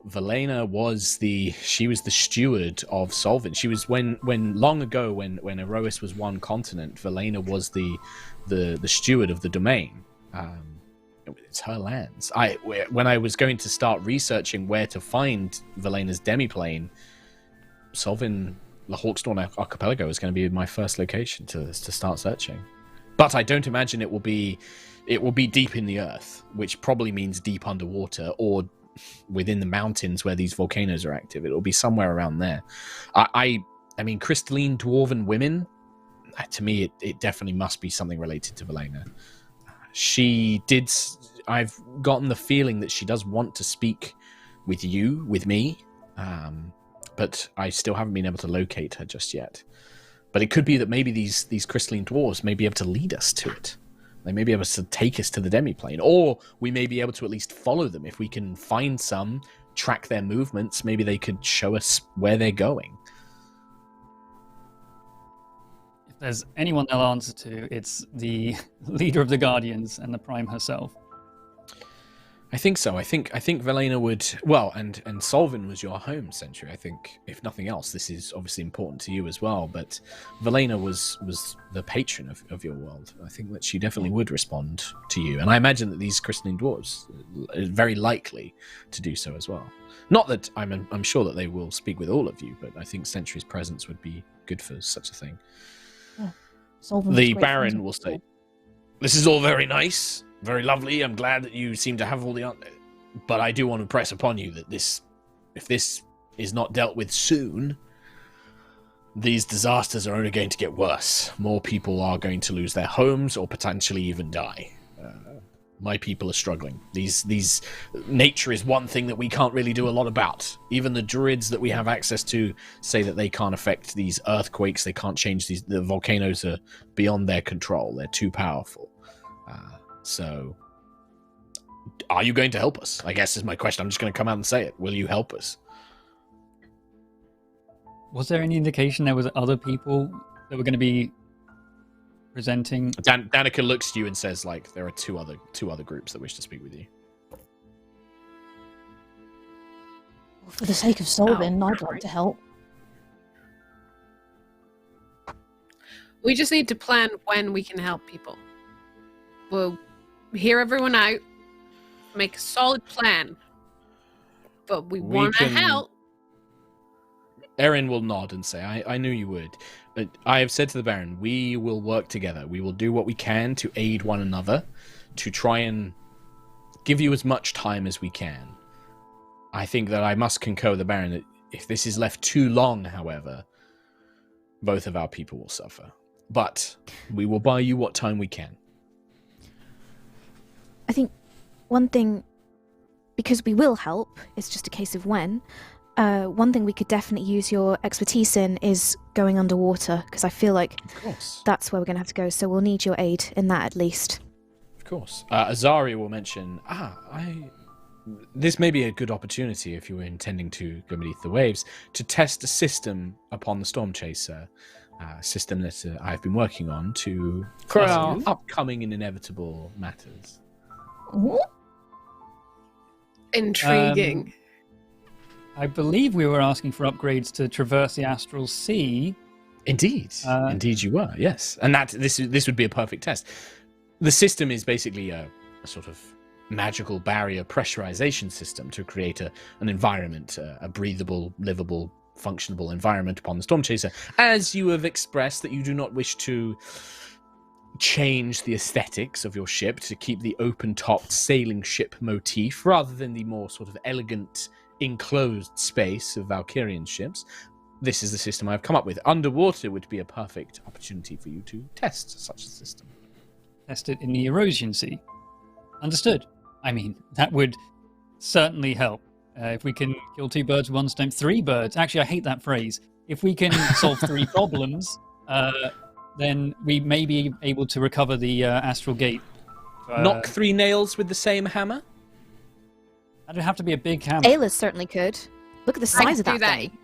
Velena was the steward of Solvin. She was when long ago when Aerois was one continent, Velena was the steward of the domain. It's her lands. When I was going to start researching where to find Velena's demiplane, Solvin, the Hawksdawn Archipelago is going to be my first location to start searching. But I don't imagine it will be deep in the earth, which probably means deep underwater or within the mountains where these volcanoes are active. It'll be somewhere around there. I mean, crystalline dwarven women, to me, it definitely must be something related to Velena. I've gotten the feeling that she does want to speak with me, but I still haven't been able to locate her just yet. But it could be that maybe these crystalline dwarves may be able to lead us to it. They may be able to take us to the demiplane, or we may be able to at least follow them. If we can find some, track their movements, maybe they could show us where they're going. If there's anyone they'll answer to, it's the leader of the Guardians and the Prime herself. I think so. I think Velena would... Well, and Solvin was your home, Sentry. I think, if nothing else, this is obviously important to you as well, but Velena was the patron of your world. I think that she definitely would respond to you, and I imagine that these crystalline dwarves are very likely to do so as well. Not that I'm sure that they will speak with all of you, but I think Sentry's presence would be good for such a thing. Yeah. The Baron will say, "This is all very nice. Very lovely. I'm glad that you seem to have all the answers. But I do want to press upon you that if this is not dealt with soon, these disasters are only going to get worse. More people are going to lose their homes or potentially even die. my people are struggling. These nature is one thing that we can't really do a lot about. Even the druids that we have access to say that they can't affect these earthquakes. They can't change these. The volcanoes are beyond their control. They're too powerful. So, are you going to help us? I guess is my question. I'm just going to come out and say it. Will you help us? Was there any indication there was other people that were going to be presenting? Danica looks at you and says, like, there are two other groups that wish to speak with you. Well, for the sake of Solvin, I'd like to help. We just need to plan when we can help people. We'll hear everyone out, make a solid plan, but we want to help. Erin will nod and say, I knew you would. But I have said to the Baron, we will work together. We will do what we can to aid one another, to try and give you as much time as we can. I think that I must concur with the Baron that if this is left too long, however, both of our people will suffer. But we will buy you what time we can. I think one thing, because we will help, it's just a case of when. One thing we could definitely use your expertise in is going underwater, because I feel like that's where we're going to have to go, so we'll need your aid in that at least. Of course. Azari will mention, this may be a good opportunity if you were intending to go beneath the waves, to test a system upon the Storm Chaser, system that I've been working on for our upcoming and inevitable matters. Intriguing. I believe we were asking for upgrades to traverse the astral sea. Indeed, indeed you were. Yes, and this would be a perfect test. The system is basically a sort of magical barrier pressurization system to create an environment, a breathable, livable, functionable environment upon the Storm Chaser. As you have expressed that you do not wish to change the aesthetics of your ship to keep the open-topped sailing ship motif rather than the more sort of elegant enclosed space of Valkyrian ships. This is the system I've come up with. Underwater would be a perfect opportunity for you to test such a system. Test it in the Erosion Sea. Understood. I mean, that would certainly help. If we can kill two birds with one stone, three birds. Actually, I hate that phrase. If we can solve three problems, then we may be able to recover the astral gate. Knock three nails with the same hammer? That'd have to be a big hammer. Ayla certainly could. Look at the size of that thing.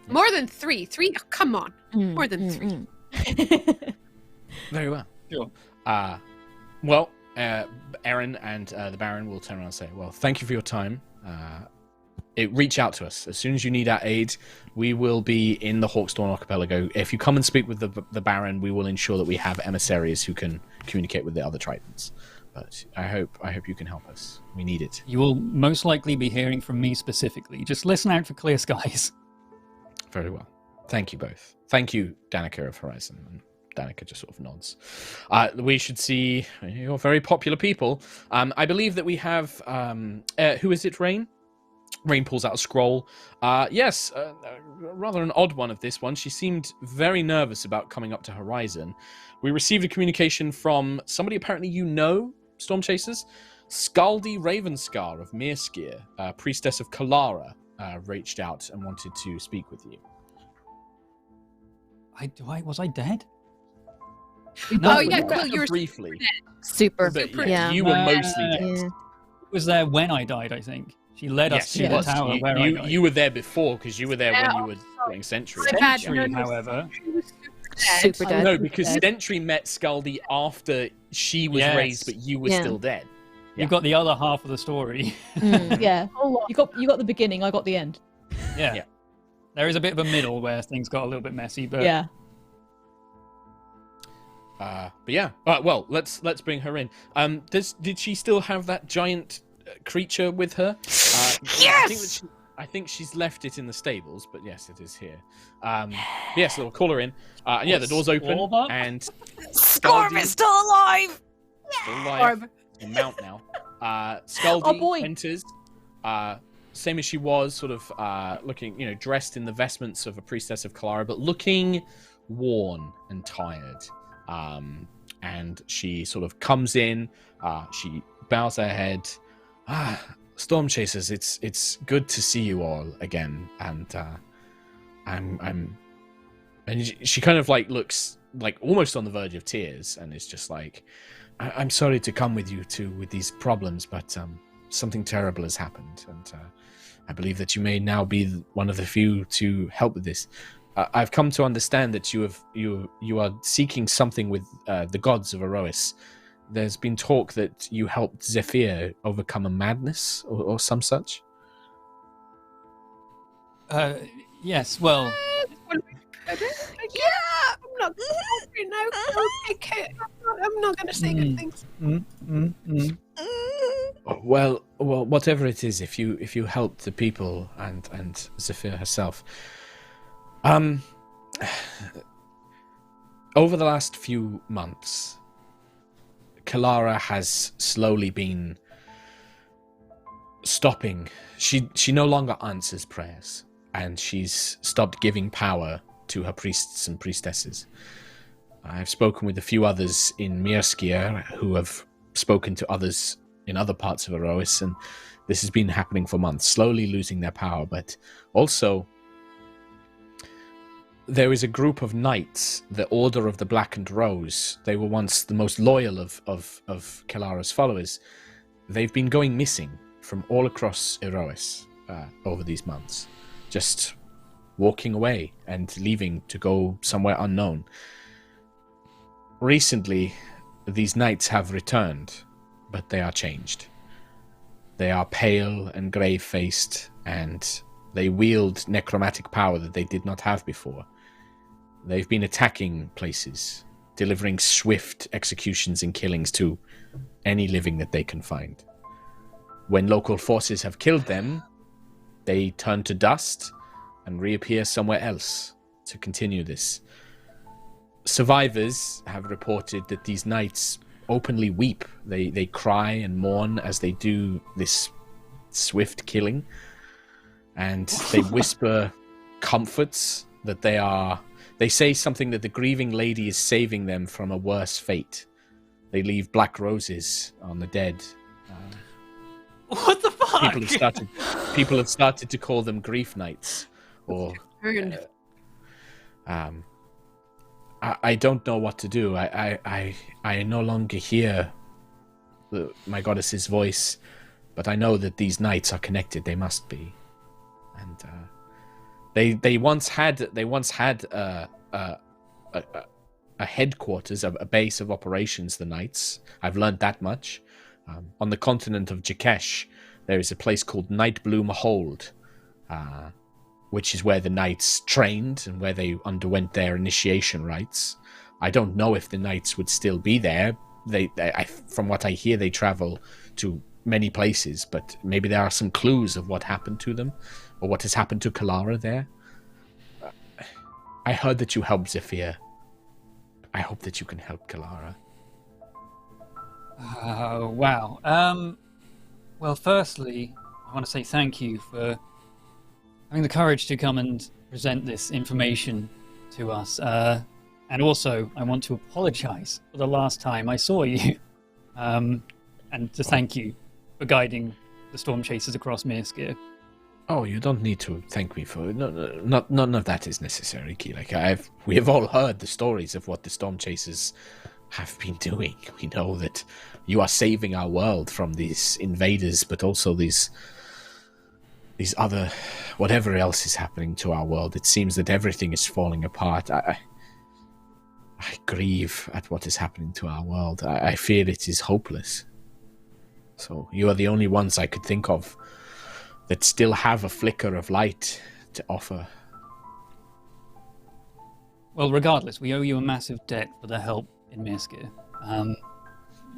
More than three. Three? Oh, come on. More than three. Very well. Sure. Erin and the Baron will turn around and say, well, thank you for your time. Reach out to us. As soon as you need our aid, we will be in the Hawkstorn Archipelago. If you come and speak with the Baron, we will ensure that we have emissaries who can communicate with the other Tritons. But I hope you can help us. We need it. You will most likely be hearing from me specifically. Just listen out for clear skies. Very well. Thank you both. Thank you, Danica of Horizon. And Danica just sort of nods. We should see you're very popular people. I believe that we have... who is it, Rain? Rain pulls out a scroll. Yes, rather an odd one of this one. She seemed very nervous about coming up to Horizon. We received a communication from somebody apparently you know, Storm Chasers. Scaldi Ravenscar of Mirskir, priestess of Kalara, reached out and wanted to speak with you. Was I dead? No, yeah, Quill, you were briefly. Super, yeah. You were mostly dead. It was there when I died, I think. She led us to the tower where I died. You were there before, because you were there when you were doing Sentry. Sentry, however... Super dead. No, because Sentry met Scaldi after she was raised, but you were still dead. You got the other half of the story. Yeah. You got the beginning, I got the end. Yeah. There is a bit of a middle where things got a little bit messy, but... Yeah. Well, let's bring her in. Did she still have that giant creature with her? Yes! I think she's left it in the stables, but yes, it is here. Yes, we'll call her in. The door's open, and Scorb is still alive! Still alive. In mount now. Scaldi enters, same as she was, sort of looking, dressed in the vestments of a priestess of Kalara, but looking worn and tired. and she sort of comes in. She bows her head. Storm Chasers, it's good to see you all again, and and she kind of like looks like almost on the verge of tears, and it's just like, I'm sorry to come with you with these problems, but something terrible has happened, and I believe that you may now be one of the few to help with this. I've come to understand that you are seeking something with the gods of Aerois. There's been talk that you helped Zephyr overcome a madness or some such. Yes, well... I'm not going to say good things. Well, whatever it is, if you help the people and Zephyr herself, over the last few months, Kalara has slowly been stopping. She no longer answers prayers, and she's stopped giving power to her priests and priestesses. I've spoken with a few others in Mirskir who have spoken to others in other parts of Aerois, and this has been happening for months, slowly losing their power. But also, there is a group of knights, the Order of the Blackened Rose. They were once the most loyal of Kalara's followers. They've been going missing from all across Aerois over these months, just walking away and leaving to go somewhere unknown. Recently, these knights have returned, but they are changed. They are pale and grey-faced, and they wield necromantic power that they did not have before. They've been attacking places, delivering swift executions and killings to any living that they can find. When local forces have killed them, they turn to dust and reappear somewhere else to continue this. Survivors have reported that these knights openly weep. They cry and mourn as they do this swift killing, and they whisper comforts that they say something that the grieving lady is saving them from a worse fate. They leave black roses on the dead. What the fuck? People have started to call them grief knights, or I don't know what to do. I no longer hear my goddess's voice, but I know that these knights are connected. They must be, and they once had a headquarters, a base of operations. The knights. I've learned that much. On the continent of Jakesh, there is a place called Nightbloom Hold, which is where the knights trained and where they underwent their initiation rites. I don't know if the knights would still be there. From what I hear, they travel to many places, but maybe there are some clues of what happened to them, or what has happened to Kalara there. I heard that you helped Zephyr. I hope that you can help Kalara. Wow. Well, firstly, I want to say thank you for having the courage to come and present this information to us. And also, I want to apologize for the last time I saw you. And to thank you for guiding the Storm Chasers across Mirskir. Oh, you don't need to thank me for it. No, none of that is necessary, Keelak. We have all heard the stories of what the Storm Chasers have been doing. We know that you are saving our world from these invaders, but also these other, whatever else is happening to our world. It seems that everything is falling apart. I grieve at what is happening to our world. I fear it is hopeless. So you are the only ones I could think of that still have a flicker of light to offer. Well, regardless, we owe you a massive debt for the help in Mirskir.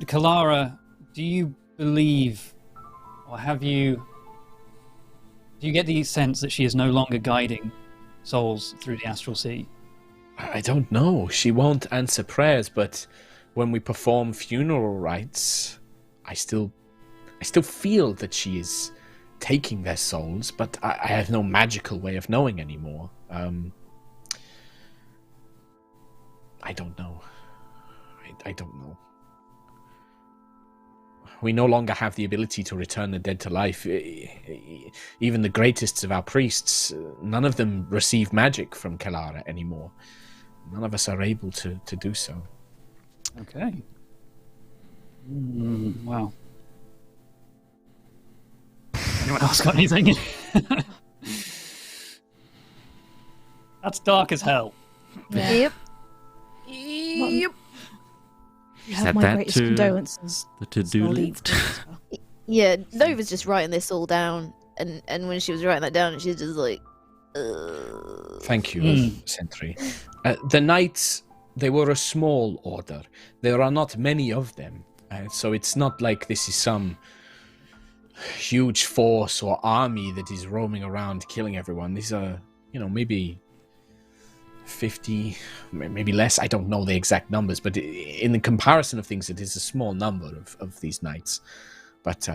Kalara, do you believe, or do you get the sense that she is no longer guiding souls through the astral sea? I don't know. She won't answer prayers, but when we perform funeral rites, I still feel that she is taking their souls, but I have no magical way of knowing anymore. I don't know. I don't know. We no longer have the ability to return the dead to life. Even the greatest of our priests, none of them receive magic from Kalara anymore. None of us are able to do so. Okay. Wow. Anyone else got anything? That's dark as hell. Yeah. Yep. Yep. You Set have my that greatest to condolences. the to-do Scaldy. list. Yeah, Nova's just writing this all down, and when she was writing that down, she's just like, Thank you, Sentry. The knights, they were a small order. There are not many of them. So it's not like this is some huge force or army that is roaming around killing everyone. These are, maybe 50, maybe less. I don't know the exact numbers, but in the comparison of things, it is a small number of these knights. But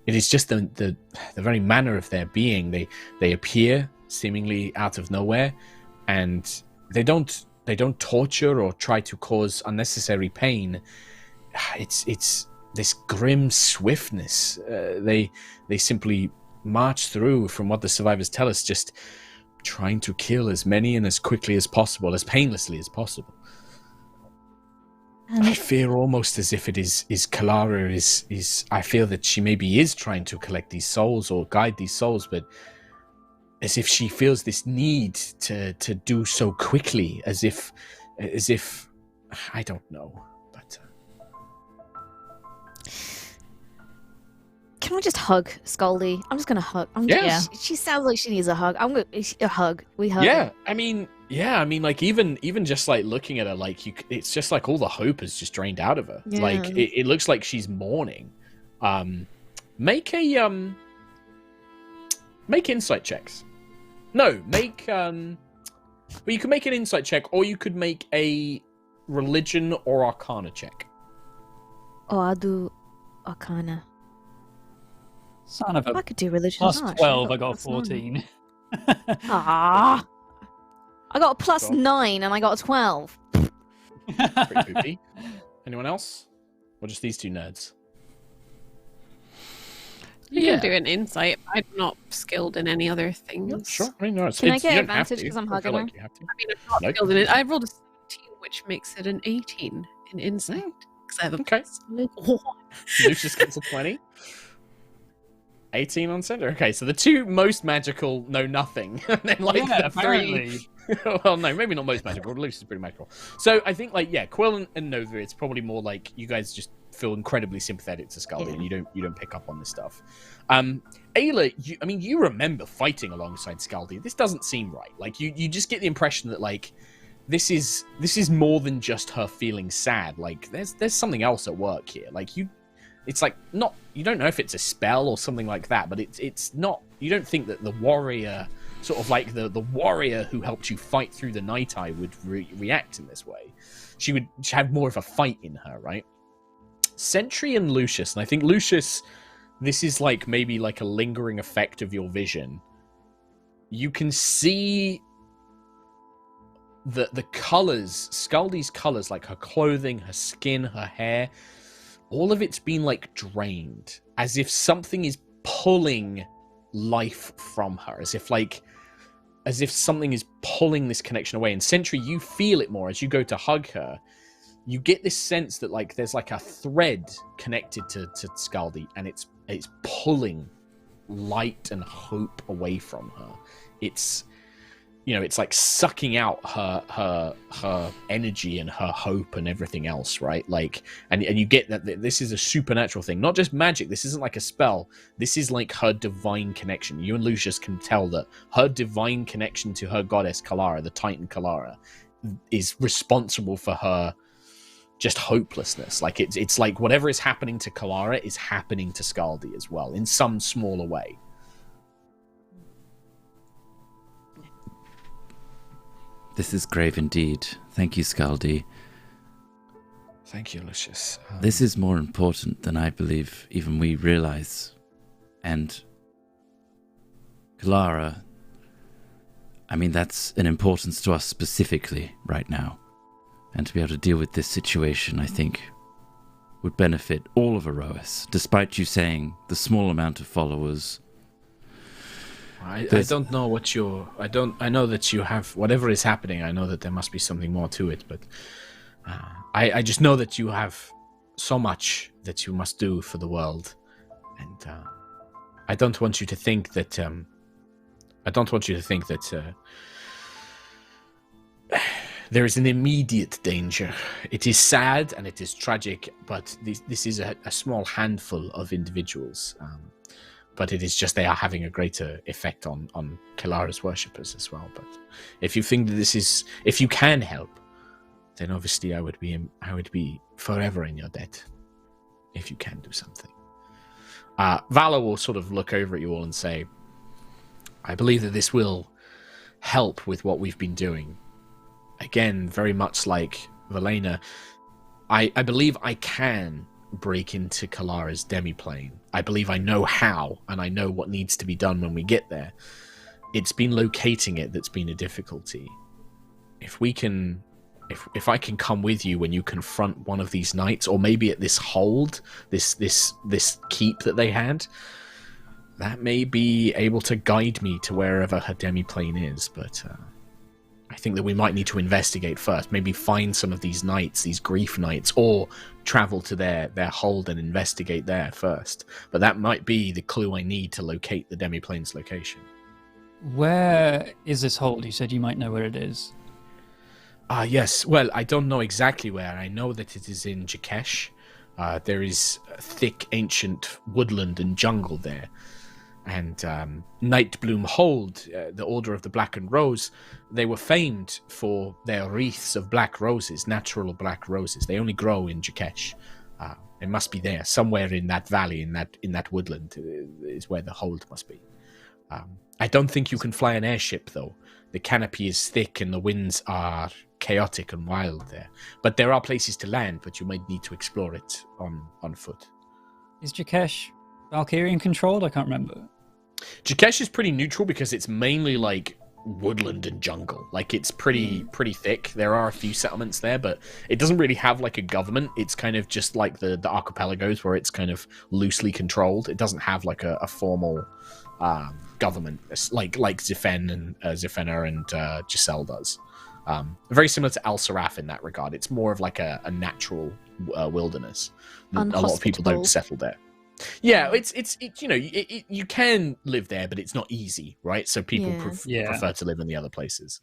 it is just the very manner of their being. They appear seemingly out of nowhere, and they don't torture or try to cause unnecessary pain. It's this grim swiftness. They simply march through, from what the survivors tell us, just trying to kill as many and as quickly as possible, as painlessly as possible. I fear almost as if it is Kalara is I feel that she maybe is trying to collect these souls or guide these souls, but as if she feels this need to do so quickly, as if I don't know, but can I just hug Scaldy? I'm just gonna hug. Yes. She sounds like she needs a hug. I'm gonna a hug. We hug. yeah. I mean, like even just like looking at her, like it's just like all the hope is just drained out of her. Yeah. Like it looks like she's mourning. Make insight checks. No, well, you can make an insight check, or you could make a religion or arcana check. Oh, I'll do Arcana. Son of a... I could do religion. Plus Oh, actually, 12, I got a plus 9. 14. Ah, I got a plus Cool. 9 and I got a 12. Pretty poopy. Anyone else? Or just these two nerds? You can do an insight. I'm not skilled in any other things. Sure. I mean, no, Can I you get don't have advantage to. 'cause I'm I feel hugging her? like you have to. I mean, I'm not Nope. skilled in it. I rolled a 17, which makes it an 18 in insight. Because I have a Okay. plus 1. Lucius gets a 20. 18 on center. Okay, so the two most magical know nothing. And then like Yeah, the three... apparently. Well, no, maybe not most magical. Lucius is pretty magical. So I think Quill and Nova, it's probably more like you guys just feel incredibly sympathetic to Scaldy, Yeah. and you don't pick up on this stuff. Ayla, you remember fighting alongside Scaldy. This doesn't seem right. Like you just get the impression that like this is more than just her feeling sad. Like there's something else at work here. Like it's like not, you don't know if it's a spell or something like that, but it's not, you don't think that the warrior, sort of like the warrior who helped you fight through the Night Eye would react in this way. She would have more of a fight in her, right? Sentry and Lucius, and I think Lucius, this is like maybe like a lingering effect of your vision. You can see the colors, Scaldy's colors, like her clothing, her skin, her hair, all of it's been like drained, as if something is pulling life from her, as if something is pulling this connection away. And Sentry, you feel it more as you go to hug her. You get this sense that like there's like a thread connected to Scaldy, and it's pulling light and hope away from her. It's it's like sucking out her energy and her hope and everything else, right? Like, and you get that this is a supernatural thing, not just magic. This isn't like a spell. This is like her divine connection. You and Lucius can tell that her divine connection to her goddess Kalara, the Titan Kalara, is responsible for her just hopelessness. Like it's like whatever is happening to Kalara is happening to Scaldy as well, in some smaller way. This is grave indeed. Thank you, Scaldy. Thank you, Lucius. This is more important than I believe even we realize. And Kalara, I mean, that's an importance to us specifically right now. and to be able to deal with this situation, I think, would benefit all of Aerois, despite you saying the small amount of followers. I don't know what you're... I know that you have... Whatever is happening, I know that there must be something more to it, but... I just know that you have so much that you must do for the world. And I don't want you to think that... there is an immediate danger. It is sad and it is tragic, but this is a small handful of individuals. But it is just they are having a greater effect on Kalara's worshippers as well. But if you think that this is... If you can help, then obviously I would be forever in your debt. If you can do something. Vala will sort of look over at you all and say, I believe that this will help with what we've been doing. Again, very much like Valena, I believe I can break into Kalara's demiplane. I believe I know how, and I know what needs to be done when we get there. It's been locating it that's been a difficulty. If I can come with you when you confront one of these knights, or maybe at this hold, this keep that they had, that may be able to guide me to wherever her demiplane is, but I think that we might need to investigate first. Maybe find some of these knights, these grief knights, or travel to their hold and investigate there first. But that might be the clue I need to locate the demiplane's location. Where is this hold? You said you might know where it is. Yes. Well, I don't know exactly where. I know that it is in Jakesh. There is thick, ancient woodland and jungle there. And Nightbloom Hold, the Order of the Blackened Rose, they were famed for their wreaths of black roses, natural black roses. They only grow in Jakesh. It must be there, somewhere in that valley, in that woodland, is where the hold must be. I don't think you can fly an airship, though. The canopy is thick and the winds are chaotic and wild there. But there are places to land, but you might need to explore it on foot. Is Jakesh Valkyrian controlled? I can't remember. Jakesh is pretty neutral because it's mainly like woodland and jungle. Like it's pretty thick. There are a few settlements there, but it doesn't really have like a government. It's kind of just like the archipelagos where it's kind of loosely controlled. It doesn't have like a formal government like Ziphen and Ziphenna and Giselle does. Very similar to Al Saraf in that regard. It's more of like a natural wilderness. A lot of people don't settle there. Yeah, it's you know, you can live there, but it's not easy, right? So people prefer to live in the other places.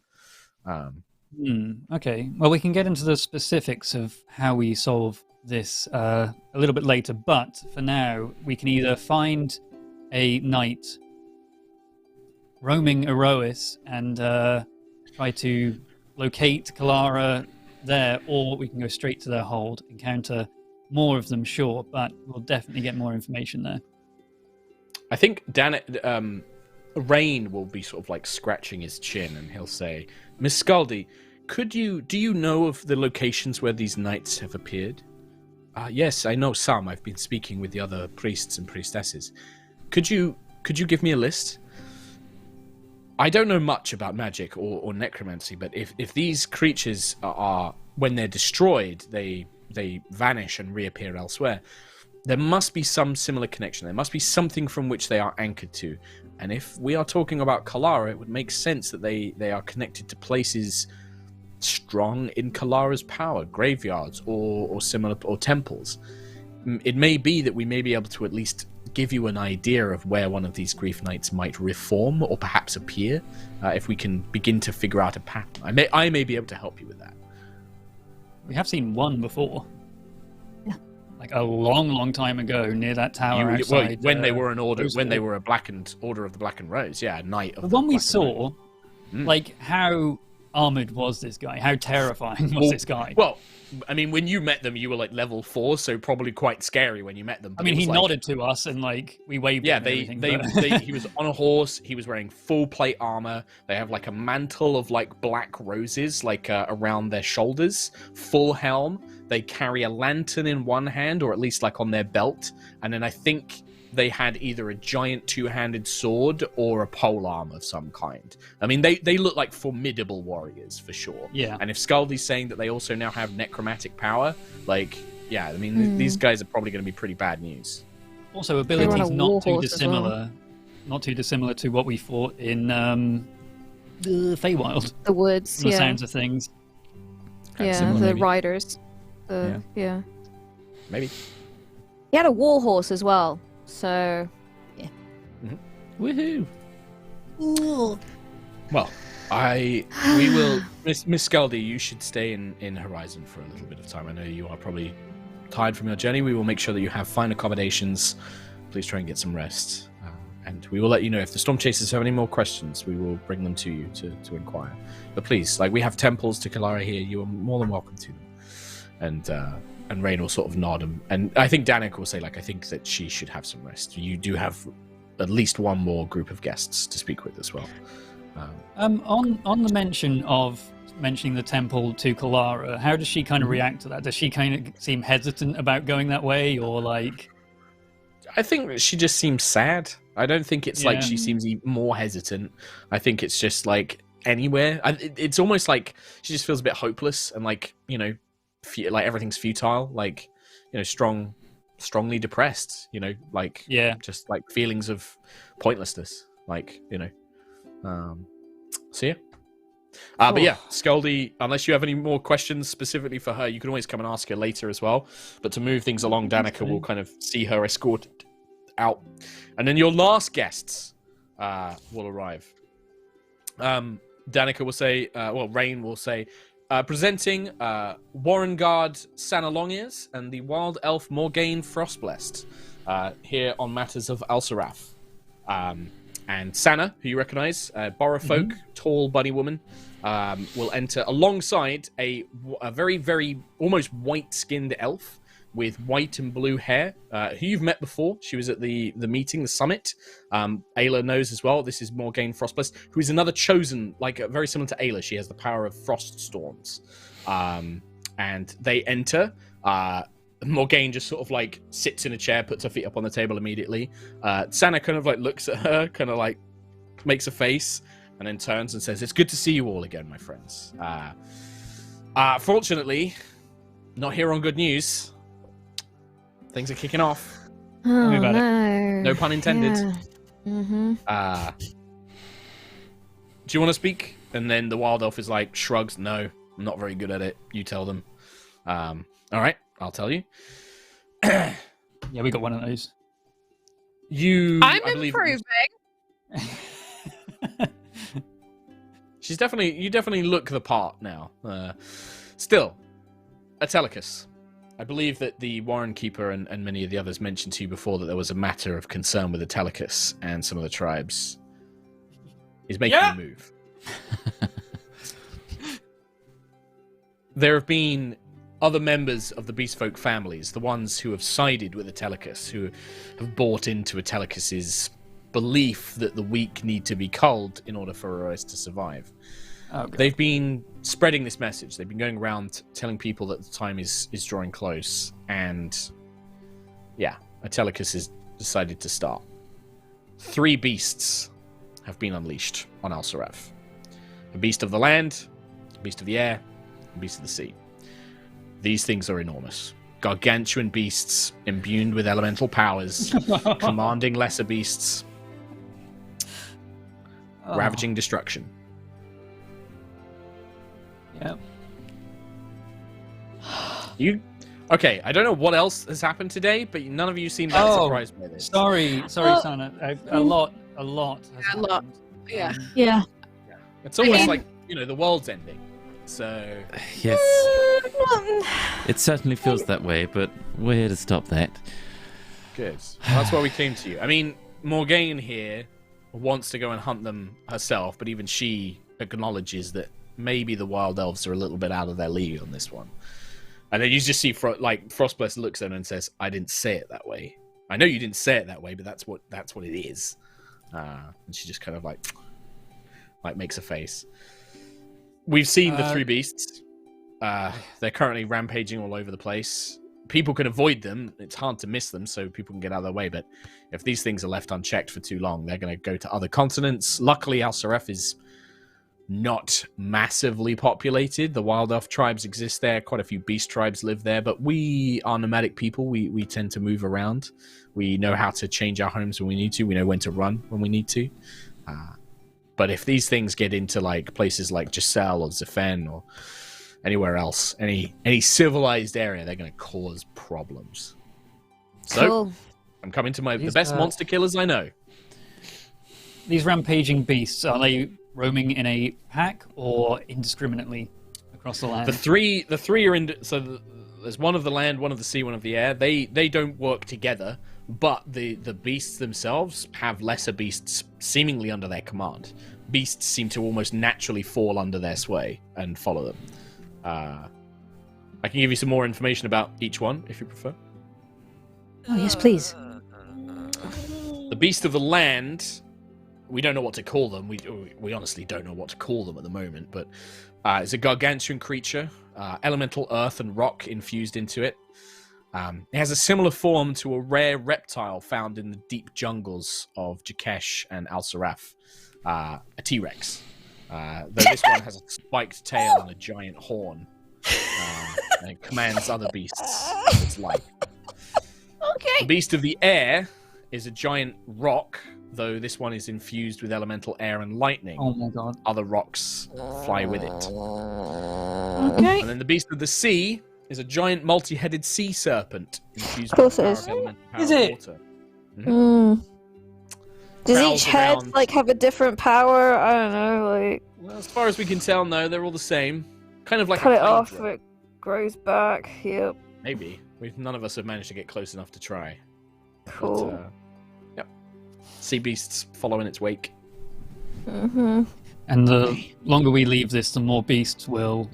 Okay, well, we can get into the specifics of how we solve this a little bit later, but for now, we can either find a knight roaming Aerois and try to locate Kalara there, or we can go straight to their hold, encounter more of them, sure, but we'll definitely get more information there. I think Rain will be sort of like scratching his chin, and he'll say, Miss Scaldi, do you know of the locations where these knights have appeared? Yes, I know some. I've been speaking with the other priests and priestesses. Could you give me a list? I don't know much about magic or necromancy, but if these creatures are, when they're destroyed, they vanish and reappear elsewhere, there must be some similar connection. There must be something from which they are anchored to. And if we are talking about Kalara, it would make sense that they are connected to places strong in Kalara's power, graveyards or similar, or temples. It may be that we may be able to at least give you an idea of where one of these grief knights might reform or perhaps appear, if we can begin to figure out a pattern. I may be able to help you with that. We have seen one before. Yeah. Like a long time ago near that tower outside. When they were an order, when they were a blackened Order of the Blackened Rose, yeah, Knight of the the one we Blackened saw, Rose. like how armored was this guy? How terrifying was this guy? Well, I mean, when you met them, you were like level 4, so probably quite scary when you met them. I mean, he nodded to us and like we waved. Yeah, he was on a horse. He was wearing full plate armor. They have like a mantle of like black roses, like around their shoulders. Full helm. They carry a lantern in one hand, or at least like on their belt, and then I think they had either a giant two-handed sword or a polearm of some kind. I mean, they look like formidable warriors for sure. Yeah. And if Scaldy's saying that they also now have necromantic power, like, yeah, I mean, these guys are probably going to be pretty bad news. Also, on abilities a not too warhorse as well. dissimilar, not too dissimilar to what we fought in the Feywild. The woods, From the sounds of things. Yeah, Similar, the maybe. riders. Yeah. Maybe. He had a warhorse as well, so Woohoo! Well, we will, Miss Scaldy, you should stay in Horizon for a little bit of time. I know you are probably tired from your journey. We will make sure that you have fine accommodations. Please try and get some rest. And we will let you know if the Storm Chasers have any more questions. We will bring them to you to inquire. But please, like, we have temples to Kalara here. You are more than welcome to them. And Rain will sort of nod, and I think Danik will say, like, I think that she should have some rest. You do have at least one more group of guests to speak with as well. On the mention of mentioning the temple to Kalara, how does she kind of react to that? Does she kind of seem hesitant about going that way, or like? I think that she just seems sad. I don't think it's like she seems more hesitant. I think it's just like anywhere. It's almost like she just feels a bit hopeless and like, you know, like everything's futile. Like, you know, strongly depressed. You know, like just like feelings of pointlessness. Like, you know. So yeah. But yeah, Scaldy, unless you have any more questions specifically for her, you can always come and ask her later as well. But to move things along, Danica will kind of see her escorted out. And then your last guests will arrive. Danica will say, Rain will say, presenting Warrengard Sanalongiers and the wild elf Morgaine Frostblessed here on matters of Alsarath. And Sana, who you recognize, Borrowfolk, tall bunny woman, will enter alongside a very, very almost white-skinned elf with white and blue hair, who you've met before. She was at the meeting, the summit. Ayla knows as well. This is Morgaine Frostblessed, who is another chosen, like very similar to Ayla. She has the power of frost storms. And they enter. Morgaine just sort of like sits in a chair, puts her feet up on the table immediately. Sana kind of like looks at her, kind of like makes a face, and then turns and says, "It's good to see you all again, my friends. Fortunately, not here on good news. Things are kicking off. Oh, about no. No pun intended. Yeah. Mm-hmm. Do you want to speak?" And then the wild elf is like, shrugs, "No, I'm not very good at it. You tell them." All right, I'll tell you. Yeah, we got one of those. I'm improving. You definitely look the part now. Still, Atelicus. I believe that the Warren Keeper and many of the others mentioned to you before that there was a matter of concern with Atelicus and some of the tribes. He's making a move. There have been other members of the Beastfolk families, the ones who have sided with Atelicus, who have bought into Atelicus's belief that the weak need to be culled in order for Aerois to survive. Okay. They've been spreading this message. They've been going around telling people that the time is drawing close, and yeah, Atelicus has decided to start. 3 beasts have been unleashed on Alsarath. A beast of the land, a beast of the air, a beast of the sea. These things are enormous. Gargantuan beasts imbued with elemental powers, commanding lesser beasts, ravaging destruction. Yeah. Okay, I don't know what else has happened today, but none of you seem that surprised by this. Sorry, Sana. A lot has happened. lot. Yeah. Yeah. It's almost like, the world's ending. So Yes, it certainly feels that way, but we're here to stop that. good. Well, that's why we came to you. I mean, Morgaine here wants to go and hunt them herself, but even she acknowledges that maybe the wild elves are a little bit out of their league on this one. And then you just see Frostblessed looks at them and says, "I didn't say it that way. I know you didn't say it that way, but that's what it is." And she just kind of like makes a face. We've seen the 3 beasts. They're currently rampaging all over the place. people can avoid them. It's hard to miss them, so people can get out of their way. But if these things are left unchecked for too long, they're going to go to other continents. Luckily, Al-Saref is not massively populated. The wild elf tribes exist there. Quite a few beast tribes live there. But we are nomadic people. We tend to move around. We know how to change our homes when we need to. We know when to run when we need to. But if these things get into like places like Giselle or Zephen or anywhere else, any civilized area, they're going to cause problems. So, Cool. I'm coming to the best monster killers I know. These rampaging beasts, are they roaming in a pack or indiscriminately across the land? The three are in. So there's one of the land, one of the sea, one of the air. They don't work together, but the beasts themselves have lesser beasts seemingly under their command. Beasts seem to almost naturally fall under their sway and follow them. I can give you some more information about each one if you prefer. Oh, yes, please. The beast of the land, we don't know what to call them. We honestly don't know what to call them at the moment, but it's a gargantuan creature, elemental earth and rock infused into it. It has a similar form to a rare reptile found in the deep jungles of Jakesh and Al-Saraf, a T-Rex. Though this one has a spiked tail and a giant horn, and it commands other beasts with its life. Okay. The beast of the air is a giant rock, though this one is infused with elemental air and lightning. Oh my god. Other rocks fly with it. Okay. And then the beast of the sea is a giant multi-headed sea serpent infused Of course with the it power is. of elemental power Is of it? water. Mm. Does Prowls each head around. like have a different power? I don't know. Like Well, as far as we can tell, no, they're all the same. Kind of like cut a it off, hydra. it grows back. Yep. Maybe. None of us have managed to get close enough to try. Cool. But, yep. Sea beasts follow in its wake. Mhm. And the longer we leave this, the more beasts will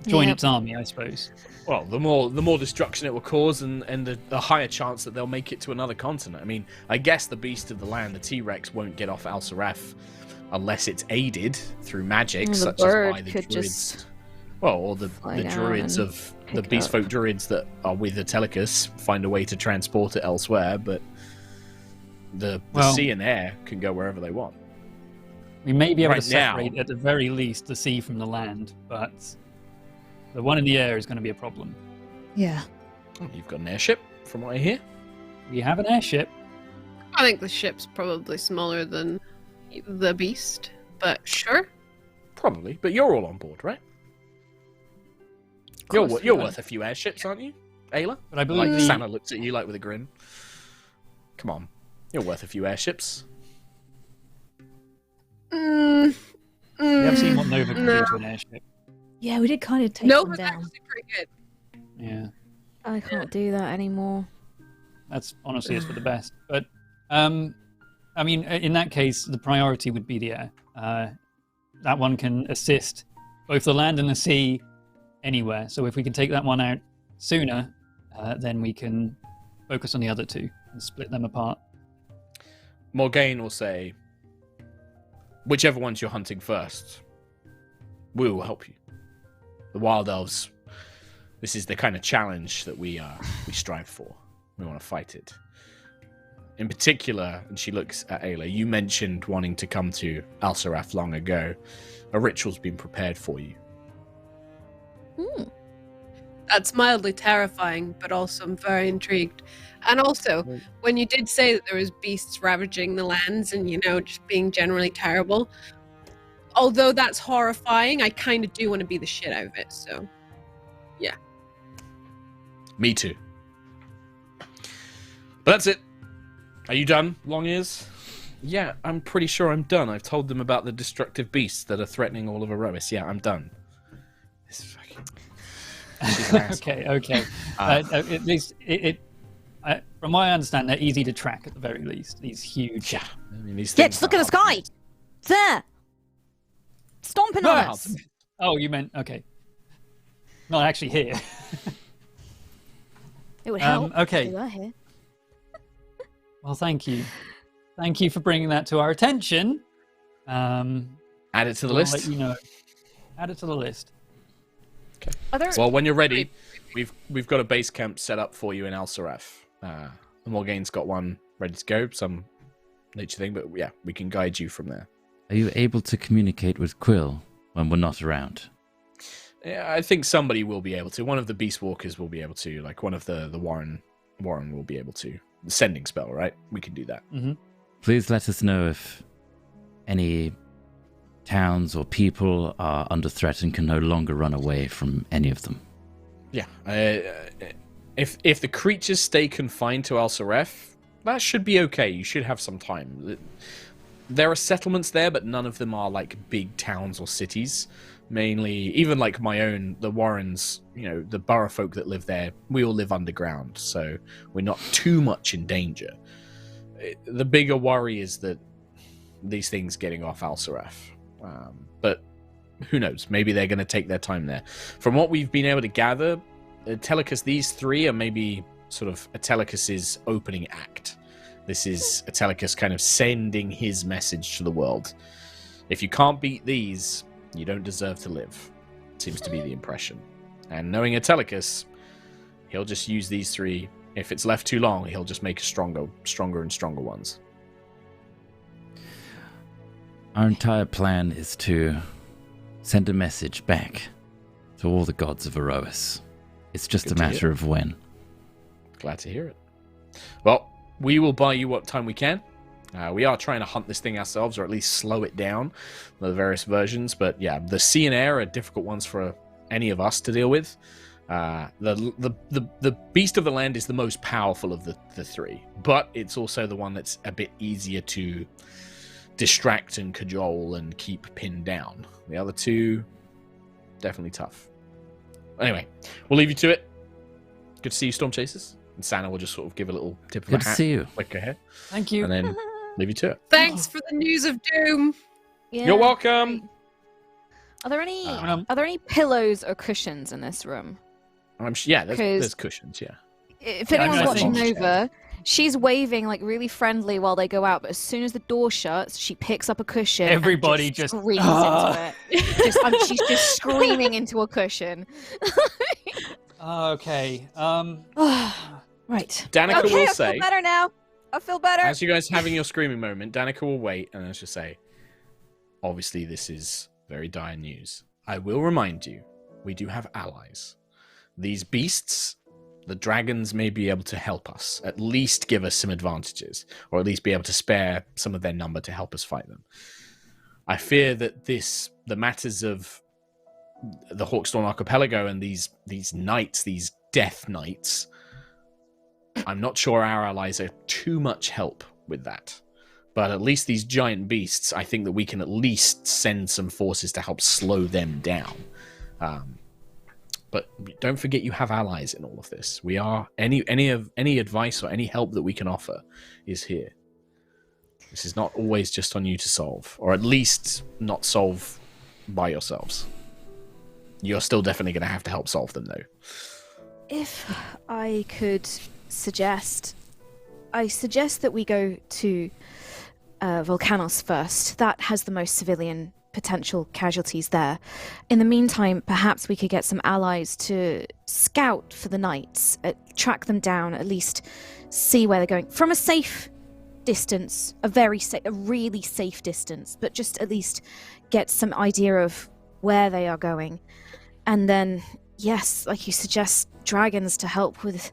join Yep. its army, I suppose. Well, the more destruction it will cause, and the higher chance that they'll make it to another continent. I mean, I guess the beast of the land, the T-Rex, won't get off Al-Saraf unless it's aided through magic, The such as bird by the could druids. just Well, or the fly down druids and of the pick it beast up. folk druids that are with the Telecus find a way to transport it elsewhere, but the Well- sea and air can go wherever they want. We may be able Right to now- separate, at the very least, the sea from the land, but the one in the air is going to be a problem. Yeah. You've got an airship, from what I hear. We have an airship. I think the ship's probably smaller than the beast, but sure. Probably, but you're all on board, right? Of course You're we are. worth a few airships, aren't you, Ayla? But I believe Like the- Santa looks at you like with a grin. Come on, you're worth a few airships. Mm, we have seen what mm, Nova can no. do to an airship. Yeah, we did kind of take them Nova's down. actually pretty good. Yeah, I can't do that anymore. that's honestly is for the best. But I mean, in that case, the priority would be the air. That one can assist both the land and the sea anywhere. So if we can take that one out sooner, then we can focus on the other two and split them apart. Morgaine will say, whichever ones you're hunting first, we will help you. The Wild Elves, this is the kind of challenge that we strive for. We want to fight it. In particular, and she looks at Ayla, you mentioned wanting to come to Al-Saraf long ago. A ritual's been prepared for you. That's mildly terrifying, but also I'm very intrigued. And also, when you did say that there was beasts ravaging the lands and, just being generally terrible, although that's horrifying, I kind of do want to be the shit out of it, so... Me too. But that's it. Are you done, Long Ears? Yeah, I'm pretty sure I'm done. I've told them about the destructive beasts that are threatening all of Aerois. Yeah, I'm done. This fucking... She's an asshole. Okay. At least from what I understand, they're easy to track at the very least. These huge. Yeah, I mean, these Yeah, things just look at the are hard sky. It's there. Stomping No, on no, us. Oh, you meant okay. Not actually here. It would help. Okay. If they were here. Well, thank you. Thank you for bringing that to our attention. Add it to the I'll list. let you know. Add it to the list. Are there... Well, when you're ready, we've got a base camp set up for you in Al-Saraf. Morgane's got one ready to go, some nature thing, but yeah, we can guide you from there. Are you able to communicate with Quill when we're not around? Yeah, I think somebody will be able to. One of the Beast Walkers will be able to. Like one of the Warren will be able to. The sending spell, right? We can do that. Mm-hmm. Please let us know if any towns or people are under threat and can no longer run away from any of them. Yeah. If the creatures stay confined to Al-Saref, that should be okay. You should have some time. There are settlements there, but none of them are like big towns or cities. Mainly, even like my own, the Warrens, the borough folk that live there, we all live underground, so we're not too much in danger. The bigger worry is that these things getting off Al-Saref. But who knows? Maybe they're going to take their time there. From what we've been able to gather, Telecus, these three are maybe sort of Telecus's opening act. This is Telecus kind of sending his message to the world. If you can't beat these, you don't deserve to live. Seems to be the impression. And knowing Telecus, he'll just use these three. If it's left too long, he'll just make stronger and stronger ones. Our entire plan is to send a message back to all the gods of Aerois. It's just Good a to matter of when. Glad to hear it. Well, we will buy you what time we can. We are trying to hunt this thing ourselves, or at least slow it down, the various versions. But yeah, the sea and air are difficult ones for any of us to deal with. The beast of the land is the most powerful of the three, but it's also the one that's a bit easier to distract and cajole and keep pinned down. The other two, definitely tough. Anyway, we'll leave you to it. Good to see you, Storm Chasers. And Santa will just sort of give a little tip of Good a to hat. see you. Click ahead. Thank you. And then leave you to it. Thanks for the news of doom. Yeah, You're welcome. great. Are there any Um, Are there any pillows or cushions in this room? Yeah, there's 'Cause- cushions, yeah. If Yeah, I anyone's mean, I watching think- Nova, she's waving like really friendly while they go out, but as soon as the door shuts, she picks up a cushion. Everybody and just- screams Ah. into it. She's just screaming into a cushion. Okay. Right. Danica Okay, will I say, feel better now. I feel better. as you guys having your screaming moment, Danica will wait and let's just say, obviously this is very dire news. I will remind you, we do have allies. These beasts, the dragons, may be able to help us, at least give us some advantages, or at least be able to spare some of their number to help us fight them. I fear that the matters of the Hawkstorm Archipelago and these knights, these death knights, I'm not sure our allies are too much help with that. But at least these giant beasts, I think that we can at least send some forces to help slow them down. But don't forget you have allies in all of this. We are any advice or any help that we can offer is here. This is not always just on you to solve, or at least not solve by yourselves. You're still definitely going to have to help solve them, though. If I could suggest, I suggest that we go to Volcanos first. That has the most civilian potential casualties there. In the meantime, perhaps we could get some allies to scout for the knights, track them down, at least see where they're going from a safe distance, a really safe distance, but just at least get some idea of where they are going. And then, yes, like you suggest, dragons to help with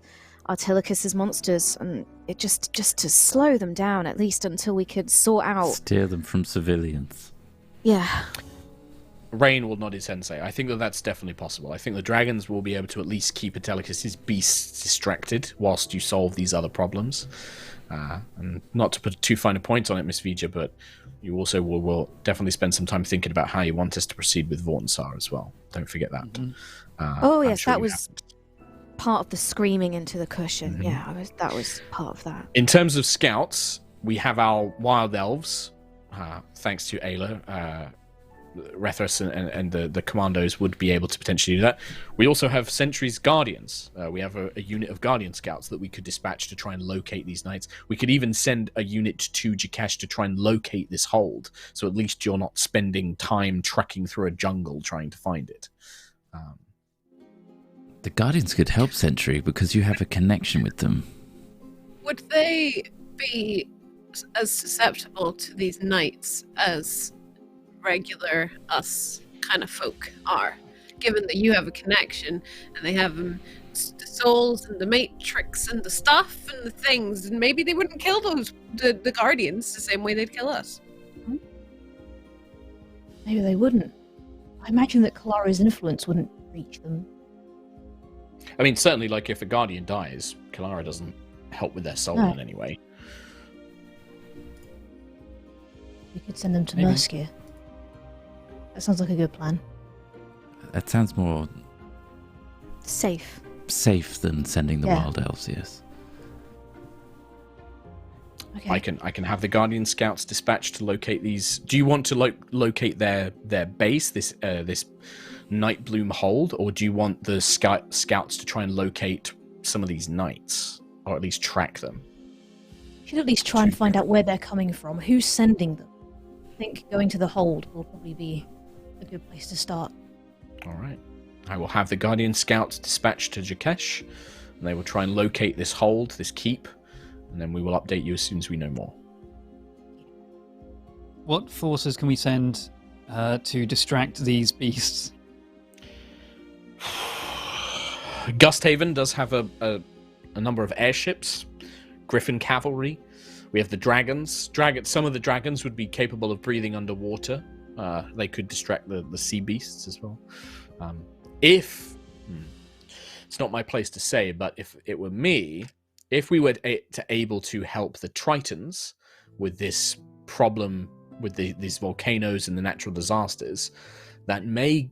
Artilicus's monsters, and it just to slow them down at least until we could sort out. Steer them from civilians. Yeah. Rain will nod his head and say, I think that that's definitely possible. I think the dragons will be able to at least keep Atelicus's beasts distracted whilst you solve these other problems. And not to put too fine a point on it, Miss Vija, but you also will definitely spend some time thinking about how you want us to proceed with Vortensar as well. Don't forget that. Mhm. Oh I'm yes, sure that you was part of the screaming into the cushion. Mhm. Yeah, that was part of that. In terms of scouts, we have our wild elves, thanks to Ayla. Rethus and the commandos would be able to potentially do that. We also have Sentry's Guardians. We have a unit of Guardian Scouts that we could dispatch to try and locate these knights. We could even send a unit to Jikesh to try and locate this hold, so at least you're not spending time trekking through a jungle trying to find it. The Guardians could help Sentry because you have a connection with them. Would they be as susceptible to these knights as regular us kind of folk are? Given that you have a connection and they have the souls and the matrix and the stuff and the things, and maybe they wouldn't kill the Guardians the same way they'd kill us. Maybe they wouldn't. I imagine that Kalari's influence wouldn't reach them. I mean, certainly, like, if a Guardian dies, Kalara doesn't help with their soul in any way. We could send them to Maybe. Merskir. That sounds like a good plan. That sounds more Safe. safe than sending the Yeah. Wild Elves, yes. Okay. I can have the Guardian scouts dispatched to locate these. Do you want to locate their base, this Nightbloom hold, or do you want the scouts to try and locate some of these knights, or at least track them? We should at least try and find out where they're coming from. Who's sending them? I think going to the hold will probably be a good place to start. All right. I will have the Guardian scouts dispatched to Jakesh, and they will try and locate this hold, this keep, and then we will update you as soon as we know more. What forces can we send to distract these beasts? Gusthaven does have a number of airships, Griffin cavalry. We have the dragons. Some of the dragons would be capable of breathing underwater. They could distract the sea beasts as well. It's not my place to say, but if it were me, if we were able to help the Tritons with this problem with these volcanoes and the natural disasters, that may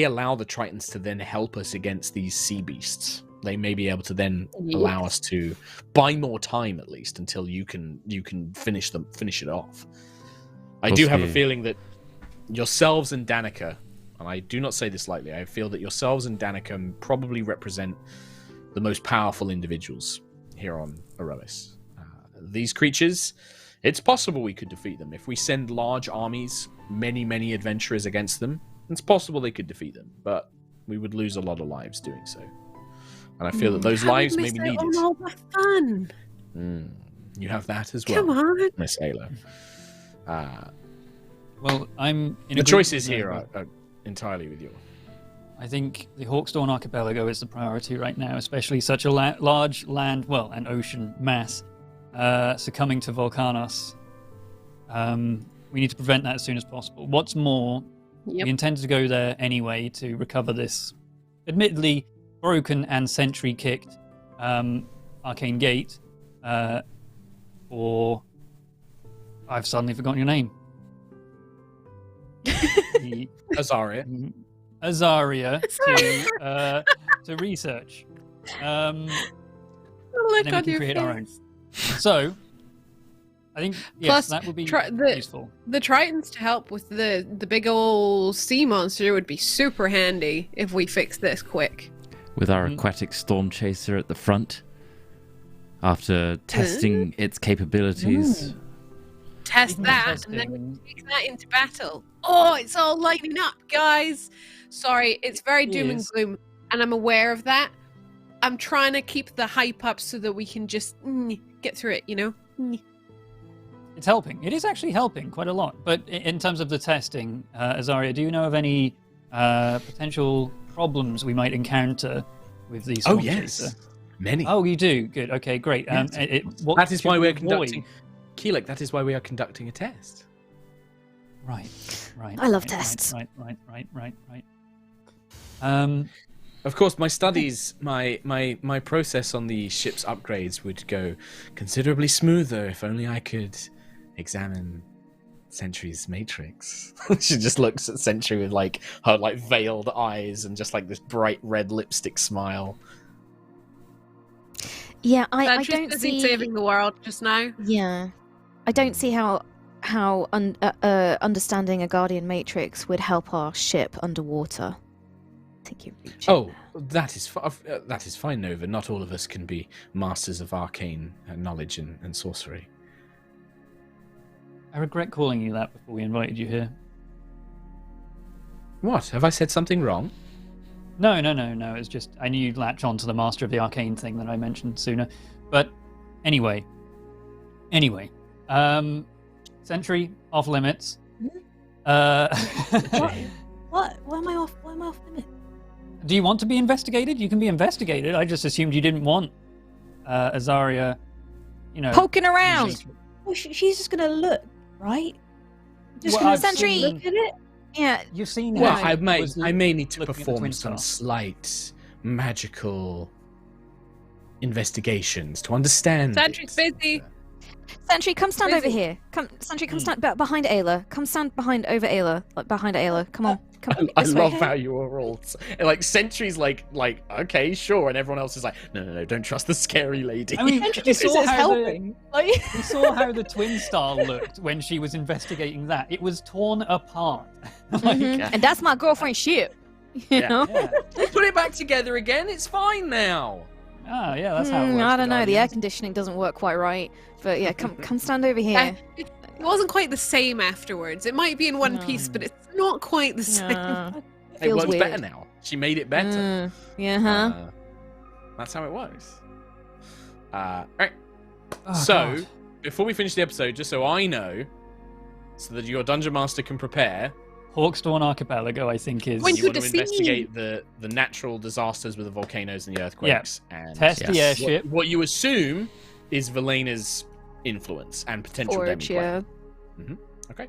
allow the Tritons to then help us against these sea beasts. They may be able to then allow us to buy more time, at least, until you can finish it off. I do have a feeling that yourselves and Danica, and I do not say this lightly, I feel that yourselves and Danica probably represent the most powerful individuals here on Aerois. These creatures, it's possible we could defeat them. If we send large armies, many adventurers against them, it's possible they could defeat them, but we would lose a lot of lives doing so. And I feel that those lives may be needed. On all the fun. You have that as well, Come on. Miss Ayla. Well, I'm in The agreement choices with here Nova. are entirely with you. I think the Hawkstorn Archipelago is the priority right now, especially such a large land, well, and ocean mass succumbing to Volcanos. We need to prevent that as soon as possible. What's more, we intended to go there anyway to recover this, admittedly broken and sentry-kicked arcane gate, or I've suddenly forgotten your name. Azaria. Azaria to research. And Look then on we can your create our own. face. So, I think, yes, Plus, that would be the useful. The Tritons to help with the big old sea monster would be super handy if we fix this quick. With our aquatic storm chaser at the front, after testing its capabilities. Test Even that, testing and then take that into battle. Oh, it's all lighting up, guys. Sorry, it's very doom and is. gloom, and I'm aware of that. I'm trying to keep the hype up so that we can just get through it, you know? It's helping. It is actually helping quite a lot. But in terms of the testing, Azaria, do you know of any potential problems we might encounter with these? Oh, yes. Many. Oh, you do? Good. Okay, great. Yes. What That is should why we we're avoid? conducting... Keelik, that is why we are conducting a test. Right. I love right, tests. Right. Of course, my studies, my process on the ship's upgrades would go considerably smoother if only I could examine Sentry's matrix. She just looks at Sentry with her veiled eyes and just this bright red lipstick smile. Yeah, I Sentry's don't busy see. saving the world just now. Yeah, I don't see how understanding a Guardian matrix would help our ship underwater. I think you're reaching. Oh, that is fine, Nova. Not all of us can be masters of arcane knowledge and sorcery. I regret calling you that before we invited you here. What? Have I said something wrong? No. It's just I knew you'd latch on to the Master of the Arcane thing that I mentioned sooner. But anyway. Sentry off limits. What? Why am I off? Why am I off limit? Do you want to be investigated? You can be investigated. I just assumed you didn't want Azaria, Poking around. Well, she's just gonna look, right? Just Well, gonna I've Sentry. seen- look at it. Yeah. You've seen Well, how I it may was need to looking at the perform Twin some Star. slight magical investigations to understand. Sentry's it. busy. Sentry, come stand over Busy. here. Sentry, come stand behind Ayla. Come stand over Ayla, like behind Ayla. Come on. Come. I this way. love how you are all like Sentry's like okay, sure, and everyone else is like, no, don't trust the scary lady. I mean, you This saw is how helping. Like, we saw how the Twin Star looked when she was investigating that. It was torn apart. Like, Mhm. And that's my girlfriend's ship. You Yeah. know? yeah. Put it back together again. It's fine now. Oh, yeah, that's how it works. I don't with know. The air Guardians. conditioning doesn't work quite right. But yeah, come stand over here. It wasn't quite the same afterwards. It might be in one No. piece, but it's not quite the same. No. It Feels works weird. better now. She made it better. Yeah, huh? That's how it works. Right. Oh, So, God. before we finish the episode, just so I know, so that your dungeon master can prepare, Hawkstorn Archipelago, I think, is. When you want to to see. investigate the natural disasters with the volcanoes and the earthquakes, and Test the Yes. airship. what you assume is Velena's influence and potential Forge, demi-plane. yeah. Okay.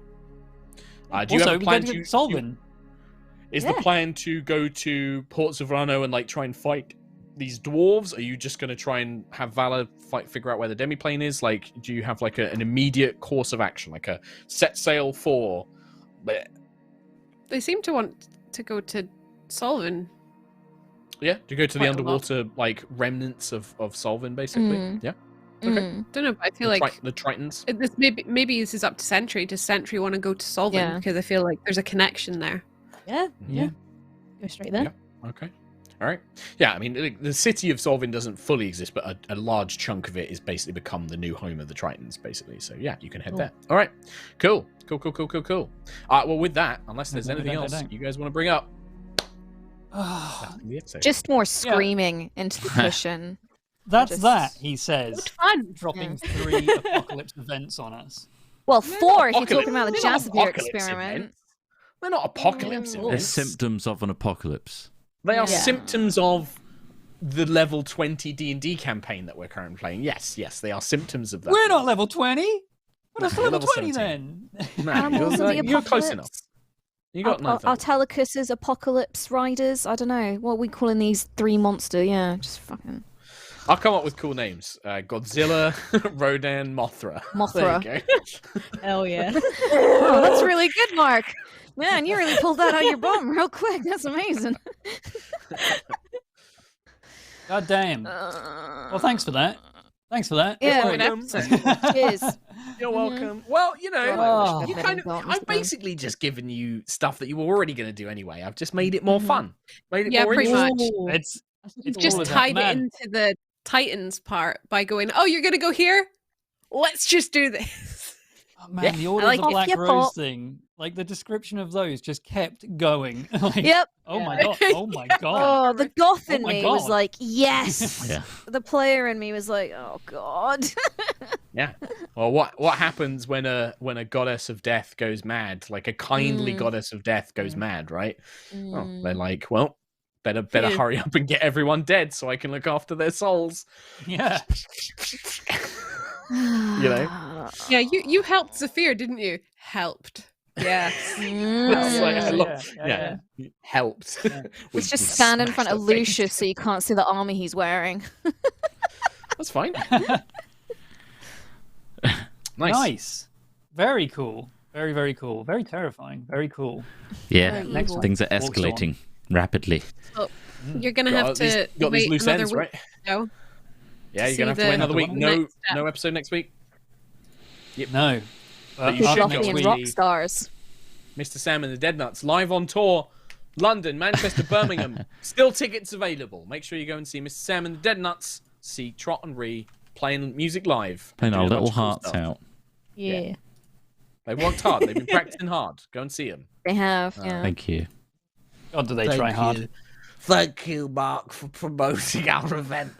Do you Also, have a we plan get to to Solvin. Is Yeah. the plan to go to Port Sovrano and like try and fight these dwarves? Are you just going to try and have Valor figure out where the demiplane is? Like, do you have like an immediate course of action, like a set sail for? Bleh. They seem to want to go to Solvin. Yeah, to go to the Quite a lot. underwater like remnants of Solvin, basically. Mm. Yeah, Okay. Mm. Don't know, but I feel the, like the Tritons. this maybe this is up to Sentry. Does Sentry want to go to Solvin? Yeah. Because I feel like there's a connection there. yeah. Yeah. Go straight there. Yeah. Okay. All right. Yeah, I mean, the city of Solvin doesn't fully exist, but a large chunk of it is basically become the new home of the Tritons, basically. So yeah, you can head Cool. there. All right. Cool. Well, with that, unless there's Dun, dun, anything dun, else dun. you guys want to bring up, Ah, that's the episode. Just more screaming into the cushion. that's Just- that, he says, Fun. dropping 3 apocalypse events on us. Well, They're 4 not if you're talking about the they're not Jasper apocalypse experiment. events. They're not apocalypse Mm. They're events. symptoms of an apocalypse. They are Yeah. symptoms of the level 20 D&D campaign that we're currently playing. Yes, they are symptoms of that. We're not level 20! What No, else you're level level 20 17. then? No, Animals of the you're close enough. apocalypse. You got no further. Artelicus's apocalypse riders. I don't know what are we calling these 3 monster. Yeah, just fucking I'll come up with cool names. Godzilla, Rodan, Mothra. Mothra. There you go. Hell yeah. Oh, that's really good, Mark. Man, you really pulled that out of your bum real quick. That's amazing. God damn. Well, thanks for that. Thanks for that. Yeah. Good Welcome. episode. Cheers. You're welcome. Well, you know, Oh. you kind of. I've basically just given you stuff that you were already going to do anyway. I've just made it more fun. Made it Yeah, more pretty interesting. much. It's You've all just of that, tied it man. into the Titans part by going, "Oh, you're gonna go here? Let's just do this." Oh, man, Yeah, the Order like of the off Black your Rose pop. thing, like the description of those just kept going. Like, Yep. oh my Yeah. god, oh my god. Oh, the goth in my me was God. like, yes. Yeah. The player in me was like, oh god. Yeah. Well, what happens when a goddess of death goes mad? Like a kindly Mm. goddess of death goes mad, right? Well, they're Mm. like, well, better Yeah. hurry up and get everyone dead so I can look after their souls. Yeah. You know? Yeah, you helped Zephyr, didn't you? Helped. Yeah. It's like, I Yeah, love- yeah, yeah, helped. Yeah. We- Let's just we stand in front smashed of their face. Lucius so you can't see the armor he's wearing. That's fine. Nice. Nice. Very cool. Very, very cool. Very terrifying. Very cool. Yeah. Very Next evil. Things are Walks on. escalating rapidly. You're gonna Got have these- to got these wait loose another ends, week. right? No. Yeah, you're see gonna have to the wait another week. No, next step. no episode next week. No. But you us should next go Fluffy and week- rock stars. Mr. Sam and the Dead Nuts live on tour. London, Manchester, Birmingham. Still tickets available. Make sure you go and see Mr. Sam and the Dead Nuts. See Trot and Ree playing music live. Playing our Doing a little bunch of cool hearts stuff. out. Yeah. They worked hard. They've been practicing hard. Go and see them. They have, yeah. Thank you. God, do they try hard. Thank you, Mark, for promoting our event.